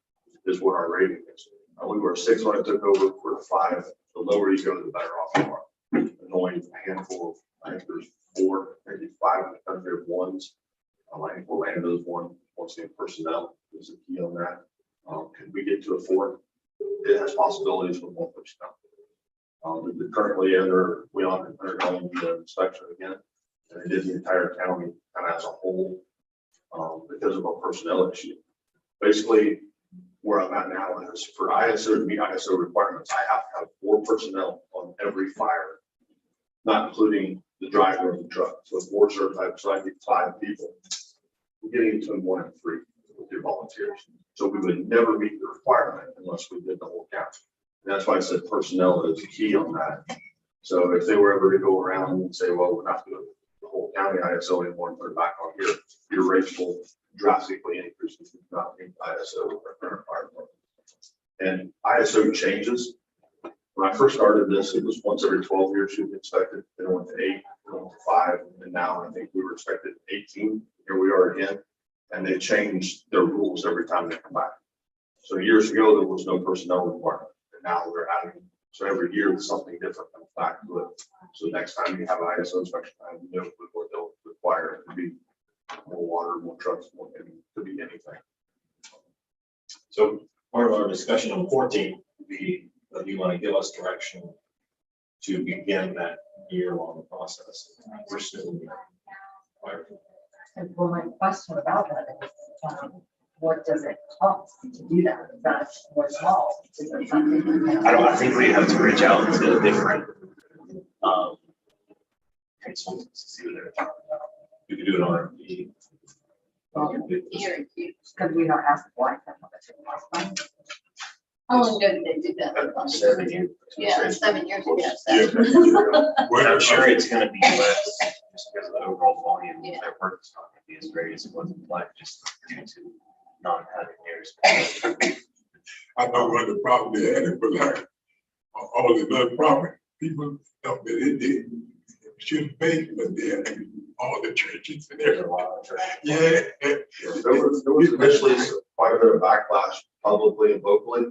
is what our rating is. We were 6 when I took over, we're 5. The lower you go, the better off you are. There's only a handful of, I think there's 4, maybe 5 in the country of ones. I think Orlando's one, once again, personnel is a key on that. Could we get to a 4? It has possibilities with more personnel. Currently we are undergoing the inspection again, and they did the entire county kind of as a whole because of our personnel issue. Basically, where I'm at now is for ISO to meet ISO requirements, I have to have 4 personnel on every fire, not including the driver of the truck. So it's 4 certified, so I need 5 people. We're getting between 1 and 3 with your volunteers. So we would never meet the requirement unless we did the whole county. And that's why I said personnel is key on that. So if they were ever to go around and say, well, we're not doing the whole county ISO anymore and put it back on here, your rates will drastically increase if you do not meet ISO with our current fire department. And ISO changes. When I first started this, it was once every 12 years you'd be inspected. Then it went to 8, then it went to 5, and now I think we were inspected 18. Here we are again, and they changed their rules every time they come back. So years ago there was no personnel requirement, and now we're adding. So every year there's something different comes back to it. So next time you have an ISO inspection, I know what they'll require. It could be more water, more trucks, more, it could be anything. So part of our discussion on 14 would be that you want to give us direction to begin that year-long process. well, my question about that is, what does it cost to do that? That's what's small. Is it something? I think we have to reach out to different consultants to see what they're talking about. We could do an RFP. Could we not ask why? How long ago did they do that? 7 years. Yeah, 7 years ago. And I'm sure it's gonna be less just because of the overall volume, Yeah. their work is not gonna be as great as it was in life, just due to not having theirs. I know what the problem they had, but like, all the other property, people felt that they shouldn't pay, but they had all the churches and There's a everything. lot of trash. Yeah. There was initially quite a bit of backlash publicly and locally,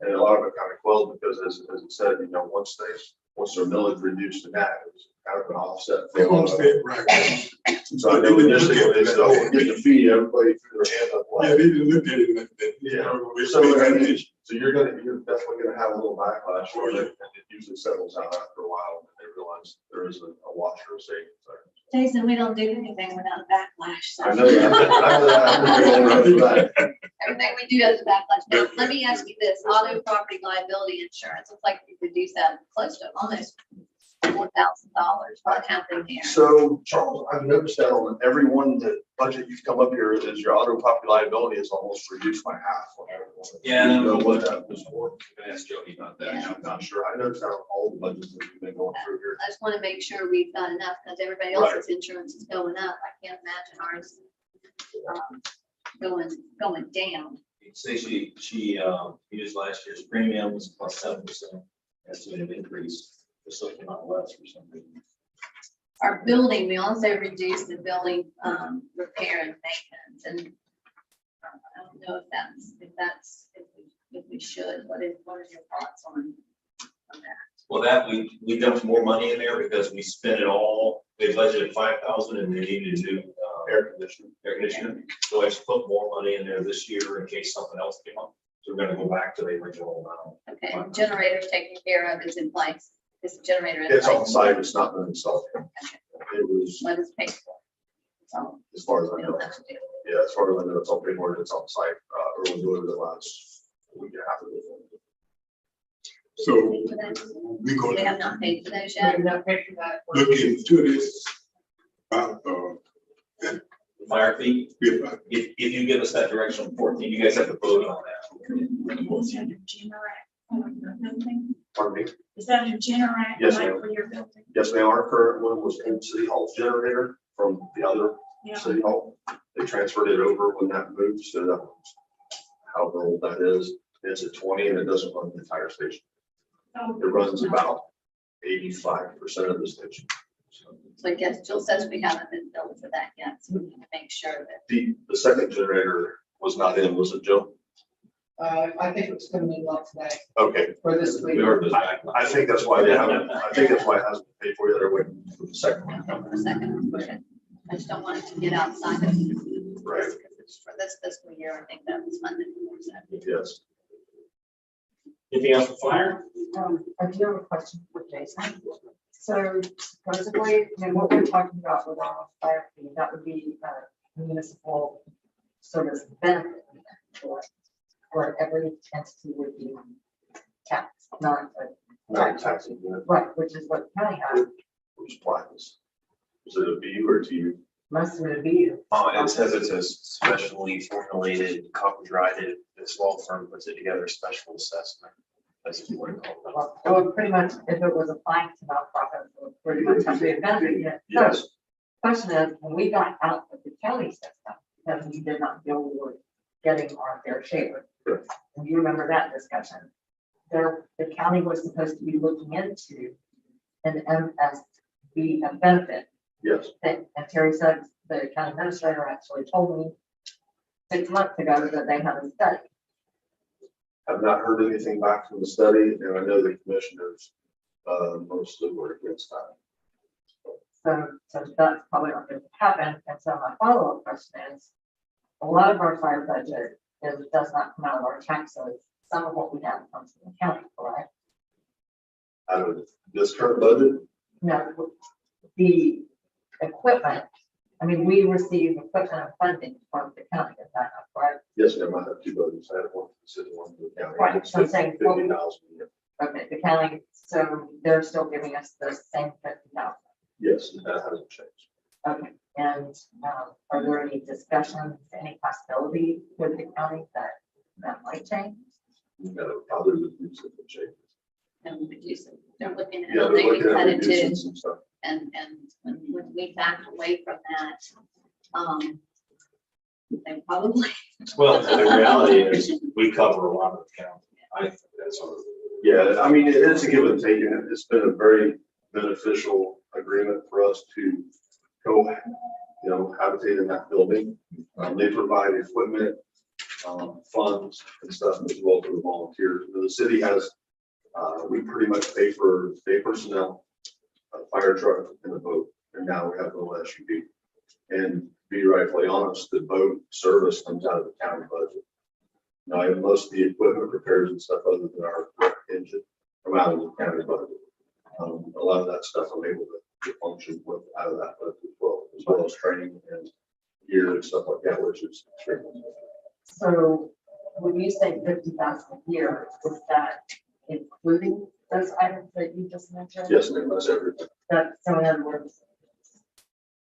and a lot of it kind of quelled because as it said, you know, once their millage reduced to that, it was kind of an offset. They won't say it right. So I know initially when they said, oh, we're getting a fee, everybody threw their hand up. Yeah, they didn't look at it like that. You Yeah. know, it's So, big I mean, issue. so you're definitely gonna have a little backlash for it, and it usually settles out after a while, and they realize there is a washer of savings there. Jason, we don't do anything without backlash. so- I know that. I know that. Everything we do has a backlash. Now, let me ask you this, auto property liability insurance, looks like you reduced that close to almost $4,000. What happened here? So Charles, I've noticed that on every one that budget you've come up here is your auto property liability is almost reduced by half. on every one. Yeah. I don't know what that was for. I'm gonna ask Jody about that. Yeah. I'm not sure. I noticed that on all the budgets that we've been going through here. I just want to make sure we've got enough, because everybody else's insurance is going up. I can't imagine ours going down. Say she used last year's premiums plus 7%. Estimated increase, just looking on less for some reason. Our building, we also reduced the building repair and maintenance, and I don't know if we should. What are your thoughts on that? Well, that we dumped more money in there because we spent it all. They budgeted 5,000 and they needed to do air conditioner. So I just put more money in there this year in case something else came up. So we're gonna go back to the original amount. Okay, and generator's taken care of, it's in place. This generator in It's on place. site, it's not been installed. It was, What is paid for? So as far as I we know, don't have to do. yeah, as far as I know, it's on paperwork, it's on site, early delivery the last week and a half ago. So Paid for those? we They gonna have not paid for those yet? Not pay for that. look into this about, Fire fee, if if you give us that direction on 14, you guys have to vote on that. Pardon me? Is that a Generac Yes, like ma'am. for your building? Yes, ma'am, our current one was in City Hall's generator from the other Yeah. City Hall. They transferred it over when that moved, so that was however old that is. It's at 20 and it doesn't run the entire station. Oh, It runs about 85% of the station. So So I guess Jill says we haven't been billed for that yet, so we need to make sure that. the second generator was not in, was it, Joe? I think it's gonna be like today Okay, for this week. We are just back. I think that's why they haven't, I think that's why it hasn't been paid for yet. They're waiting for the second one. For a second, okay. I just don't want it to get outside of. Right. For this fiscal year, I think that was funded. So. Yes. Anything else for fire? I do have a question for Jason. So supposedly, what we're talking about with our fire fee, that would be municipal sort of benefit for every entity would be taxed, not Not taxing unit, right, which is what the county has. which applies. Is it a B or a T? Most of it would be. It says it's a specially formulated, copyrighted, this law firm puts it together, a special assessment. That's what you want to call it. Well, it would pretty much, if it was applying to nonprofits, it would pretty much have to be a benefit unit. So, Yes. question is, when we got out of the county system, because we did not feel we were getting our fair share. Sure. And you remember that discussion? The county was supposed to be looking into an MSB, a benefit Yes. thing. And Terry said, the county administrator actually told me 6 months ago that they had a study. Have not heard anything back from the study, and I know the commissioners, mostly were against that. So that's probably not going to happen. And so my follow-up question is, a lot of our fire budget does not come out of our taxes. Some of what we have comes from the county, correct? Out of this current budget, No, the equipment, I mean, we receive equipment and funding from the county, is that not correct? yes, ma'am, I have two budgets. I have one for the city, one for the county. Right, so I'm saying, well, 50,000, yeah. Okay, the county, so they're still giving us the same 50,000. Yes, that hasn't changed. Okay, and are there any discussions, any possibility with the county that might change? No, other than these have been changed. And reduce it. They're looking at, Yeah, I think we they're cut looking at it reducing to, some stuff. and when we backed away from that, then probably. Well, the reality is, we cover a lot of the county. I think that's sort of. Yeah, I mean, it's a give and take, and it's been a very beneficial agreement for us to go, habitate in that building. They provide equipment, funds and stuff as well for the volunteers. The city has, we pretty much pay for day personnel, a fire truck and a boat, and now we have a little SUV. And to be rightfully honest, the boat service comes out of the county budget. Now, I have most of the equipment repairs and stuff other than our engine come out of the county budget. A lot of that stuff I'm able to function with out of that budget as well as training and gear and stuff like that, which is extremely. So when you say 50,000 a year, is that including those items that you just mentioned? Yes, ma'am, that's everything. So in other words,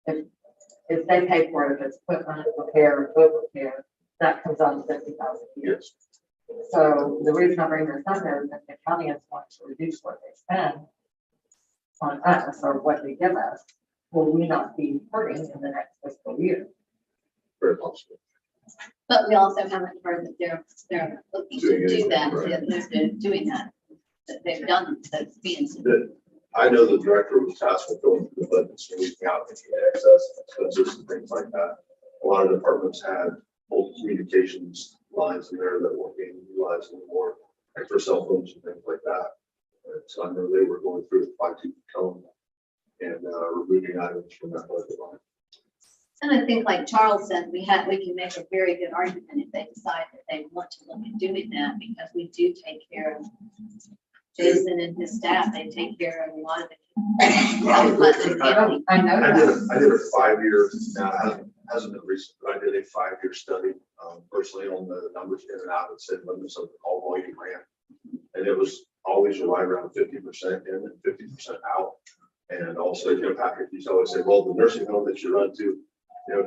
if they pay for it, if it's equipment repair, boat repair, that comes on to 50,000 a year. Yes. So the reason I bring this up is that the county is wanting to reduce what they spend on us or what they give us, will we not be hurting in the next fiscal year? Very possible. But we also haven't heard that they're looking to Doing do it, that, right. they're doing that, that they've done, that's being. I know the director was tasked with going through the budget, so we can out any excess expenses and things like that. A lot of departments had old communications lines in there that weren't being utilized anymore, like for cell phones and things like that. So I know they were going through the fine-tooth comb and removing items from that budget line. And I think like Charles said, we can make a very good argument if they decide that they want to look at doing that, because we do take care of Jason and his staff, they take care of a lot of it. I know that. I did a 5-year, now it hasn't been recent, but I did a 5-year study personally on the numbers in and out and said limits of the call volume ran. And it was always right around 50% in and 50% out. And also, Patrick used to always say, well, the nursing home that you run to,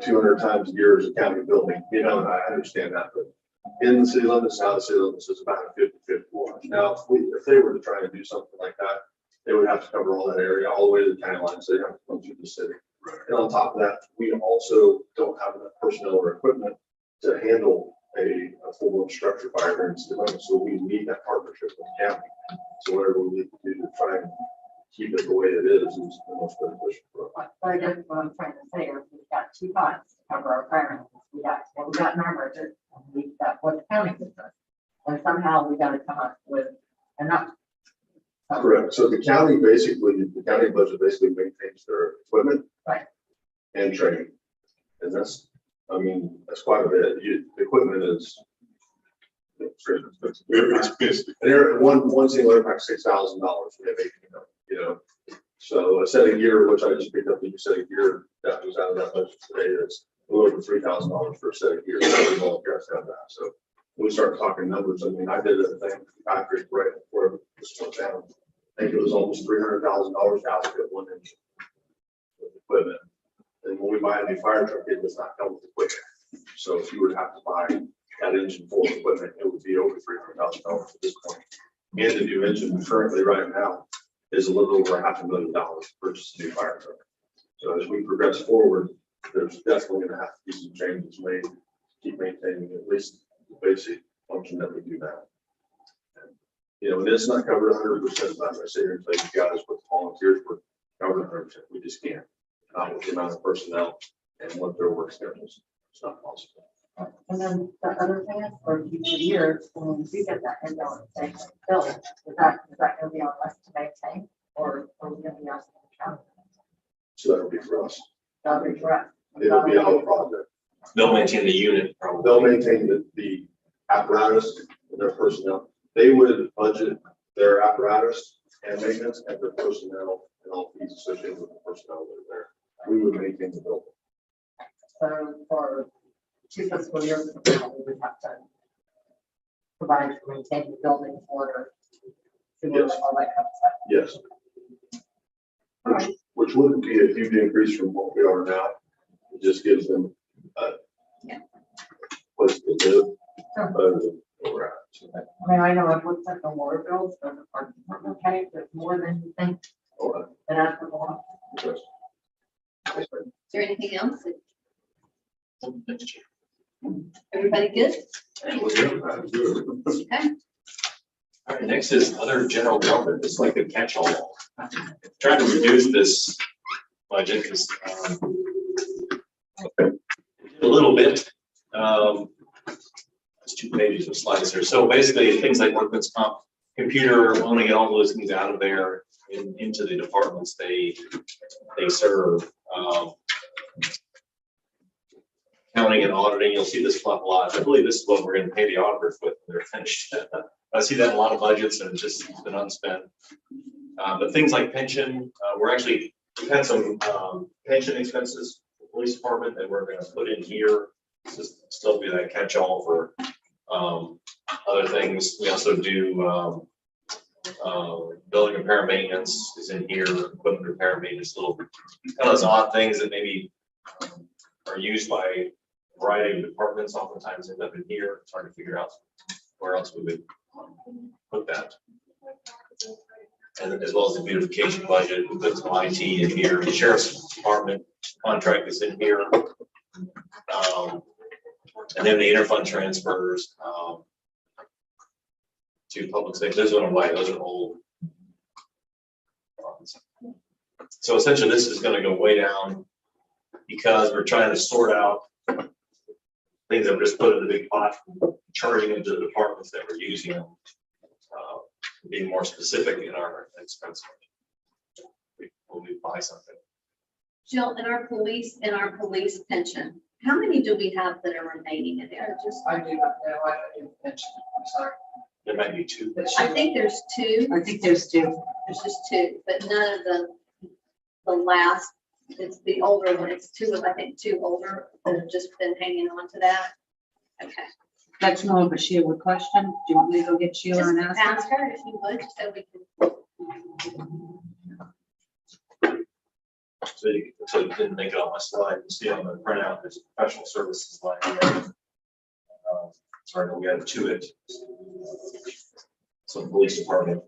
200 times a year is a county building, and I understand that, but in the city limits, now the city limits is about a 50-50 watch. Now, if they were to try to do something like that, they would have to cover all that area all the way to the county line, so they have to come through the city. And on top of that, we also don't have enough personnel or equipment to handle a full-blown structure fire here in the city limits, so we need that partnership with the county. So whatever we need to do to try and keep it the way it is the most beneficial for us. But I guess what I'm trying to say is we've got 2 pots to cover our fire. We got in our budget, and we've got what the county gives us. And somehow we got to come up with enough. Correct. So the county budget basically maintains their equipment. Right. And training. And that's quite a bit. The equipment is. Very expensive. And there, one single aircraft, $6,000. We have 18, So a set of gear, which I just picked up, you said a gear that was out of that budget today, that's a little over $3,000 for a set of gear. Every volunteer has to have that. So we start talking numbers. I did a thing, Patrick, right before this went down. I think it was almost $300,000 to outfit one engine with equipment. And when we buy a new fire truck, it does not come with equipment. So if you were to have to buy that engine full of equipment, it would be over $300,000 at this point. And the new engine currently right now is a little over $500,000 to purchase a new fire truck. So as we progress forward, there's definitely going to have to be some changes made to keep maintaining at least the basic function that we do now. And it's not covered 100%. I'm not going to sit here and tell you guys with volunteers we're covered 100%. We just can't. Not with the amount of personnel and what their work schedules. It's not possible. And then the other thing is for future years, when we do get that $10 tank built, is that going to be on us to maintain, or are we going to be asking the county? So that'll be for us. That'll be correct. It'll be our project. They'll maintain the unit, probably. They'll maintain the apparatus and their personnel. They would budget their apparatus and maintenance and their personnel and all fees associated with the personnel that are there. We would maintain the building. So for 2 fiscal years from now, we would have to provide to maintain the building order. Yes. All that kind of stuff. Yes. Which wouldn't be a huge increase from what we are now. It just gives them a place to live. Better than where we're at. So, I mean, I know I've looked at the water bills, but the park department pay, there's more than you think. all right. And that's the law. Yes. there anything else? Everybody good? Okay. All right, next is other general government. It's like a catch-all. Trying to reduce this budget is a little bit. There's 2 pages of slides here. So basically, things like workman's comp, computer, I want to get all those things out of there and into the departments they serve. Counting and auditing, you'll see this flop a lot. I believe this is what we're going to pay the auditors with when they're finished. I see that in a lot of budgets and it's just been unspent. But things like pension, we've had some pension expenses for the police department that we're going to put in here. This is still be that catch-all for other things. We also do building repair and maintenance is in here, equipment repair and maintenance, little kind of those odd things that maybe are used by a variety of departments, oftentimes end up in here. It's hard to figure out where else we would put that. And as well as the beautification budget, we put some IT in here. The sheriff's department contract is in here. And then the interfund transfers to public safety. Those are white, those are old. So essentially, this is going to go way down because we're trying to sort out things that were just put in the big pot, charging into the departments that we're using them, being more specific in our expense. When we buy something. Jill, in our police pension, how many do we have that are remaining in there? I do not know, I don't do pension, I'm sorry. There might be 2. I think there's 2. I think there's 2. There's just 2, but none of the last, it's the older one. It's 2 of, I think, 2 older that have just been hanging on to that. Okay. That's more of a Sheila question. Do you want me to go get Sheila Just and ask her? ask her if you would, so we can. So you didn't make it on my slide. You see on the printout, there's a professional services line. Sorry, we added to it. Some police department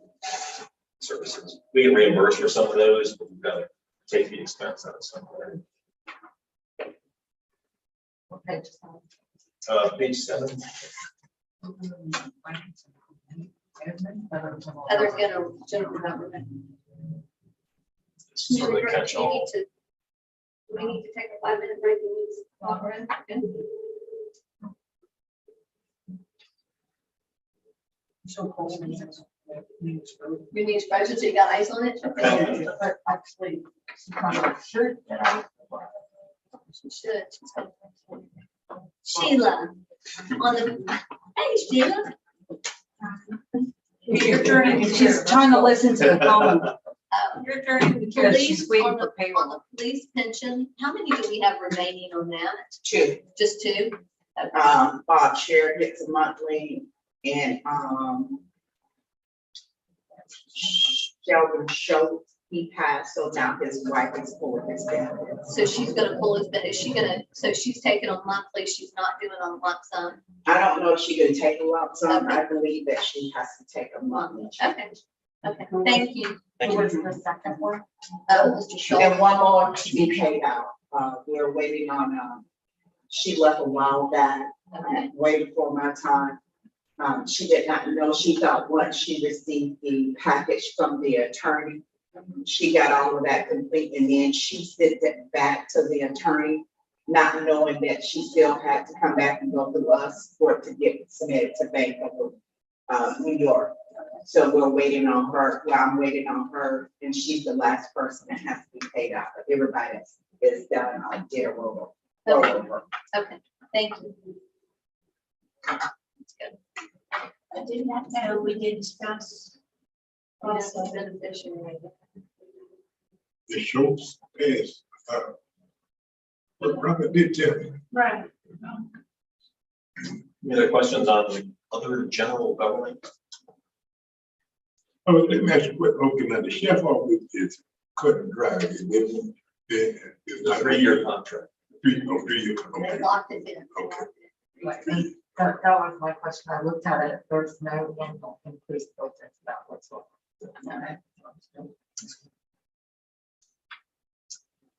services. We can reimburse for some of those, but we've got to take the expense out of somewhere. Okay. Page 7. Other general government. This is sort of the catch-all. Do we need to take a 5-minute break and use walk around? Okay. Your knees frozen, so you got ice on it? Okay. But actually, she kind of should, that I. She should. Sheila, on the, hey Sheila. Your turn. She's trying to listen to the phone. Your turn. Because she's Police, waiting on for the payroll. police pension, how many do we have remaining on that? 2. Just 2? Okay. Bob Sharer gets a monthly and, Sheldon Schultz, he passed, so now his wife is for his benefits. So she's gonna pull his, but is she gonna, so she's taking on monthly, she's not doing on lump sum? I don't know if she can take a lump sum, I believe that she has to take a monthly. Okay, okay, thank you. Who was the second one? Mr. Schultz. And one more to be paid out, we're waiting on, she left a while back, waiting for my time. She did not know, she thought once she received the package from the attorney, she got all of that complete, and then she sent it back to the attorney, not knowing that she still had to come back and go through us for it to get submitted to Bank of New York. So we're waiting on her, I'm waiting on her, and she's the last person that has to be paid out, but everybody is done, I did a roll. Okay, thank you. That's good. I did not know we did discuss. Also beneficiary. The Schultz passed. But Robert did tell me. Right. Any other questions on other general government? Oh, let me ask you, okay, now the sheriff office is cut and dry, it's not. 3-year contract. 3 year. They Okay. locked it in. Okay. That was my question. I looked at it. There's no annual increase built into that whatsoever.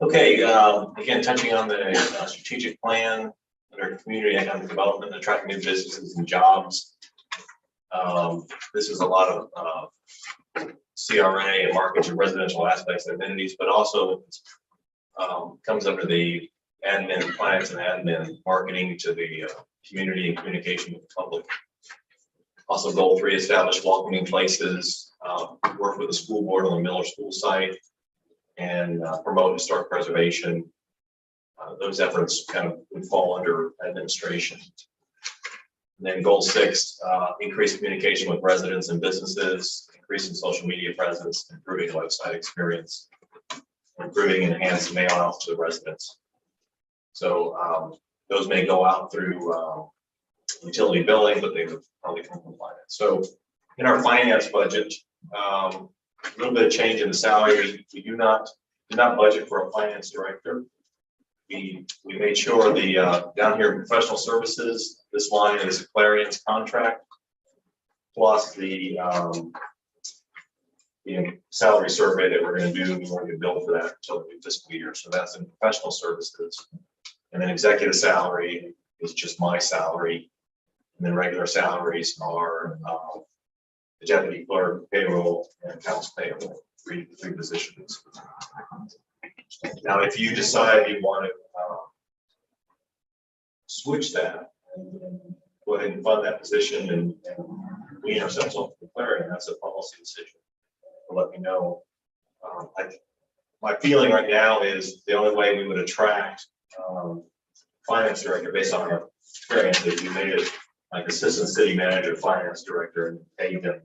Okay, again, touching on the strategic plan under community economic development, attracting new businesses and jobs. This is a lot of CRA and markets and residential aspects of amenities, but also comes under the admin, finance and admin, marketing to the community and communication with the public. Also, goal 3, establish welcoming places, work with the school board on the Miller School site, and promote historic preservation. Those efforts kind of would fall under administration. And then goal 6, increase communication with residents and businesses, increasing social media presence, improving the website experience, improving and enhanced mail out to the residents. So those may go out through utility billing, but they would probably come from finance. So in our finance budget, a little bit of change in the salary. We do not budget for a finance director. We made sure the down here in professional services, this line is a Clarion's contract plus the salary survey that we're going to do. We're going to bill for that until the fiscal year. So that's in professional services. And then executive salary is just my salary. And then regular salaries are the deputy clerk, payroll, and accounts payable, three positions. Now, if you decide you want to switch that, go ahead and fund that position and wean ourselves off the Clarion, that's a policy decision. Let me know. My feeling right now is the only way we would attract finance director based on our experience is we made it like assistant city manager, finance director, and paid them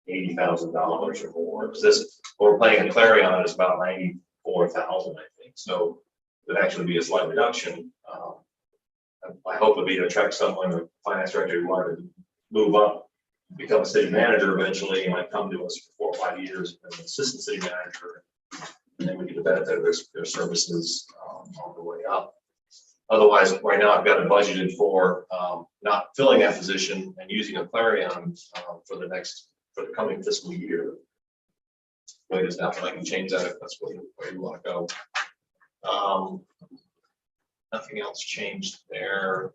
$80,000 or more. This what we're paying a Clarion is about $94,000, I think. So it would actually be a slight reduction. My hope would be to attract someone, a finance director who wanted to move up, become a city manager eventually, and might come to us for 4 or 5 years as an assistant city manager, and then we get the benefit of their services on the way up. Otherwise, right now I've got it budgeted for not filling that position and using a Clarion for the coming fiscal year. Wait, is not, I can change that if that's where you want to go. Nothing else changed there.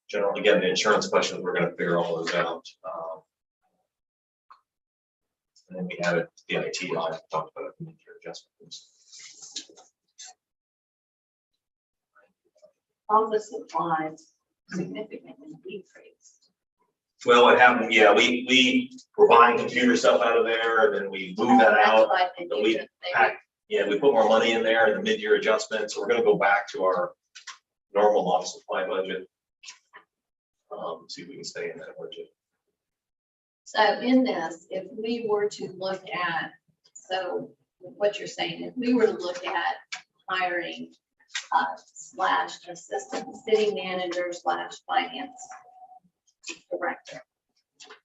Generally, again, the insurance questions, we're going to figure all those out. And then we added the IT line, talked about it, adjustments. Office supplies significantly decreased. Well, what happened, yeah, we were buying computer stuff out of there, and then we moved that out. Then we put more money in there in the mid-year adjustment, so we're going to go back to our normal office supply budget. See if we can stay in that budget. So in this, if we were to look at, so what you're saying, if we were to look at hiring slash assistant city manager slash finance director.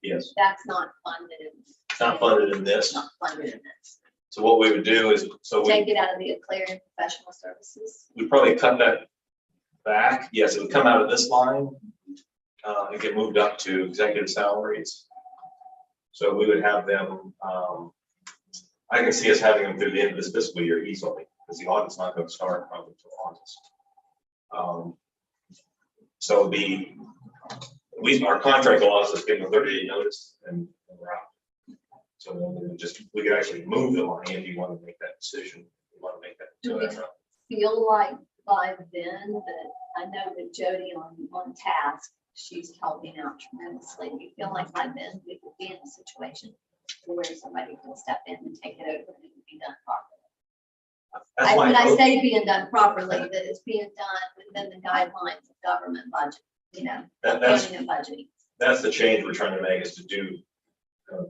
Yes. That's not funded. It's not funded in this. Not funded in this. So what we would do is, Take it out of the Clarion professional services. we probably cut that back. Yes, it would come out of this line and get moved up to executive salaries. So we would have them, I can see us having them through the end of this fiscal year easily, because the audit's not going to start probably until August. So our contract allows us to give them a 30-day notice and we're out. So we could actually move the line if you want to make that decision. You want to make that. Do we feel like by then that, I know that Jody on task, she's helping out tremendously. Do you feel like by then we could be in a situation where somebody can step in and take it over and it can be done properly? When I say being done properly, that it's being done within the guidelines of government budget, planning and budgeting. That's the change we're trying to make, is to do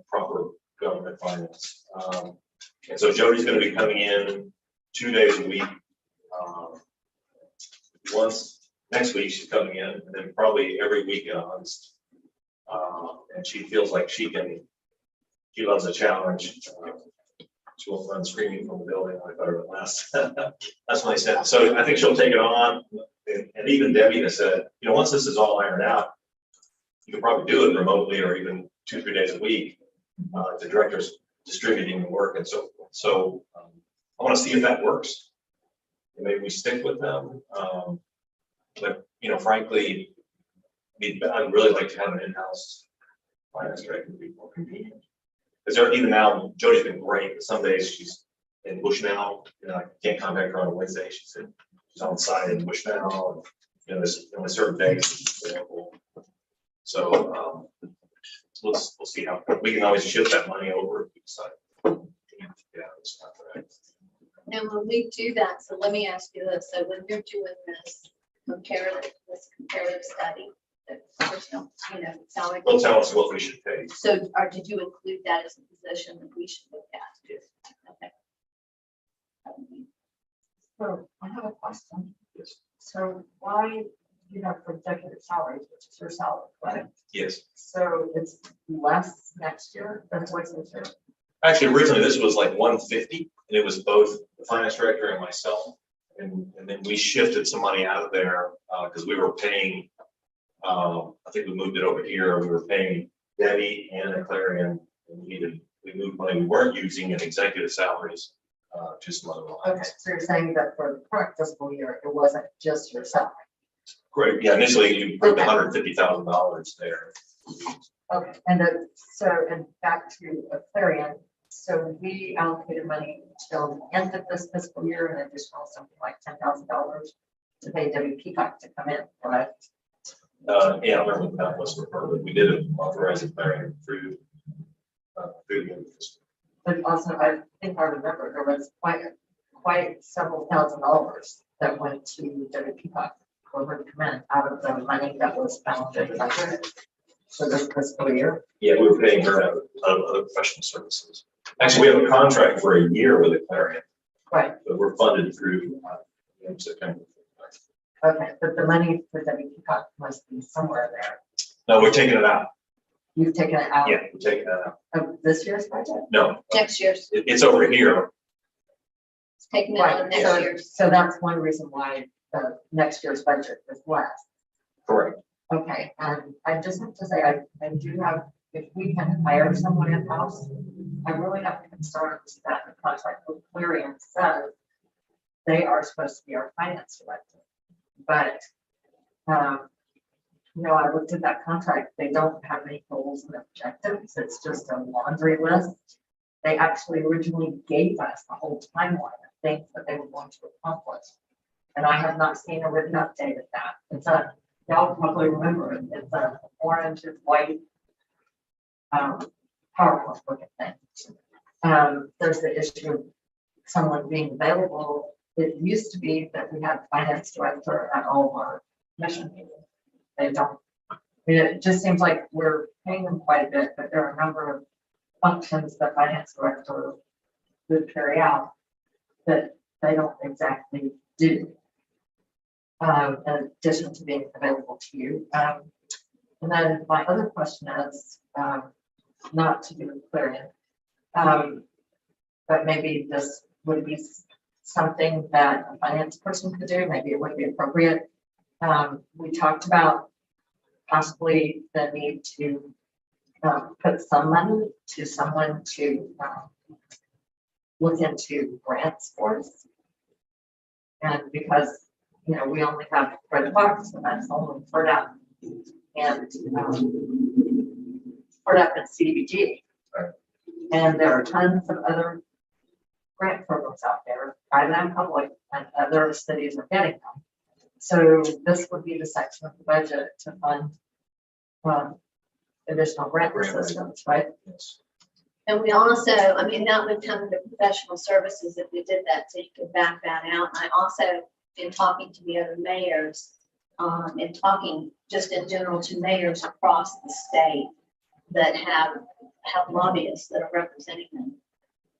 proper government finance. And so Jody's going to be coming in 2 days a week. Next week she's coming in, and then probably every week in August. And she feels like she loves a challenge. She won't run screaming from the building like I heard last. That's what I said. So I think she'll take it on. And even Debbie has said, once this is all ironed out, you can probably do it remotely or even 2 or 3 days a week. the directors distributing the work and so forth. So I want to see if that works. And maybe we stick with them. But, you know, frankly, I'd really like to have an in-house finance director be more convenient. Because there, even now, Jody's been great, but some days she's in Bushnell, you know, I can't contact her on a Wednesday, she's on site in Bushnell, and, you know, there's only certain days she's available. So, we'll see how, we can always shift that money over if we decide. Yeah, it's not right. Now, when we do that, so let me ask you this, so when you're doing this comparative study, that there's no, you know, salary. They'll tell us what we should pay. So, or did you include that as a position that we should look at? Okay. So I have a question. Yes. So why, you know, for executive salaries, which is your salary, right? Yes. So it's less next year than it was this year? Actually, originally this was like 150, and it was both the finance director and myself. And then we shifted some money out of there because we were paying, I think we moved it over here. We were paying Debbie and Clarion, and we moved money we weren't using in executive salaries to some other Okay, lines. so you're saying that for the current fiscal year, it wasn't just your salary? Great. Yeah, initially you put $150,000 there. Okay, and then, so, and back to Clarion, so we allocated money till the end of this fiscal year, an additional something like $10,000 to pay Debbie Peacock to come in, correct? Yeah, I remember that was referred, but we did authorize it Clarion through the end of this. But also, I think I remember there was quite several $1,000s that went to Debbie Peacock for her to come in out of the money that was found in the budget for this fiscal year. Yeah, we were paying her out of other professional services. Actually, we have a contract for a year with a Clarion, Right, but we're funded through September. okay, but the money for Debbie Peacock must be somewhere there. No, we're taking it out. You've taken it out Yeah, we're taking that out. of this year's budget? No, Next year's, it's over here. it's taking it on Right, next year's. so that's one reason why the next year's budget is less. Correct. Okay, and I just have to say, I do have, if we can hire someone in-house, I really have concerns that the contract with Clarion says they are supposed to be our finance director. But, you know, I looked at that contract, they don't have any goals and objectives, it's just a laundry list. They actually originally gave us the whole timeline of things that they were going to accomplish. And I have not seen a written update of that. It's a, y'all probably remember it, it's a orange and white PowerPoint looking thing. There's the issue of someone being available. It used to be that we had finance director at all of our mission meetings. They don't. I mean, it just seems like we're paying them quite a bit, but there are a number of functions that finance director would carry out that they don't exactly do. In addition to being available to you. And then my other question is, not to do with Clarion, but maybe this would be something that a finance person could do, maybe it would be appropriate. We talked about possibly the need to put some money to someone to look into grants for us. And because, you know, we only have Red Box and that's only for that. And for that and CDBG. And there are tons of other grant programs out there, private and public, and other cities are getting them. So this would be the section of the budget to fund additional grant assistance, right? Yes. And we also, I mean, that would come to professional services if we did that, so you could back that out. I also, in talking to the other mayors, and talking just in general to mayors across the state that have lobbyists that are representing them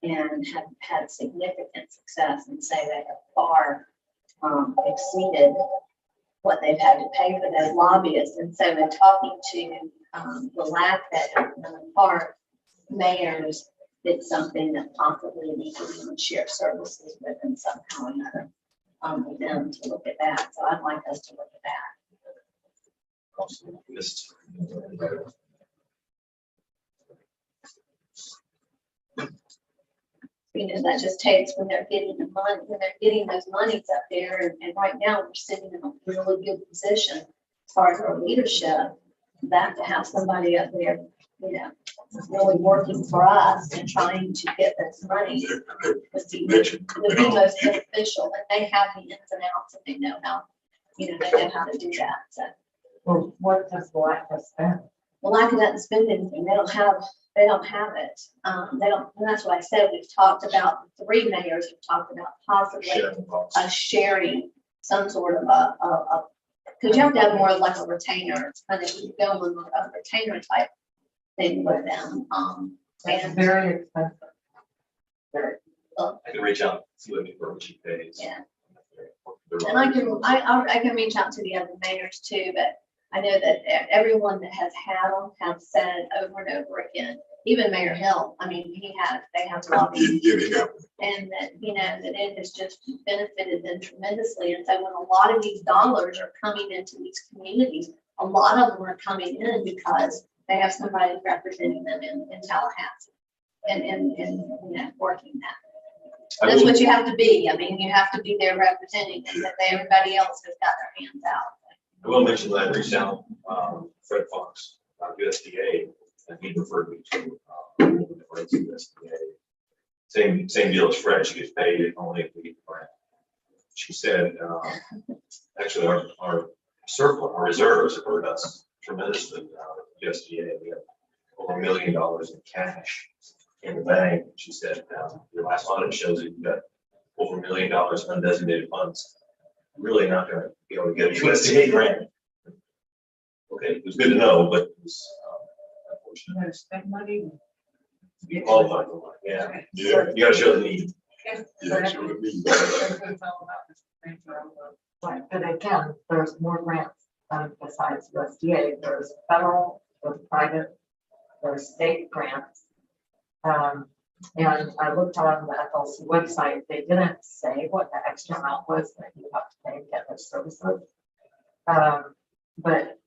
and have had significant success and say they have far exceeded what they've had to pay for those lobbyists. And so in talking to the LAC that part mayors, it's something that possibly we can share services with them somehow or another with them to look at that. So I'd like us to look at that. Also, this. that just takes when they're getting the money, when they're getting those monies up there. And right now we're sitting in a really good position as far as our leadership, that to have somebody up there, really working for us and trying to get this money would be most beneficial. And they have the ins and outs and they know how, they know how to do that. So. Well, what does the lack of spend? The lack of that spend anything, they don't have it. They don't, and that's what I said, we've talked about, 3 mayors have talked about possibly sharing some sort of because you have to have more like a retainer, kind of go with a retainer type thing with them. It's And very expensive. Very. I can reach out, see what she pays. Yeah. And I can reach out to the other mayors too, but I know that everyone that has had them have said over and over again, even Mayor Hill, I mean, they have lobbied. And that, that it has just benefited them tremendously. And so when a lot of these dollars are coming into these communities, a lot of them are coming in because they have somebody representing them in Tallahassee and working that. That's what you have to be. I mean, you have to be there representing them, but everybody else has got their hands out. I will mention that I reached out, Fred Fox, USDA, and he referred me to, USDA. Same deal as Fred, she gets paid only if we get the grant. She said, actually our surplus, our reserves have hurt us tremendously, USDA. We have over $1 million in cash in the bank. She said, your last audit shows that you've got over $1 million undesignated funds. Really not gonna be able to get a USDA grant. Okay, it was good to know, but it was unfortunate. Spend money. You qualified for one, yeah. You gotta show the need. Right, but again, there's more grants besides USDA. There's federal, there's private, there's state grants. And I looked on the FLC website, they didn't say what the extra amount was that you have to pay to get those services. But.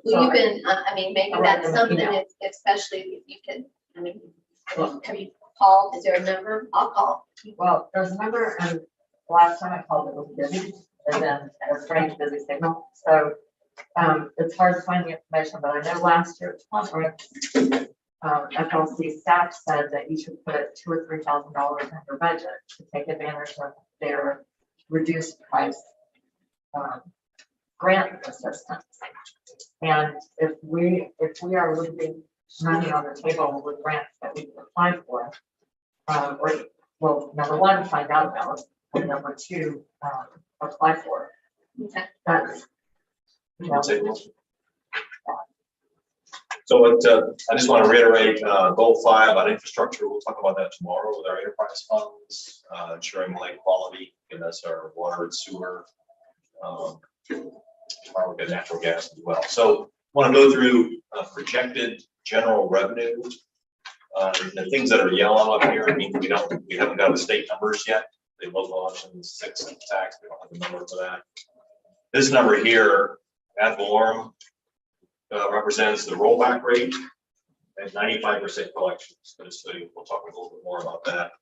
Well, you can, I mean, maybe that's something, especially if you can, I mean, have you called? Is there a number? I'll call. Well, there's a number, and last time I called it was busy, and then a strange busy signal. So it's hard to find the information, but I know last year at conference, FLC staff said that you should put $2,000 or $3,000 in your budget to take advantage of their reduced price grant assistance. And if we are leaving money on the table with grants that we can apply for, well, number one, find out about, and number two, apply for. Okay. That's, So I just want to reiterate, goal 5 on infrastructure. We'll talk about that tomorrow with our enterprise funds, ensuring lake quality, and that's our water and sewer. We've got natural gas as well. So I want to go through projected general revenue. The things that are yellow up here mean we haven't got the state numbers yet. The local option 6 tax, we don't have the number for that. This number here, ad valorem, represents the rollback rate at 95% collections. So we'll talk a little bit more about that.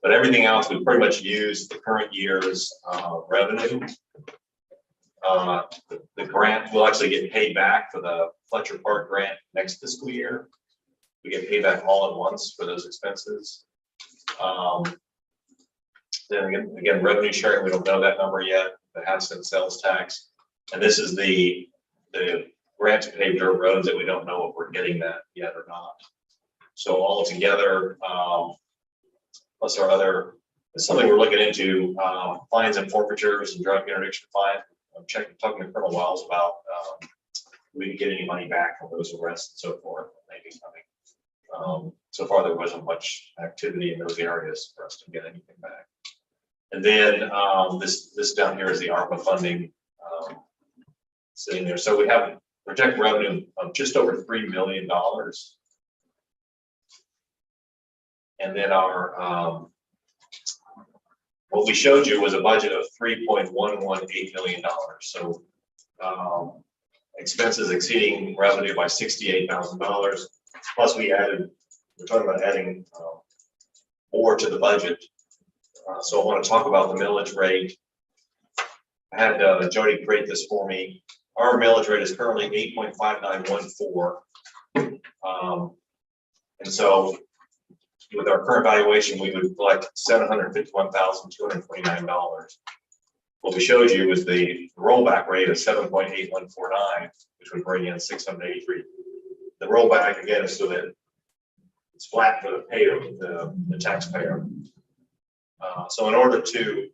But everything else, we pretty much use the current year's revenue. The grant will actually get paid back for the Fletcher Park grant next fiscal year. We get paid back all at once for those expenses. Then again, revenue sharing, we don't know that number yet. The half-cent sales tax, and this is the grant to pave dirt roads that we don't know if we're getting that yet or not. So all together, plus our other, it's something we're looking into, fines and forfeitures and drug interdiction fine. I'm talking to Colonel Wells about we didn't get any money back from those arrests and so forth. Maybe coming. So far, there wasn't much activity in those areas for us to get anything back. And then this down here is the ARPA funding sitting there. So we have projected revenue of just over $3 million. And then our what we showed you was a budget of $3.118 million. So expenses exceeding revenue by $68,000. Plus we added, we're talking about adding or to the budget. So I want to talk about the millage rate. I had Jody create this for me. Our millage rate is currently 8.5914. And so with our current valuation, we would collect $751,229. What we showed you was the rollback rate of 7.8149, which would bring in 683. The rollback again is so that it's flat for the payer, the taxpayer. So in order to,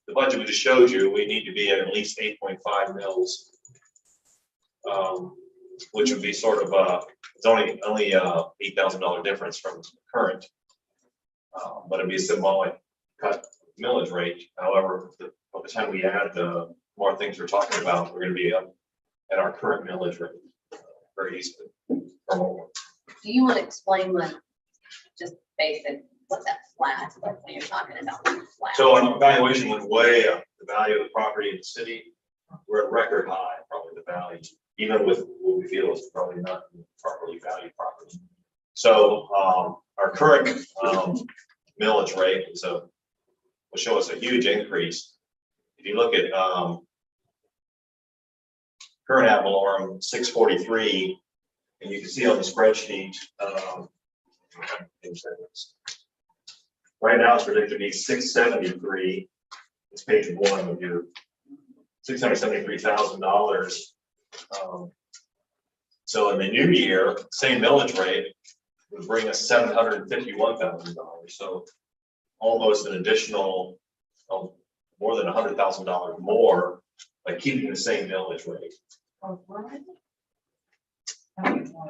the budget we just showed you, we need to be at least 8.5 mils, which would be sort of it's only $8,000 difference from current, but it'd be a symbolic cut millage rate. However, by the time we add the more things we're talking about, we're going to be up at our current millage rate very easily. Do you want to explain what, just basic, what that flat, like when you're talking about flat? So our valuation went way up. The value of the property in the city, we're at record high, probably the value, even with what we feel is probably not properly valued property. So our current millage rate will show us a huge increase. If you look at current ad valorem 643, and you can see on the spreadsheet, right now it's predicted to be 673. It's page 1 of your $673,000. So in the new year, same millage rate would bring us $751,000. So almost an additional, more than $100,000 more by keeping the same millage rate.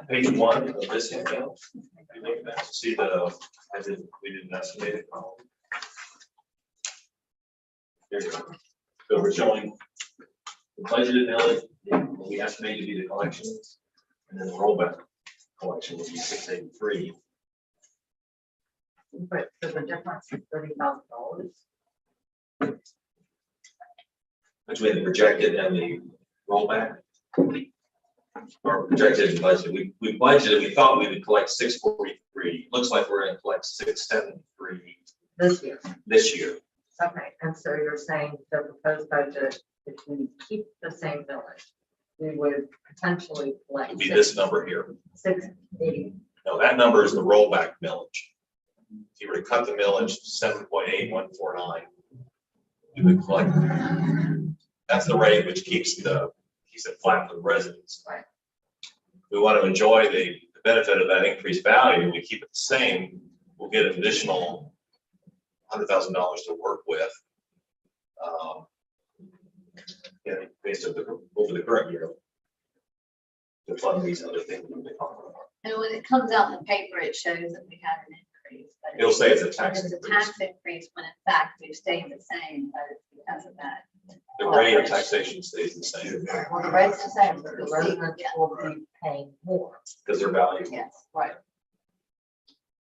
Page 1 of this handout. If you look at that, see we did an estimated column. There you go. So we're showing the budgeted millage, what we estimate to be the collections, and then the rollback collection would be 683. But so the difference is $30,000. Between the projected and the rollback. Or projected and budgeted. We budgeted, we thought we would collect 643. Looks like we're going to collect 673 This year. this year. Okay, and so you're saying the proposed budget, if we keep the same village, we would potentially It collect would be this number here. 680. No, that number is the rollback millage. If you were to cut the millage 7.8149, you would collect. That's the rate which keeps it flat for the residents. Right. We want to enjoy the benefit of that increased value. We keep it the same. We'll get an additional $100,000 to work with. Based over the current year to fund these other things that we talk about. And when it comes out in the paper, it shows that we had an increase. But It'll say it's a tax it's a increase. tax increase when in fact we've stayed the same, but it's because of that. The rate of taxation stays the same Well, the rate's the same, but the residents will be paying more. because their value. Yes. Right.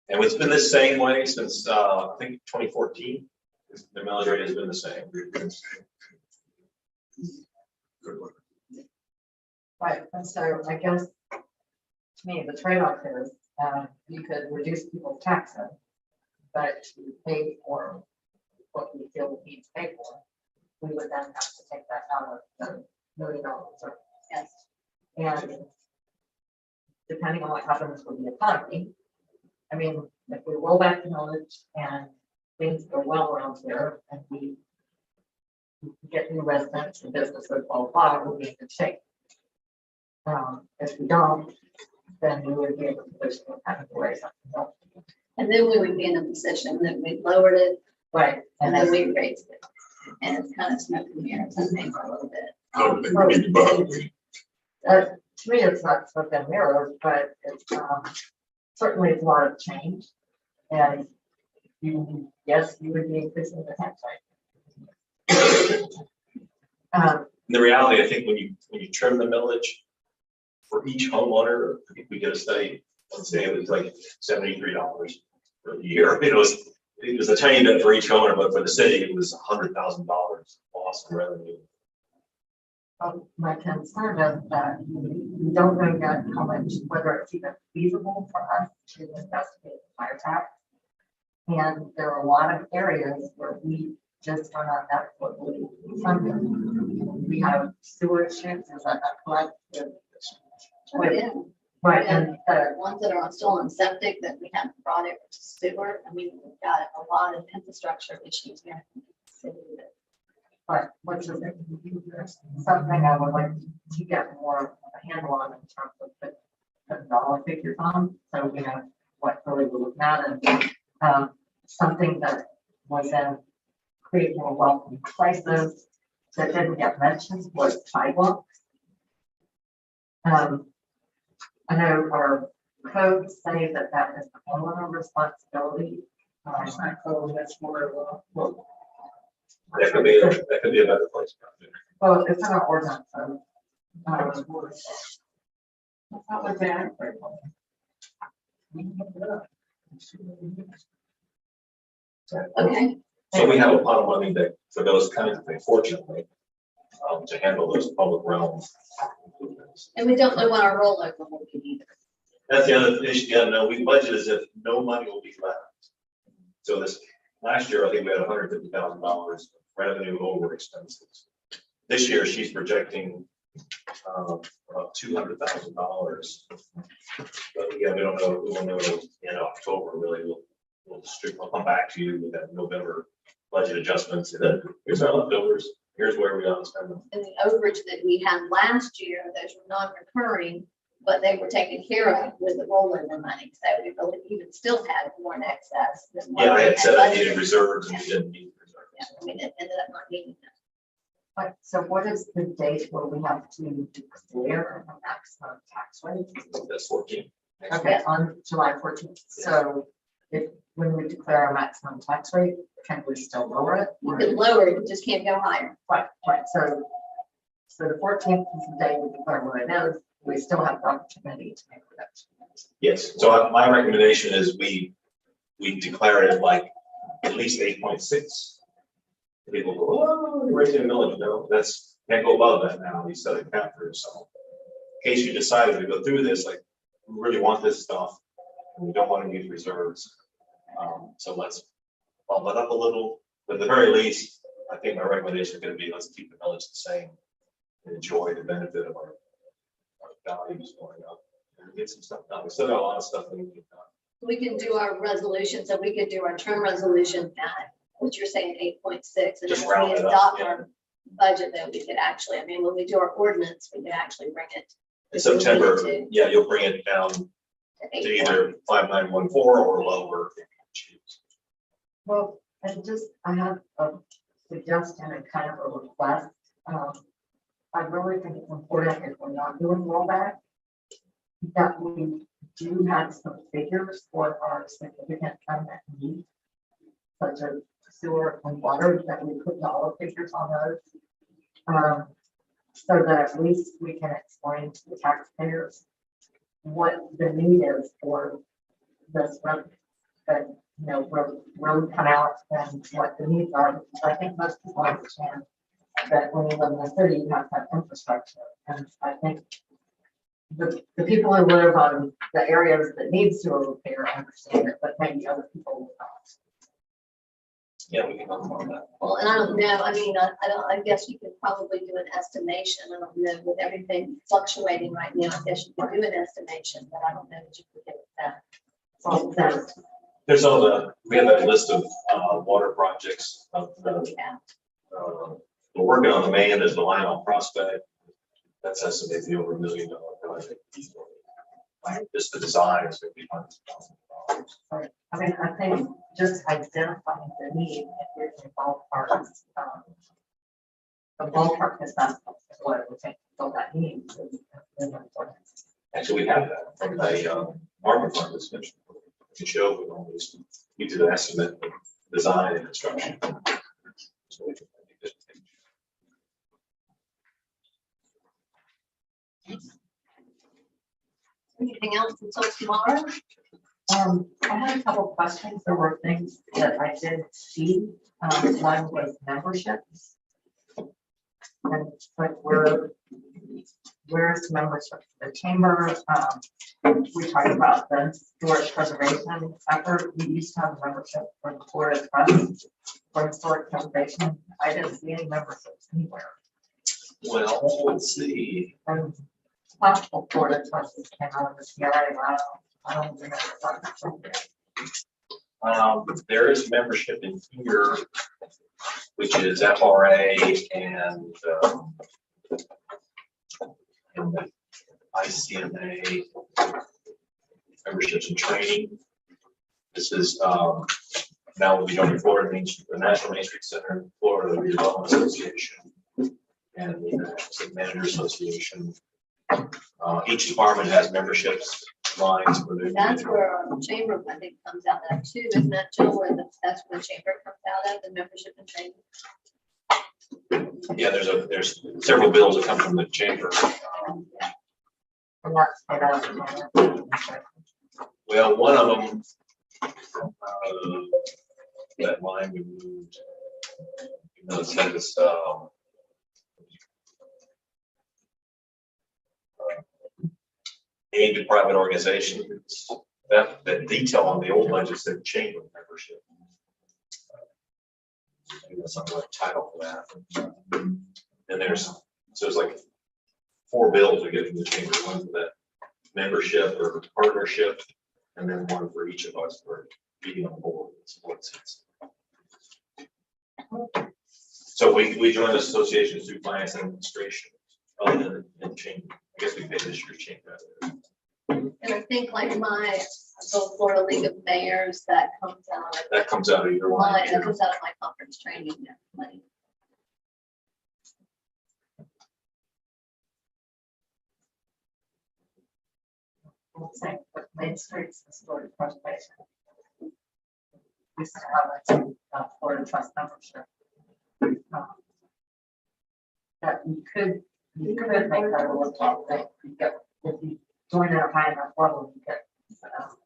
And it's been the same way since, I think 2014. The millage rate has been the same. Good one. Right, and so I guess, to me, the trade-off is, you could reduce people's taxes, but to pay for what we feel we need to pay for, we would then have to take that out of the $1 million. Yes. And depending on what happens with the economy, I mean, if we roll back the millage and things go well around here and we get new residents and businesses, blah, blah, we'll be in good shape. If we don't, then we would be in a position of having to raise something else. And then we would be in a position that we lowered it Right. and then we raised it. And it's kind of smoke and mirrors, I think, a little bit. I don't think we need to bother with it. To me, it's not smoke and mirrors, but it's certainly it's a lot of change. And yes, you would be increasing the tax rate. The reality, I think when you trim the millage for each homeowner, I think we get a study, let's say it was like $73 for the year. It was a tiny bit for each owner, but for the city, it was $100,000 loss in revenue. My concern is that we don't know yet how much, whether it's even feasible for us to investigate the fire tax. And there are a lot of areas where we just are not adequately funded. We have sewer issues, is that not correct? Oh, yeah. Right, Yeah. and Ones that are still on septic that we haven't brought it to sewer. I mean, we've got a lot of infrastructure issues here. in the city that- but which is something I would like to get more of a handle on in terms of the dollar figures on, so we know what really we're looking at. And something that was in create more welcome places that didn't get mentioned was sidewalks. I know our codes say that that is the homeowner responsibility. That's more, That could be, that could be a better place. well, it's in our ordinance, so. That's not what they act for. Okay, So we have a pot of money that, for those kinds of things, fortunately, to handle those public realms. and we don't know what our rollover will be either. That's the other issue, you gotta know, we budget as if no money will be left. So this, last year, I think we had $150,000 revenue over expenses. This year, she's projecting, about $200,000. But yeah, we don't know, we won't know in October, really, we'll come back to you with that November budget adjustments, and then here's our leftovers, here's where we ought to spend them. And the overage that we had last year, those were non-recurring, but they were taken care of with the rollover money. So we really even still had more in excess than what Yeah, I we had said I budgeted. needed reserves, and we didn't need Yeah, reserves. I mean, it ended up not needing them. But, so what is the date where we have to declare a maximum tax rate? That's 14. Okay, on July 14th. So if, when we declare a maximum tax rate, can we still lower it? You can lower it, you just can't go higher. Right, so the 14th is the day we declare what it is. We still have the opportunity to make reductions. Yes, so my recommendation is we declare it like at least 8.6. People go, oh, you're raising a millage, no, that's, can't go above that now, we set a cap for yourself. In case you decided to go through this, like, we really want this stuff, and we don't want to use reserves. So let's bump it up a little, but at the very least, I think my recommendation is gonna be, let's keep the millage the same. And enjoy the benefit of our values going up, and get some stuff done, we still got a lot of stuff that we can done. We can do our resolution, so we could do our term resolution at, what you're saying, 8.6. And Just then when round we it up, adopt yeah. our budget, then we could actually, I mean, when we do our ordinance, we could actually bring it. In if we needed September, to yeah, you'll bring it down to 8. either 5914 or lower. if you choose. Well, and just, I have a suggestion and kind of a request. I really think it's important if we're not doing rollback, that we do have some figures for our significant unmet needs, such as sewer and water, that we put dollar figures on those. So that at least we can explain to the taxpayers what the need is for this revenue. That, you know, really come out and what the needs are, because I think most people understand that when you live in the city, you have to have infrastructure. And I think the people who live on the areas that need sewer repair understand it, but maybe other people will not. Yeah, we can talk about that. Well, and I don't know, I mean, I guess you could probably do an estimation. I don't know, with everything fluctuating right now, I guess you could do an estimation, but I don't know that you could get that. So that's, There's all the, we have that list of water projects. Yeah. We're working on the main, there's the line on Prospect. That's estimated to be over $1 million project. Just the design is going to be $100,000. I mean, I think just identifying the need, if there's a ballpark, the ballpark is not what it would take to fill that need. is important. Actually, we have that from the ARPA fund discussion. To show with all these, you do the estimate, design and construction. So we can make this. Anything else until tomorrow? I had a couple of questions. There were things that I did see. One was memberships. And but where's membership for the chamber? We talked about the historic preservation effort. We used to have a membership for the Florida Trust for historic preservation. I didn't see any memberships anywhere. Well, let's see. And possible Florida Trust came out of the CRA. I don't remember. There is membership in here, which is FRA and ICMA, memberships and training. This is, now we'll be going to Florida Main Street, the National Main Street Center, Florida Redevelopment Association, and the National City Manager Association. Each department has memberships lines for their. That's where the chamber, I think, comes out of too, isn't that, Jill, where that's where the chamber comes out of, the membership and training? Yeah, there's several bills that come from the chamber. And that's what I was. Well, one of them, that line we moved, you know, it says, aid to private organizations, that detail on the old budget said chamber membership. I think that's something like title for that. And there's, so it's like 4 bills we get from the chamber, one for that membership or partnership, and then one for each of us for being on board. So we join the association through finance and administration, other than chamber. I guess we pay this year's chamber. And I think like my, Florida League of Mayors, that comes out of That comes out of your line. that comes out of my conference training money. Same with Main Street's historic preservation. We used to have a Florida Trust membership. That you could make that a little top thing. You get, if you join at a high enough level, you get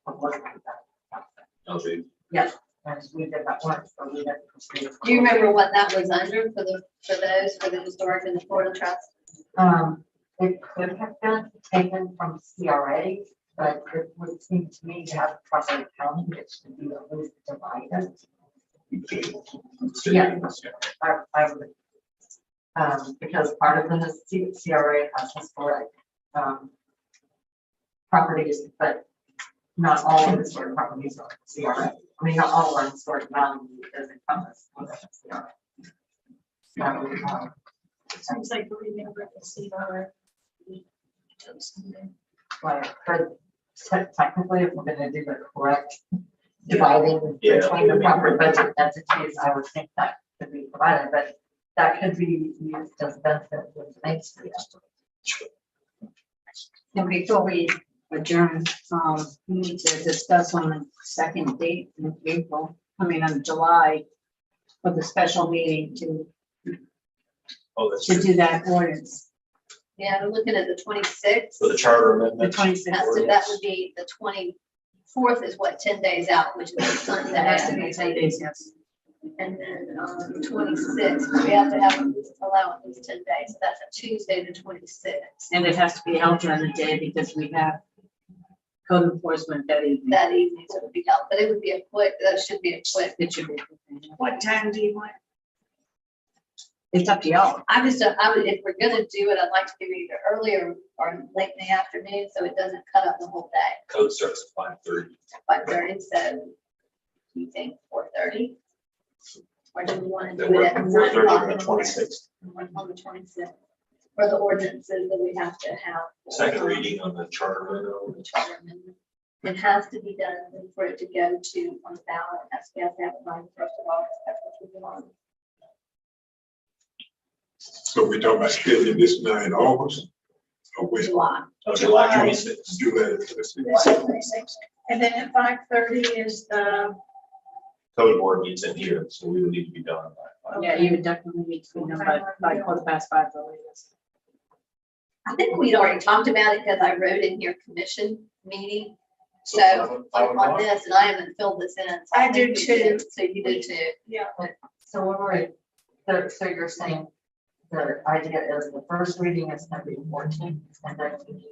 a look at that. Okay. Yes, and we did that once, but we didn't proceed. Do you remember what that was under for the historic and the Florida Trust? It could have been taken from CRA, but it would seem to me to have a proper accounting, it should be at least divided. Yeah. I would, because part of the CRA has historic properties, but not all of the historic properties are CRA. I mean, not all are historic value is encompassed within the CRA. So, Seems like we never see our. but technically, if we're gonna do the correct dividing Yeah. between the proper budget entities, I would think that could be provided, but that could be used as benefit with the Main Street. And before we adjourn, we need to discuss on the second date in April, in July, for the special meeting Oh, that's to do that ordinance, Yeah, we're looking at the 26th. for the charter the amendment. 26th. So that would be the 24th is what, 10 days out, which is a Sunday. That has to be 10 days, yes. And then the 26th, we have to have allow at least 10 days. So that's a Tuesday, the 26th. And it has to be held during the day because we have code enforcement that evening. That evening, so it would be held, but it would be a quick, that should be a quick. It should be. What time do you want? It's up to y'all. I would, if we're gonna do it, I'd like to do it either earlier or late in the afternoon, so it doesn't cut up the whole day. Code starts at 5:30. 5:30, so you think 4:30? Or do we want to Then do it we're at 9 4:30 o'clock on in the the morning? 26th. On the 26th, for the ordinances that we have to have. Second reading on the charter On amendment. the charter amendment. It has to be done and for it to go to on the ballot, it has to have it by the 1st of August. That's what we want. So we're talking about scheduling this now in August? Or wait, July. July 26th. July, let's see. And then at 5:30 is the, Code board meets in here, so we would need to be done by 5. Yeah, you would definitely need to be done by 5:15 the latest. I think we'd already talked about it because I wrote in here commission meeting. So on this, and I haven't filled this in. so I think do we did. too. So you do too. yeah, So we're, so you're saying the idea is the first reading is gonna be 14, and then we need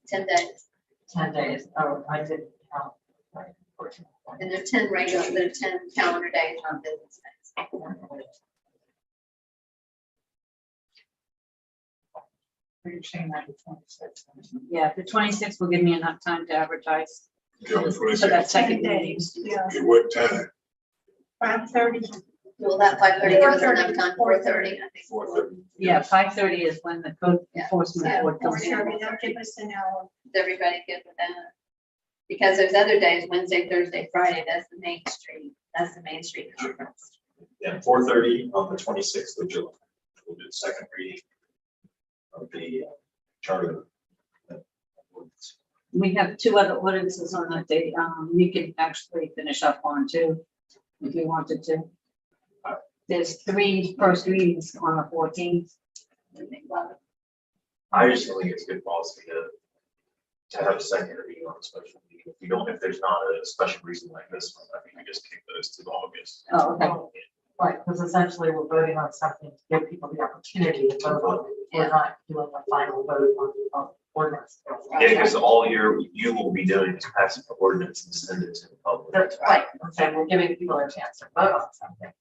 10 days. 10 days. Oh, I did count. Right, 14. And there are 10 regular, there are 10 calendar days, not business days. You're saying that the 26th. Yeah, the 26th will give me enough time to advertise Okay, on the for that 26th. second 10 meeting. days, yeah, At what time? 5:30. Will that 5:30 give us enough time? 4:30, I think. 4:30. Yeah, 5:30 is when the code Yeah. enforcement board comes in. 4:30, that'll give us an hour. Is everybody good with that? Because those other days, Wednesday, Thursday, Friday, that's the Main Street conference. Yeah, 4:30 on the 26th of July. We'll do the second reading of the charter. We have 2 other ordinances on that date. You can actually finish up on 2 if you wanted to. There's 3 first readings on the 14th. I just don't think it's good policy to have a second reading on a special meeting. If there's not a special reason like this one, I think we just kick those to August. Oh, okay. Right, because essentially we're voting on something to give people the opportunity to vote on it. We're not doing a final vote on ordinance. Yeah, because all you will be doing is passing the ordinance and send it to the public. That's right. And so we're giving people a chance to vote on something.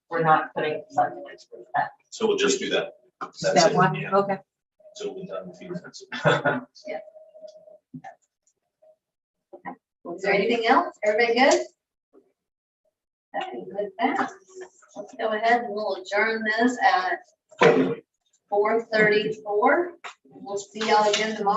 We're not putting something into effect. So we'll just do that. That's That it, one, yeah. okay. So we'll be done in a few minutes. Is there anything else? Everybody good? Okay, with that, let's go ahead and we'll adjourn this at 4:34. We'll see y'all again tomorrow.